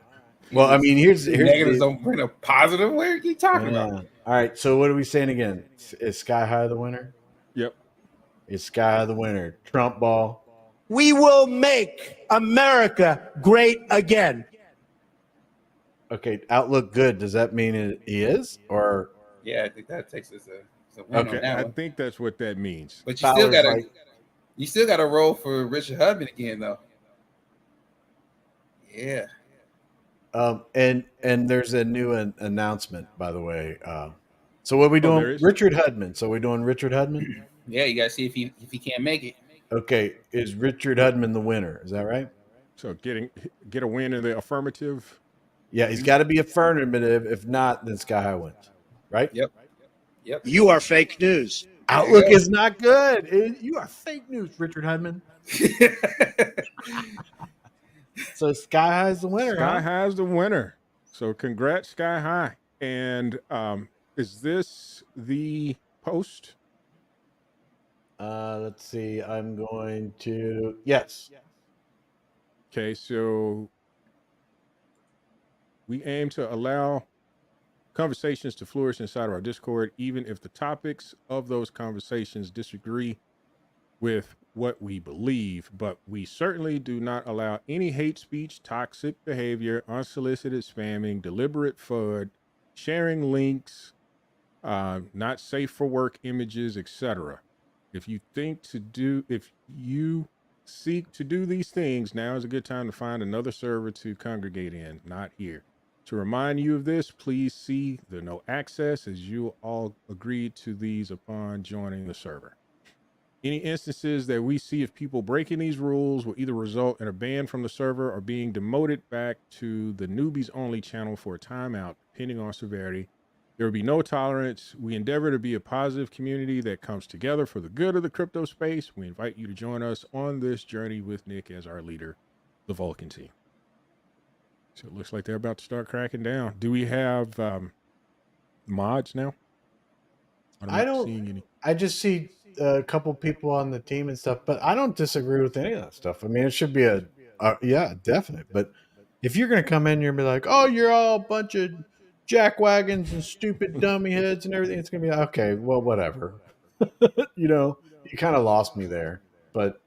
Well, I mean, here's Negatives the, don't bring a positive. What are you talking about? All right. So what are we saying again? Is Sky High the winner? Yep. Is Sky High the winner? Trump ball. We will make America great again. Okay. Outlook good. Does that mean it is or? Yeah, I think that takes us a win on Okay. that I one. think that's what that means. But you Fowler's still got to roll for Richard Hudman again, though. Yeah. And there's a new announcement, by the way. So what are we there doing? is? Richard Hudman. So we're doing Richard Hudman. Yeah, you got to see if he can't make it. Okay. Is Richard Hudman the winner? Is that right? So get a win in the affirmative. Yeah, he's got to be affirmative. If not, then Sky High wins. Right? Yep. You are fake news. Outlook is not good. You are fake news, Richard Hudman. So Sky High is the winner. Sky Huh? High is the winner. So congrats, Sky High. And is this the post? Let's see. I'm going to yes. Okay, so we aim to allow conversations to flourish inside of our Discord, even if the topics of those conversations disagree with what we believe, but we certainly do not allow any hate speech, toxic behavior, unsolicited spamming, deliberate FUD, sharing links, not safe for work images, etc. If you seek to do these things, now is a good time to find another server to congregate in, not here. To remind you of this, please see the no access as you all agreed to these upon joining the server. Any instances that we see of people breaking these rules will either result in a ban from the server or being demoted back to the newbies only channel for a timeout, depending on severity. There will be no tolerance. We endeavor to be a positive community that comes together for the good of the crypto space. We invite you to join us on this journey with Nick as our leader, the Vulcan team. So it looks like they're about to start cracking down. Do we have mods now? I'm I not don't. seeing any. I just see a couple people on the team and stuff, but I don't disagree with any of that stuff. I mean, it should be a yeah, definite. But if you're going to come in here and be like, "Oh, you're all a bunch of jackwagons and stupid dummy heads and everything," it's going to be okay. Well, whatever. You kind of lost me there. But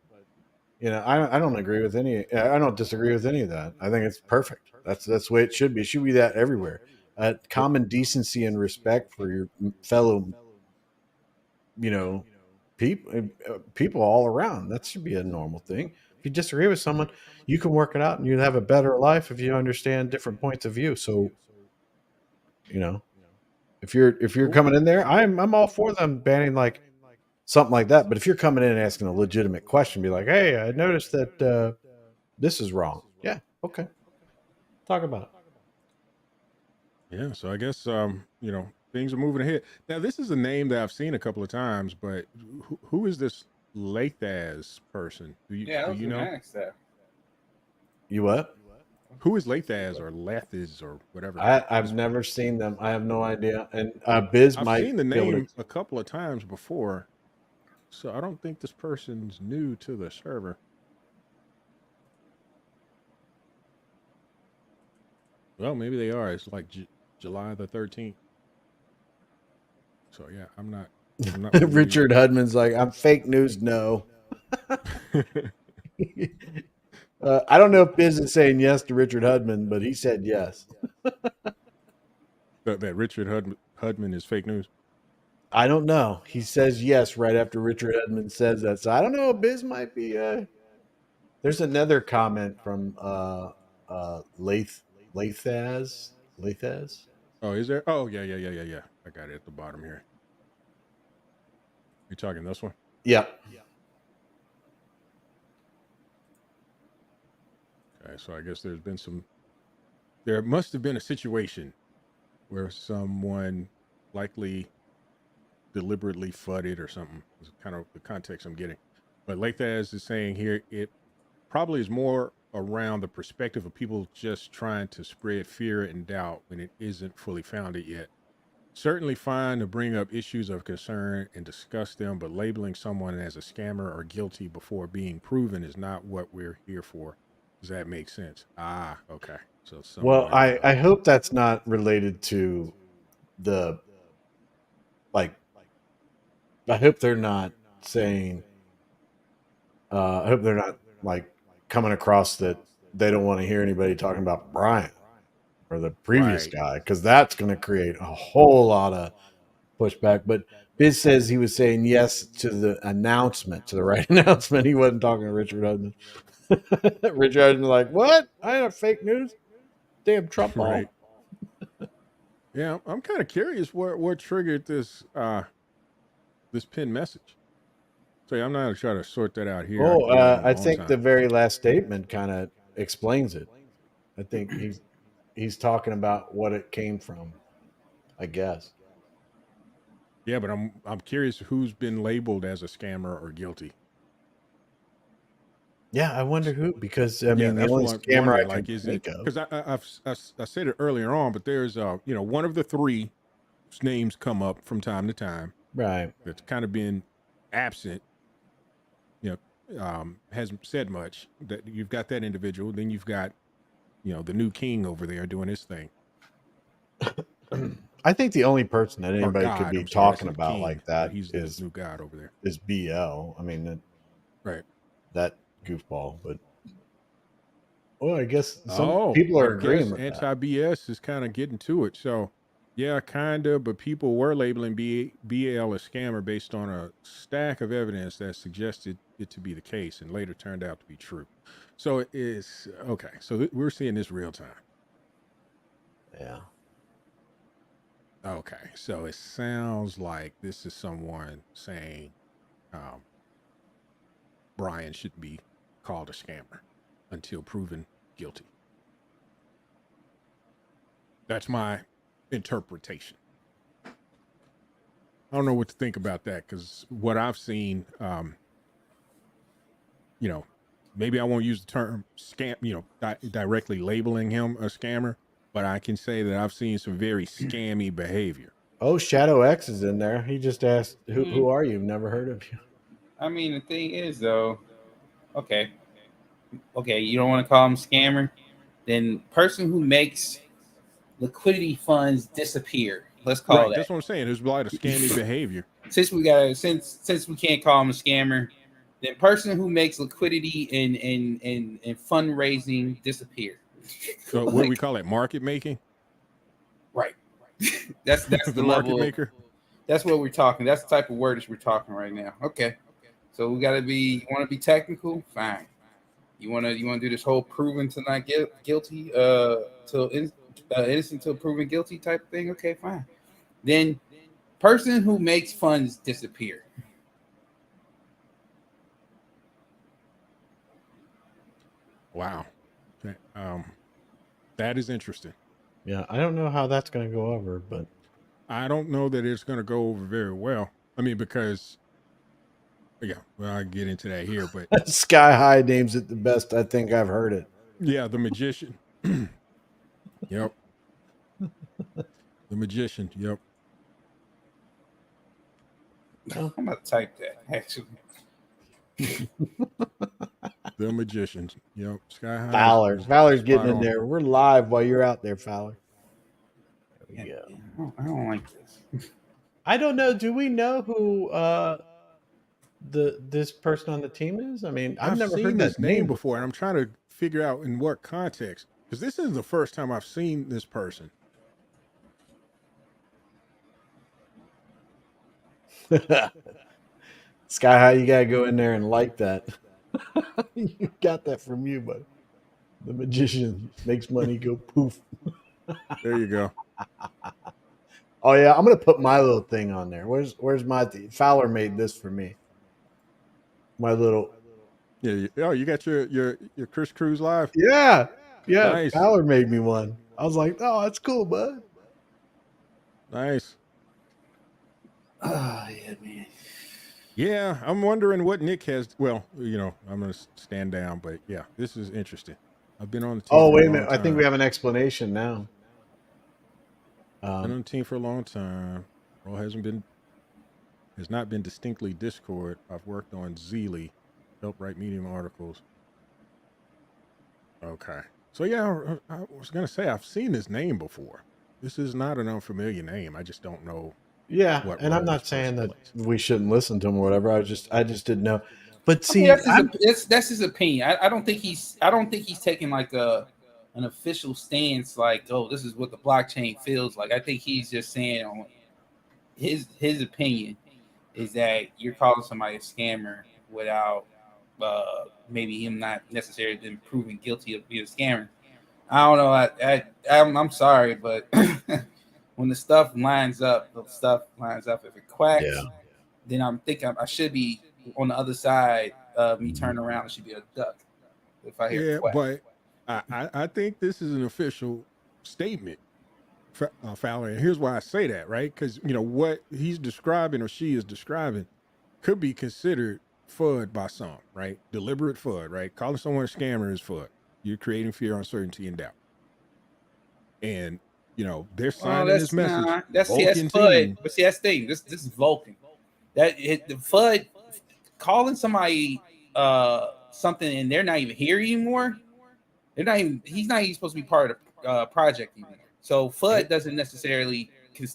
I don't agree with any. I don't disagree with any of that. I think it's perfect. That's the way it should be. It should be that everywhere. Common decency and respect for your fellow, people all around. That should be a normal thing. If you disagree with someone, you can work it out, and you have a better life if you understand different points of view. So, if you're coming in there, I'm all for them banning like something like that. But if you're coming in and asking a legitimate question, be like, "Hey, I noticed that this is wrong." Yeah, okay, talk about it. Yeah, so I guess things are moving ahead. Now, this is a name that I've seen a couple of times, but who is this Lathaz person? Do you know? ask that. You what? Who is Lathaz or Lathiz or whatever? I've never seen them. I have no idea. And Biz I've might seen the be able to- name a couple of times before, so I don't think this person's new to the server. Well, maybe they are. It's like July the 13th. So yeah, I'm not Richard Hudman's like, I'm fake news. No. I don't know if Biz is saying yes to Richard Hudman, but he said yes. that Richard Hudman is fake news. I don't know. He says yes right after Richard Hudman says that. So I don't know. Biz might be. There's another comment from Lathaz. Oh, is there? Oh, yeah. I got it at the bottom here. You talking this one? Yeah. Okay, so I guess there must have been a situation where someone likely deliberately fudded or something. Is kind of the context I'm getting. But Lathaz is saying here, it probably is more around the perspective of people just trying to spread fear and doubt when it isn't fully founded yet. Certainly fine to bring up issues of concern and discuss them, but labeling someone as a scammer or guilty before being proven is not what we're here for. Does that make sense? Ah, okay. So well, I hope that's not related to the I hope they're not saying I hope they're not like coming across that they don't want to hear anybody talking about Brian or the previous guy, because that's going to create a whole lot of pushback. But Biz says he was saying yes to the announcement, to the right announcement. He wasn't talking to Richard Hudman. Richard Hudman like, what? I have fake news? Damn Trump ball. Right. Yeah, I'm kind of curious what triggered this pinned message. So I'm not going to try to sort that out here. I think the very last statement kind of explains it. I think he's talking about what it came from, I guess. Yeah, but I'm curious who's been labeled as a scammer or guilty. Yeah, I wonder who, because I mean, the only scammer I can think of. Because I said it earlier on, but there's one of the three names come up from time to time. Right. That's kind of been absent. Hasn't said much. That you've got that individual, then you've got, the new king over there doing his thing. I think the only person that anybody could be talking about like that is the new god over there. Is BL. I mean, right. That goofball, but I guess some people are agreeing with that. Anti-BS is kind of getting to it. So, yeah, kind of, but people were labeling BL a scammer based on a stack of evidence that suggested it to be the case and later turned out to be true. So it is, okay, so we're seeing this real time. Yeah. Okay, so it sounds like this is someone saying Brian shouldn't be called a scammer until proven guilty. That's my interpretation. I don't know what to think about that, because what I've seen, maybe I won't use the term scam, directly labeling him a scammer, but I can say that I've seen some very scammy behavior. Oh, Shadow X is in there. He just asked, "Who are you? Never heard of you." I mean, the thing is, though, okay, you don't want to call him scammer, then person who makes liquidity funds disappear. Let's call Right, that. that's what I'm saying. There's a lot of scammy behavior. Since we can't call him a scammer, then person who makes liquidity and fundraising disappear. So what do we call it? Market making? Right. That's The the market level. maker? That's what we're talking. That's the type of wordage we're talking right now. Okay. So we gotta be. You want to be technical? Fine. You want to do this whole proven to not guilty, innocent till proven guilty type thing? Okay, fine. Then person who makes funds disappear. Wow. That is interesting. Yeah, I don't know how that's going to go over, but I don't know that it's going to go over very well. I mean, because, yeah, well, I'll get into that here, but Sky High names it the best I think I've heard it. yeah, the magician. Yep. The magician. Yep. I'm gonna type that actually. The magician. Yep. Sky High. Fowler's getting spot in on. there. We're live while you're out there, Fowler. There we go. I don't like this. I don't know. Do we know who this person on the team is? I mean, I've never seen heard this that name before, and I'm trying to figure out in what context, because this is the first time I've seen this person. Sky High, you gotta go in there and like that. You got that from you, buddy. The magician makes money go poof. There you go. Oh yeah, I'm gonna put my little thing on there. Where's my thing? Fowler made this for me. My little Yeah. Oh, you got your Chris Cruz live? yeah. Nice. Fowler made me one. I was like, oh, that's cool, bud. Nice. Oh yeah, man. Yeah, I'm wondering what Nick has. Well, I'm going to stand down, but yeah, this is interesting. I've been on the team. Oh, for wait a a minute. long I think time. we have an explanation now. Been on the team for a long time. Role has not been distinctly Discord. I've worked on Zeely, helped write Medium articles. Okay. So yeah, I was gonna say I've seen this name before. This is not an unfamiliar name. I just don't know. Yeah, What and I'm role not this saying person that plays. we shouldn't listen to him or whatever. I just didn't know. But I mean, see, that's his opinion. I don't think he's taking like an official stance like, oh, this is what the blockchain feels like. I think he's just saying on his opinion is that you're calling somebody a scammer without maybe him not necessarily been proven guilty of being a scammer. I don't know. I'm sorry, but when the stuff lines up, If it quacks, Yeah. then I'm thinking I should be on the other side of me turning around. It should be a duck if I hear Yeah, quack. but I think this is an official statement, Fowler. And here's why I say that, right? Because what he's describing or she is describing could be considered FUD by some, right? Deliberate FUD, right? Calling someone a scammer is FUD. You're creating fear, uncertainty, and doubt. And they're signing this message. That's Vulcan FUD. team. But see, that's the thing. This is Vulcan. The FUD calling somebody something and they're not even here anymore. He's not even supposed to be part of the project anymore. So FUD doesn't necessarily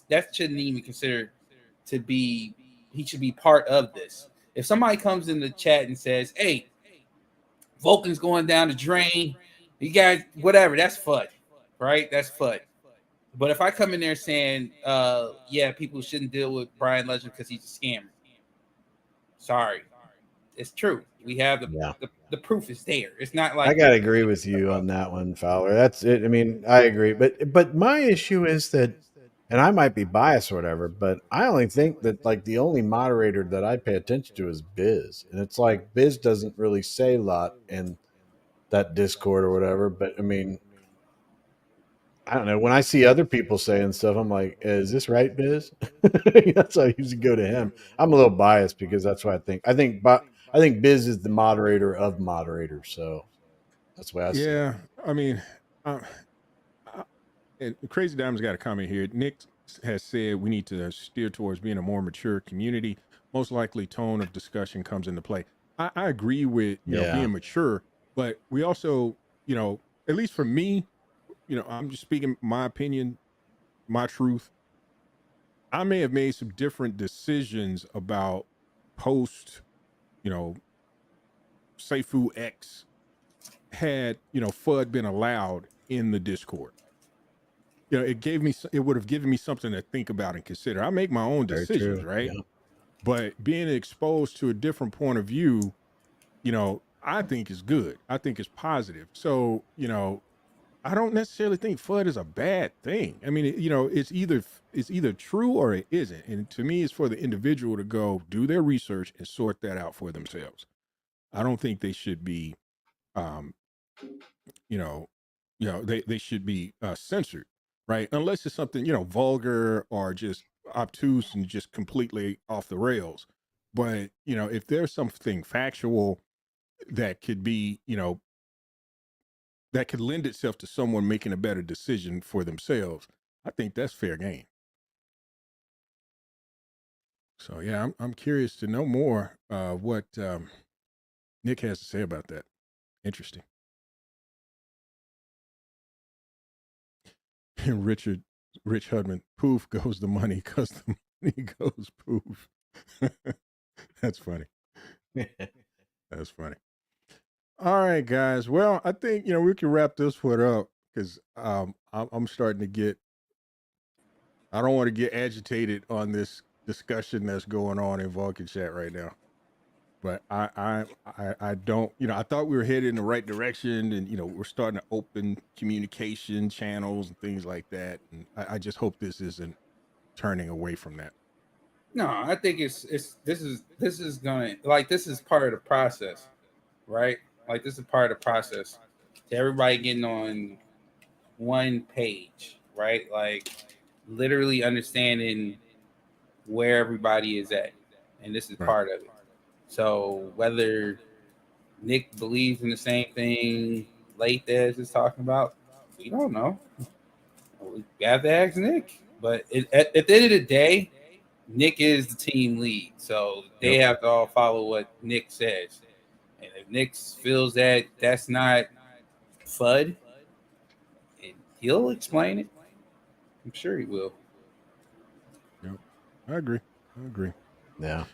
that shouldn't even consider to be. He should be part of this. If somebody comes in the chat and says, "Hey, Vulcan's going down the drain," you guys, whatever, that's FUD, right? That's FUD. But if I come in there saying, yeah, people shouldn't deal with Brian Legend because he's a scammer. Sorry. It's true. We have the proof is there. It's not like I gotta agree with you on that one, Fowler. That's it. I mean, I agree, but my issue is that, and I might be biased or whatever, but I only think that like the only moderator that I pay attention to is Biz, and it's like Biz doesn't really say a lot in that Discord or whatever. But I mean, I don't know. When I see other people saying stuff, I'm like, "Is this right, Biz?" That's why I usually go to him. I'm a little biased because that's what I think. I think Biz is the moderator of moderators, so that's the way I see it. Yeah, I mean, and Crazy Diamond's got a comment here. Nick has said we need to steer towards being a more mature community. Most likely, tone of discussion comes into play. I agree with being mature, but we also, at least for me, I'm just speaking my opinion, my truth. I may have made some different decisions about post, Seifu X had FUD been allowed in the Discord. It would have given me something to think about and consider. I make my own Very decisions, true. right? Yeah. But being exposed to a different point of view, I think is good. I think it's positive. So, I don't necessarily think FUD is a bad thing. I mean, it's either true or it isn't. And to me, it's for the individual to go do their research and sort that out for themselves. I don't think they should be, they should be censored, right? Unless it's something, vulgar or just obtuse and just completely off the rails. But, if there's something factual that could be, that could lend itself to someone making a better decision for themselves, I think that's fair game. So yeah, I'm curious to know more what Nick has to say about that. Interesting. And Rich Hudman, poof goes the money because the money goes poof. That's funny. That's funny. All right, guys. Well, I think we can wrap this one up because I'm starting to get. I don't want to get agitated on this discussion that's going on in Vulcan chat right now. But I don't. I thought we were headed in the right direction, and we're starting to open communication channels and things like that. And I just hope this isn't turning away from that. No, I think this is gonna, like, this is part of the process, right? Like, this is part of the process to everybody getting on one page, right? Like, literally understanding where everybody is at, and this is Right. part of it. So whether Nick believes in the same thing Lathez is talking about, we don't know. We have to ask Nick. But at the end of the day, Nick is the team lead, so they have to all follow what Nick says. And if Nick feels that that's not FUD, he'll explain it. I'm sure he will. Yep, I agree. Yeah.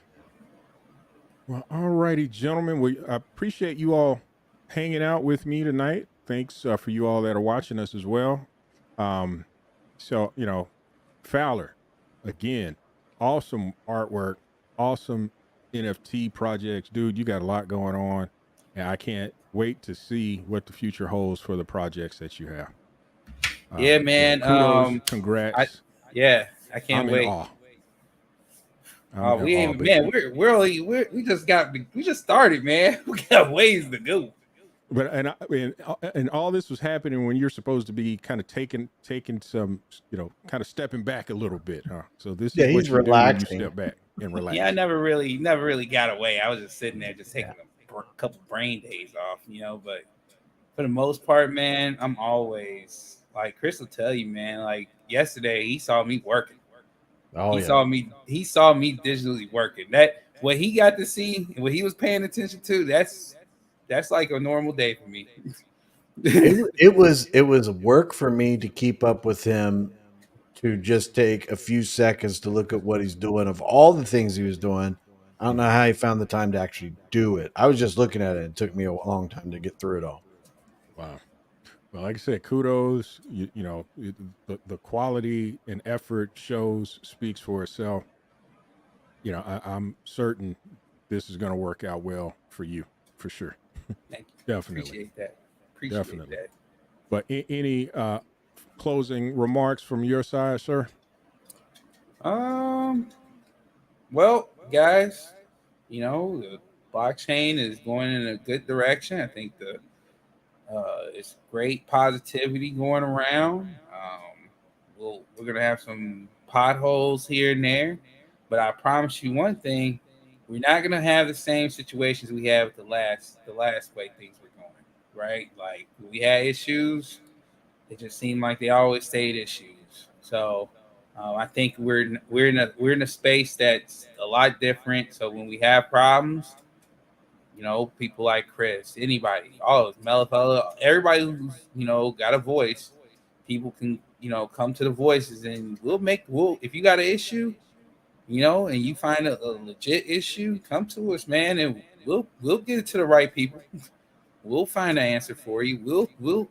Well, all righty, gentlemen. I appreciate you all hanging out with me tonight. Thanks for you all that are watching us as well. So Fowler, again, awesome artwork, awesome NFT projects, dude. You got a lot going on, and I can't wait to see what the future holds for the projects that you have. Yeah, man. Kudos, congrats. I can't I'm wait. in awe. We just started, man. We got ways to go. But and all this was happening when you're supposed to be kind of taking some, kind of stepping back a little bit, huh? So this is what he's you relaxing. do when you step back and relax. Yeah, I never really got away. I was just sitting there, just taking a couple brain days off, But for the most part, man, I'm always, like, Chris will tell you, man. Like, yesterday, he saw me working. He saw me digitally working. That what he got to see, what he was paying attention to, that's like a normal day for me. it was work for me to keep up with him, to just take a few seconds to look at what he's doing. Of all the things he was doing, I don't know how he found the time to actually do it. I was just looking at it. It took me a long time to get through it all. Wow. Well, like I said, kudos. The quality and effort speaks for itself. I'm certain this is going to work out well for you, for sure. Thank you. Definitely. Appreciate that. But any closing remarks from your side, sir? Well, guys, the blockchain is going in a good direction. I think it's great positivity going around. We're gonna have some potholes here and there, but I promise you one thing: we're not gonna have the same situations we had with the last way things were going, right? Like we had issues, it just seemed like they always stayed issues. So I think we're in a space that's a lot different. So when we have problems, people like Chris, anybody, all of Melifella, everybody who's got a voice, people can come to the voices, and we'll if you got an issue, and you find a legit issue, come to us, man, and we'll get it to the right people. We'll find an answer for you. We'll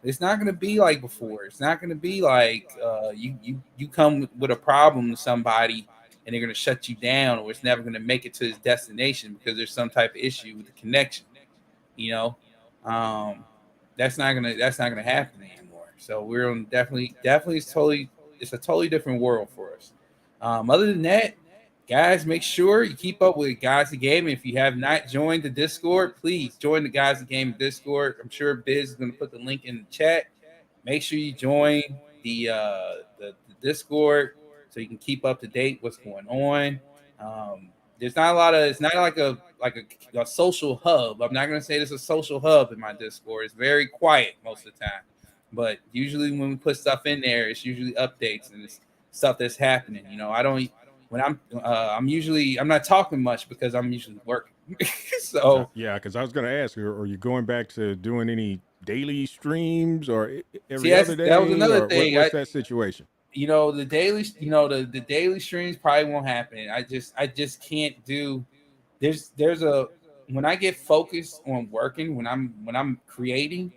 it's not going to be like before. It's not going to be like you come with a problem to somebody and they're going to shut you down, or it's never going to make it to its destination because there's some type of issue with the connection. You know, um, that's not gonna happen anymore. So we're on definitely it's a totally different world for us. Other than that, guys, make sure you keep up with Guys the Game. If you have not joined the Discord, please join the Guys the Game Discord. I'm sure Biz is going to put the link in the chat. Make sure you join the Discord so you can keep up to date what's going on. There's not a lot of it's not like a social hub. I'm not going to say there's a social hub in my Discord. It's very quiet most of the time, but usually when we put stuff in there, it's usually updates and it's stuff that's happening. I don't when I'm not talking much because I'm usually working. So yeah, because I was going to ask, are you going back to doing any daily streams or every see, other day? that was another or thing. What's that situation? The daily, the daily streams probably won't happen. I just can't do. There's a when I get focused on working, when I'm creating,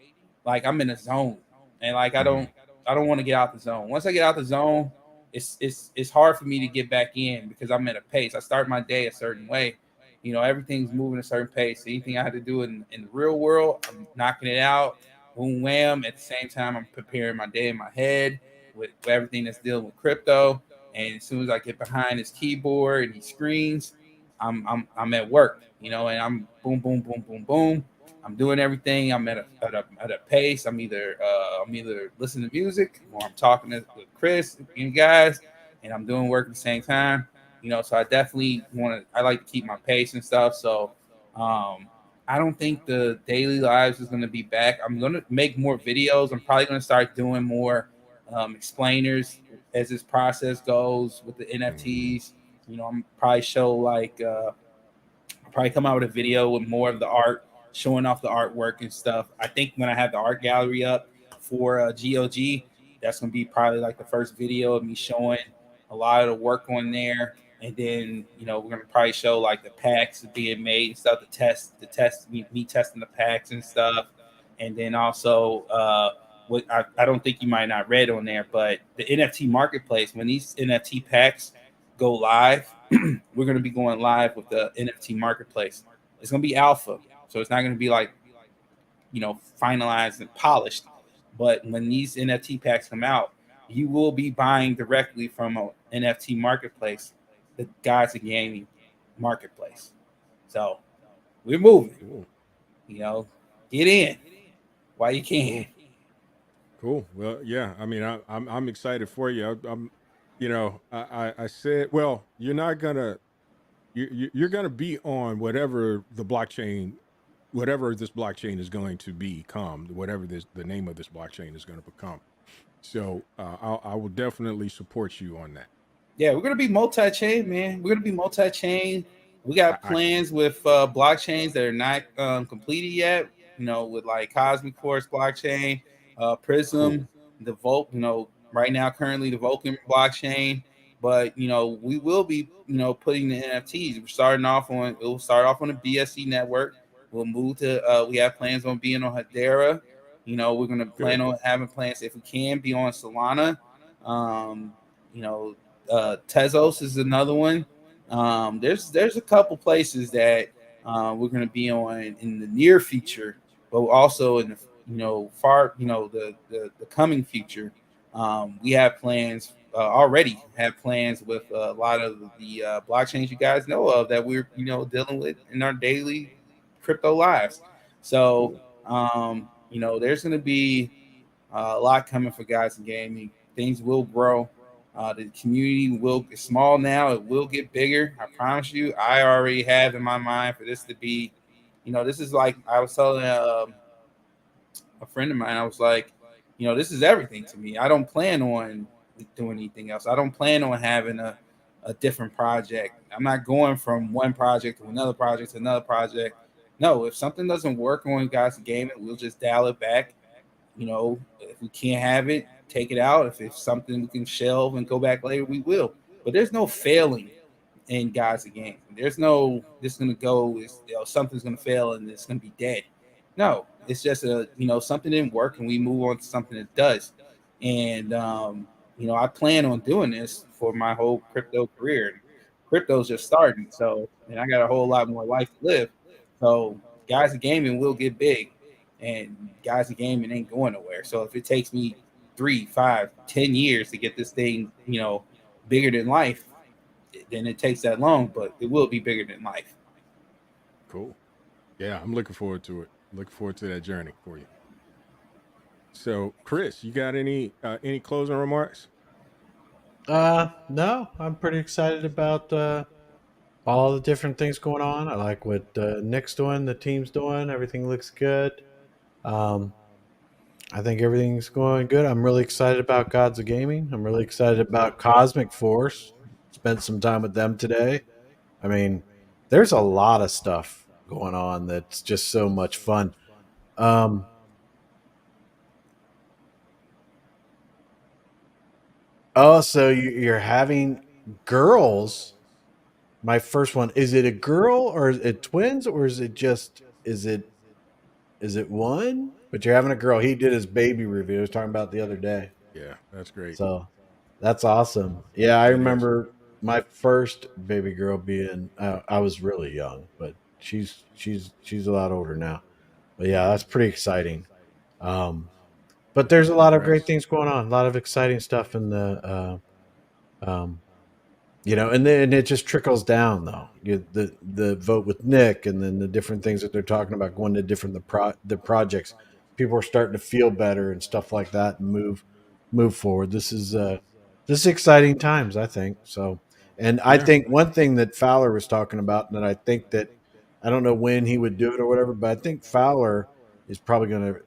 like I'm in a zone, and like I don't want to get out the zone. Once I get out the zone, it's hard for me to get back in because I'm at a pace. I start my day a certain way. Everything's moving a certain pace. Anything I had to do in the real world, I'm knocking it out. Boom, wham. At the same time, I'm preparing my day in my head with everything that's dealing with crypto. And as soon as I get behind this keyboard and these screens, I'm at work, and I'm boom, boom, boom, boom, boom. I'm doing everything. I'm at a pace. I'm either listening to music or I'm talking to Chris and you guys, and I'm doing work at the same time. So I definitely I like to keep my pace and stuff. So I don't think the daily lives is going to be back. I'm going to make more videos. I'm probably going to start doing more explainers as this process goes with the NFTs. I'm probably show like I'll probably come out with a video with more of the art, showing off the artwork and stuff. I think when I have the art gallery up for GOG, that's gonna be probably like the first video of me showing a lot of the work on there. And then we're gonna probably show like the packs being made and stuff, the test me testing the packs and stuff. And then also what I don't think you might not read on there, but the NFT marketplace, when these NFT packs go live, we're going to be going live with the NFT marketplace. It's going to be alpha, so it's not going to be like finalized and polished. But when these NFT packs come out, you will be buying directly from an NFT marketplace, the Guys of Gaming marketplace. So we're moving. Cool. Get in while you can. Cool. Well, yeah. I mean, I'm excited for you. I said, well, you're not gonna you're gonna be on whatever this blockchain is going to become, whatever the name of this blockchain is going to become. So I will definitely support you on that. Yeah, we're gonna be multi-chain, man. We're gonna be multi-chain. We got plans with blockchains that are not completed yet. With like Cosmic Force blockchain, Prism, the Volt. Right now, currently the Vulcan blockchain. But we will be putting the NFTs. It will start off on a BSC network. We'll move to. We have plans on being on Hedera. We're gonna plan on having plans if we can be on Solana. Tezos is another one. There's a couple places that we're going to be on in the near future, but also in the the coming future. We have plans already have plans with a lot of the blockchains you guys know of that we're dealing with in our daily crypto lives. So there's going to be a lot coming for Guys in Gaming. Things will grow. The community will is small now. It will get bigger. I promise you. I already have in my mind for this to be, this is like I was telling a friend of mine. I was like, this is everything to me. I don't plan on doing anything else. I don't plan on having a different project. I'm not going from one project to another project to another project. No, if something doesn't work on Guys Gaming, we'll just dial it back. If we can't have it, take it out. If it's something we can shelve and go back later, we will. But there's no failing in Guys Gaming. There's no this is gonna go. Something's gonna fail and it's gonna be dead. No, it's just something didn't work and we move on to something that does. And I plan on doing this for my whole crypto career. Crypto's just starting, and I got a whole lot more life to live. So Guys Gaming will get big, and Guys Gaming ain't going nowhere. So if it takes me 3, 5, 10 years to get this thing, bigger than life, then it takes that long, but it will be bigger than life. Cool. Yeah, I'm looking forward to it. Looking forward to that journey for you. So, Chris, you got any closing remarks? No, I'm pretty excited about all the different things going on. I like what Nick's doing, the team's doing. Everything looks good. I think everything's going good. I'm really excited about Gods of Gaming. I'm really excited about Cosmic Force. Spent some time with them today. I mean, there's a lot of stuff going on that's just so much fun. Oh, so you're having girls. My first one, is it a girl or is it twins or is it one? But you're having a girl. He did his baby review. I was talking about the other day. Yeah, that's great. So that's awesome. Yeah, I That is. remember my first baby girl being. I was really young, but she's a lot older now. But yeah, that's pretty exciting. But there's a lot of great things going on. A lot of exciting stuff in the. And then it just trickles down though. The vote with Nick, and then the different things that they're talking about going to different the projects. People are starting to feel better and stuff like that, and move forward. This is exciting times, I think. So, and I think one thing that Fowler was talking about, and I think that I don't know when he would do it or whatever, but I think Fowler is probably going to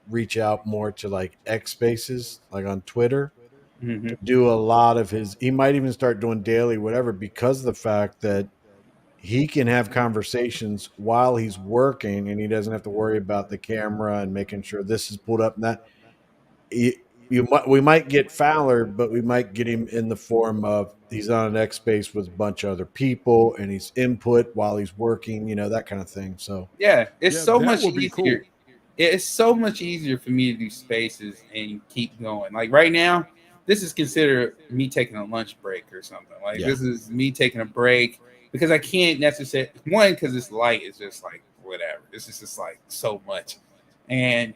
reach out more to like X Spaces, like on Twitter. Mm-hmm. Do a lot of he might even start doing daily whatever, because of the fact that he can have conversations while he's working and he doesn't have to worry about the camera and making sure this is pulled up and that. We might get Fowler, but we might get him in the form of he's on an X Space with a bunch of other people and he's input while he's working, that kind of thing. So yeah, it's so much easier. Cool. It's so much easier for me to do spaces and keep going. Like right now, this is considered me taking a lunch break or something. Like This is me taking a break because I can't necessarily, one, because this light is just like whatever. This is just like so much. And,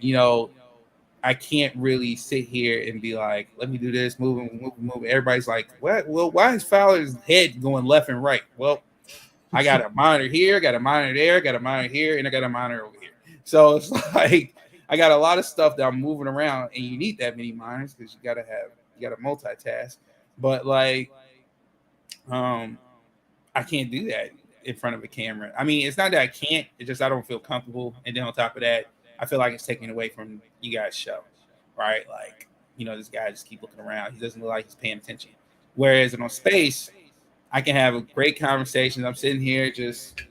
I can't really sit here and be like, let me do this, move. Everybody's like, what? Well, why is Fowler's head going left and right? Well, I got a monitor here, got a monitor there, got a monitor here, and I got a monitor over here. So it's like I got a lot of stuff that I'm moving around, and you need that many monitors because you gotta multitask. But like, I can't do that in front of a camera. I mean, it's not that I can't; it's just I don't feel comfortable. And then on top of that, I feel like it's taking away from you guys' show, right? Like, this guy just keep looking around. He doesn't look like he's paying attention. Whereas on Space, I can have a great conversation. I'm sitting here just,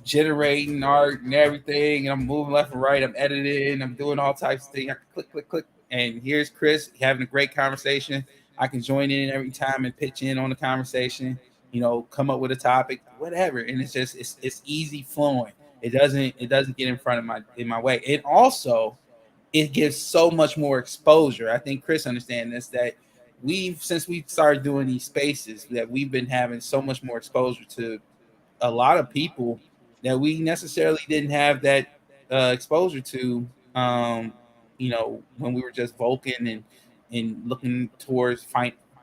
generating art and everything, and I'm moving left and right. I'm editing. I'm doing all types of things. I can click. And here's Chris having a great conversation. I can join in every time and pitch in on the conversation, come up with a topic, whatever. And it's just, it's easy flowing. It doesn't get in front of my way. And also it gives so much more exposure. I think Chris understands this, that since we started doing these spaces, that we've been having so much more exposure to a lot of people that we necessarily didn't have that exposure to, when we were just Vulcan and looking towards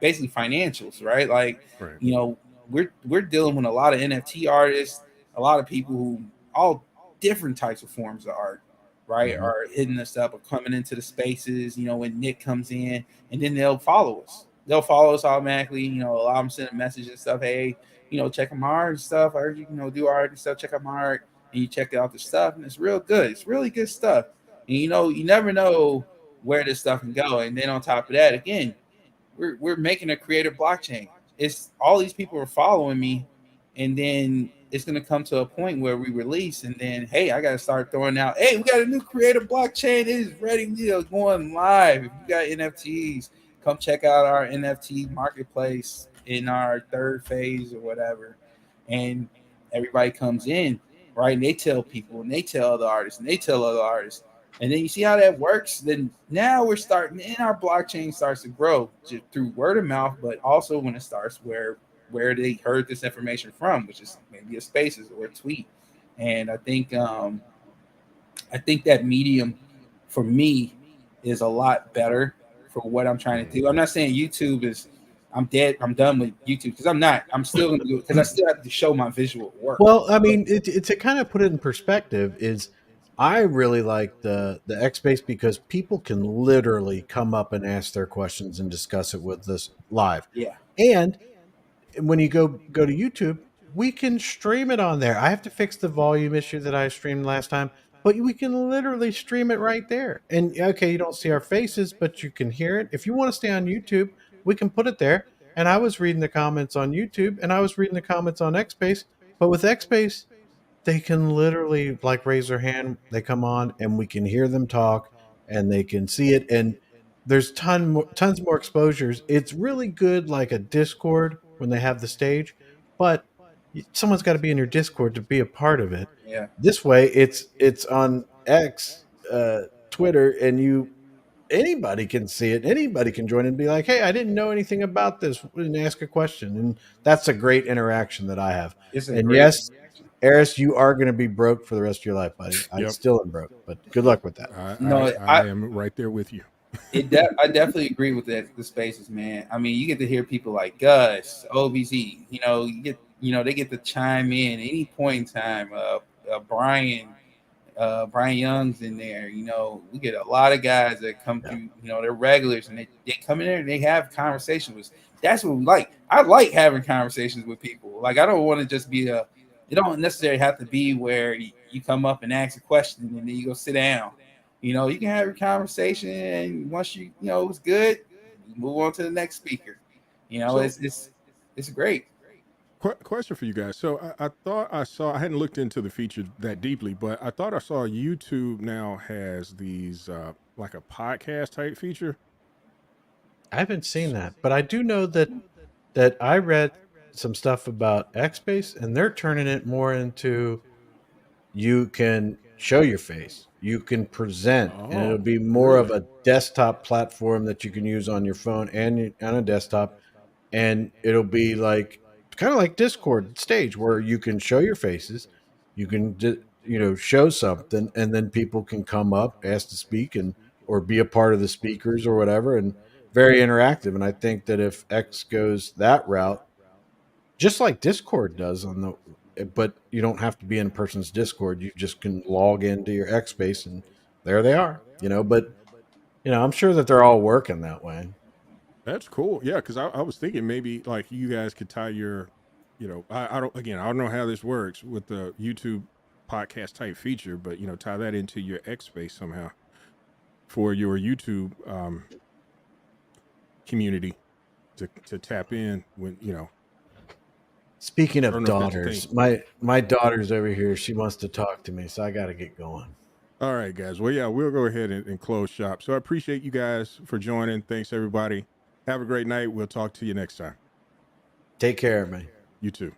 basically financials, right? Like, right. We're dealing with a lot of NFT artists, a lot of people who all different types of forms of art. right, are hitting us up or coming into the spaces, when Nick comes in, and then they'll follow us. They'll follow us automatically, allow them to send a message and stuff. Hey, check out my art and stuff. I heard you, do art and stuff. Check out my art. And you check out the stuff, and it's real good. It's really good stuff. And you never know where this stuff can go. And then on top of that, again, we're making a creative blockchain. It's all these people are following me, and then it's going to come to a point where we release, and then hey, I got to start throwing out, hey, we got a new creative blockchain. It is ready, going live. If you got NFTs, come check out our NFT marketplace in our third phase or whatever. And everybody comes in, right? And they tell people, and they tell other artists, and they tell other artists. And then you see how that works. Then now we're starting, and our blockchain starts to grow just through word of mouth, but also when it starts where they heard this information from, which is maybe a Spaces or a tweet. And I think that medium for me is a lot better for what I'm trying to do. I'm not saying YouTube is, I'm dead, I'm done with YouTube, because I'm not. I'm still going to do it because I still have to show my visual work. Well, I mean, to kind of put it in perspective is I really like the X Space because people can literally come up and ask their questions and discuss it with us live. Yeah. And when you go to YouTube, we can stream it on there. I have to fix the volume issue that I streamed last time, but we can literally stream it right there. And okay, you don't see our faces, but you can hear it. If you want to stay on YouTube, we can put it there. And I was reading the comments on YouTube, and I was reading the comments on X Space. But with X Space, they can literally like raise their hand, they come on, and we can hear them talk, and they can see it. And there's tons more exposures. It's really good, like a Discord when they have the stage, but someone's got to be in your Discord to be a part of it. Yeah. This way, it's on X, Twitter, and anybody can see it. Anybody can join and be like, "Hey, I didn't know anything about this," and ask a question. And that's a great interaction that I have. And yes, Eris, you are going to be broke for the rest of your life, buddy. I still am broke, but good luck with that. I am right there with you. I definitely agree with that. The Spaces, man. I mean, you get to hear people like Gus, OBZ. They get to chime in any point in time. Brian Young's in there. We get a lot of guys that come through. They're regulars, and they come in there and they have conversations with. That's what we like. I like having conversations with people. Like, I don't want to just be it don't necessarily have to be where you come up and ask a question and then you go sit down. You can have your conversation, and once it was good, you move on to the next speaker. It's great. Question for you guys. So I thought I hadn't looked into the feature that deeply, but I thought I saw YouTube now has these like a podcast type feature. I haven't seen that, but I do know that I read some stuff about X Space, and they're turning it more into you can show your face, you can present, and it'll be more of a desktop platform that you can use on your phone and on a desktop, and it'll be like kind of like Discord stage where you can show your faces, you can show something, and then people can come up, ask to speak, or be a part of the speakers or whatever, and very interactive. And I think that if X goes that route, just like Discord does but you don't have to be in a person's Discord. You just can log into your X Space and there they are, but I'm sure that they're all working that way. That's cool. Yeah. Cause I was thinking maybe like you guys could tie your, I don't know how this works with the YouTube podcast type feature, but tie that into your X Space somehow for your YouTube, community to tap in when, Speaking of daughters, my daughter's over here. She wants to talk to me, so I got to get going. All right, guys. Well, yeah, we'll go ahead and close shop. So I appreciate you guys for joining. Thanks, everybody. Have a great night. We'll talk to you next time. Take care, man. You too.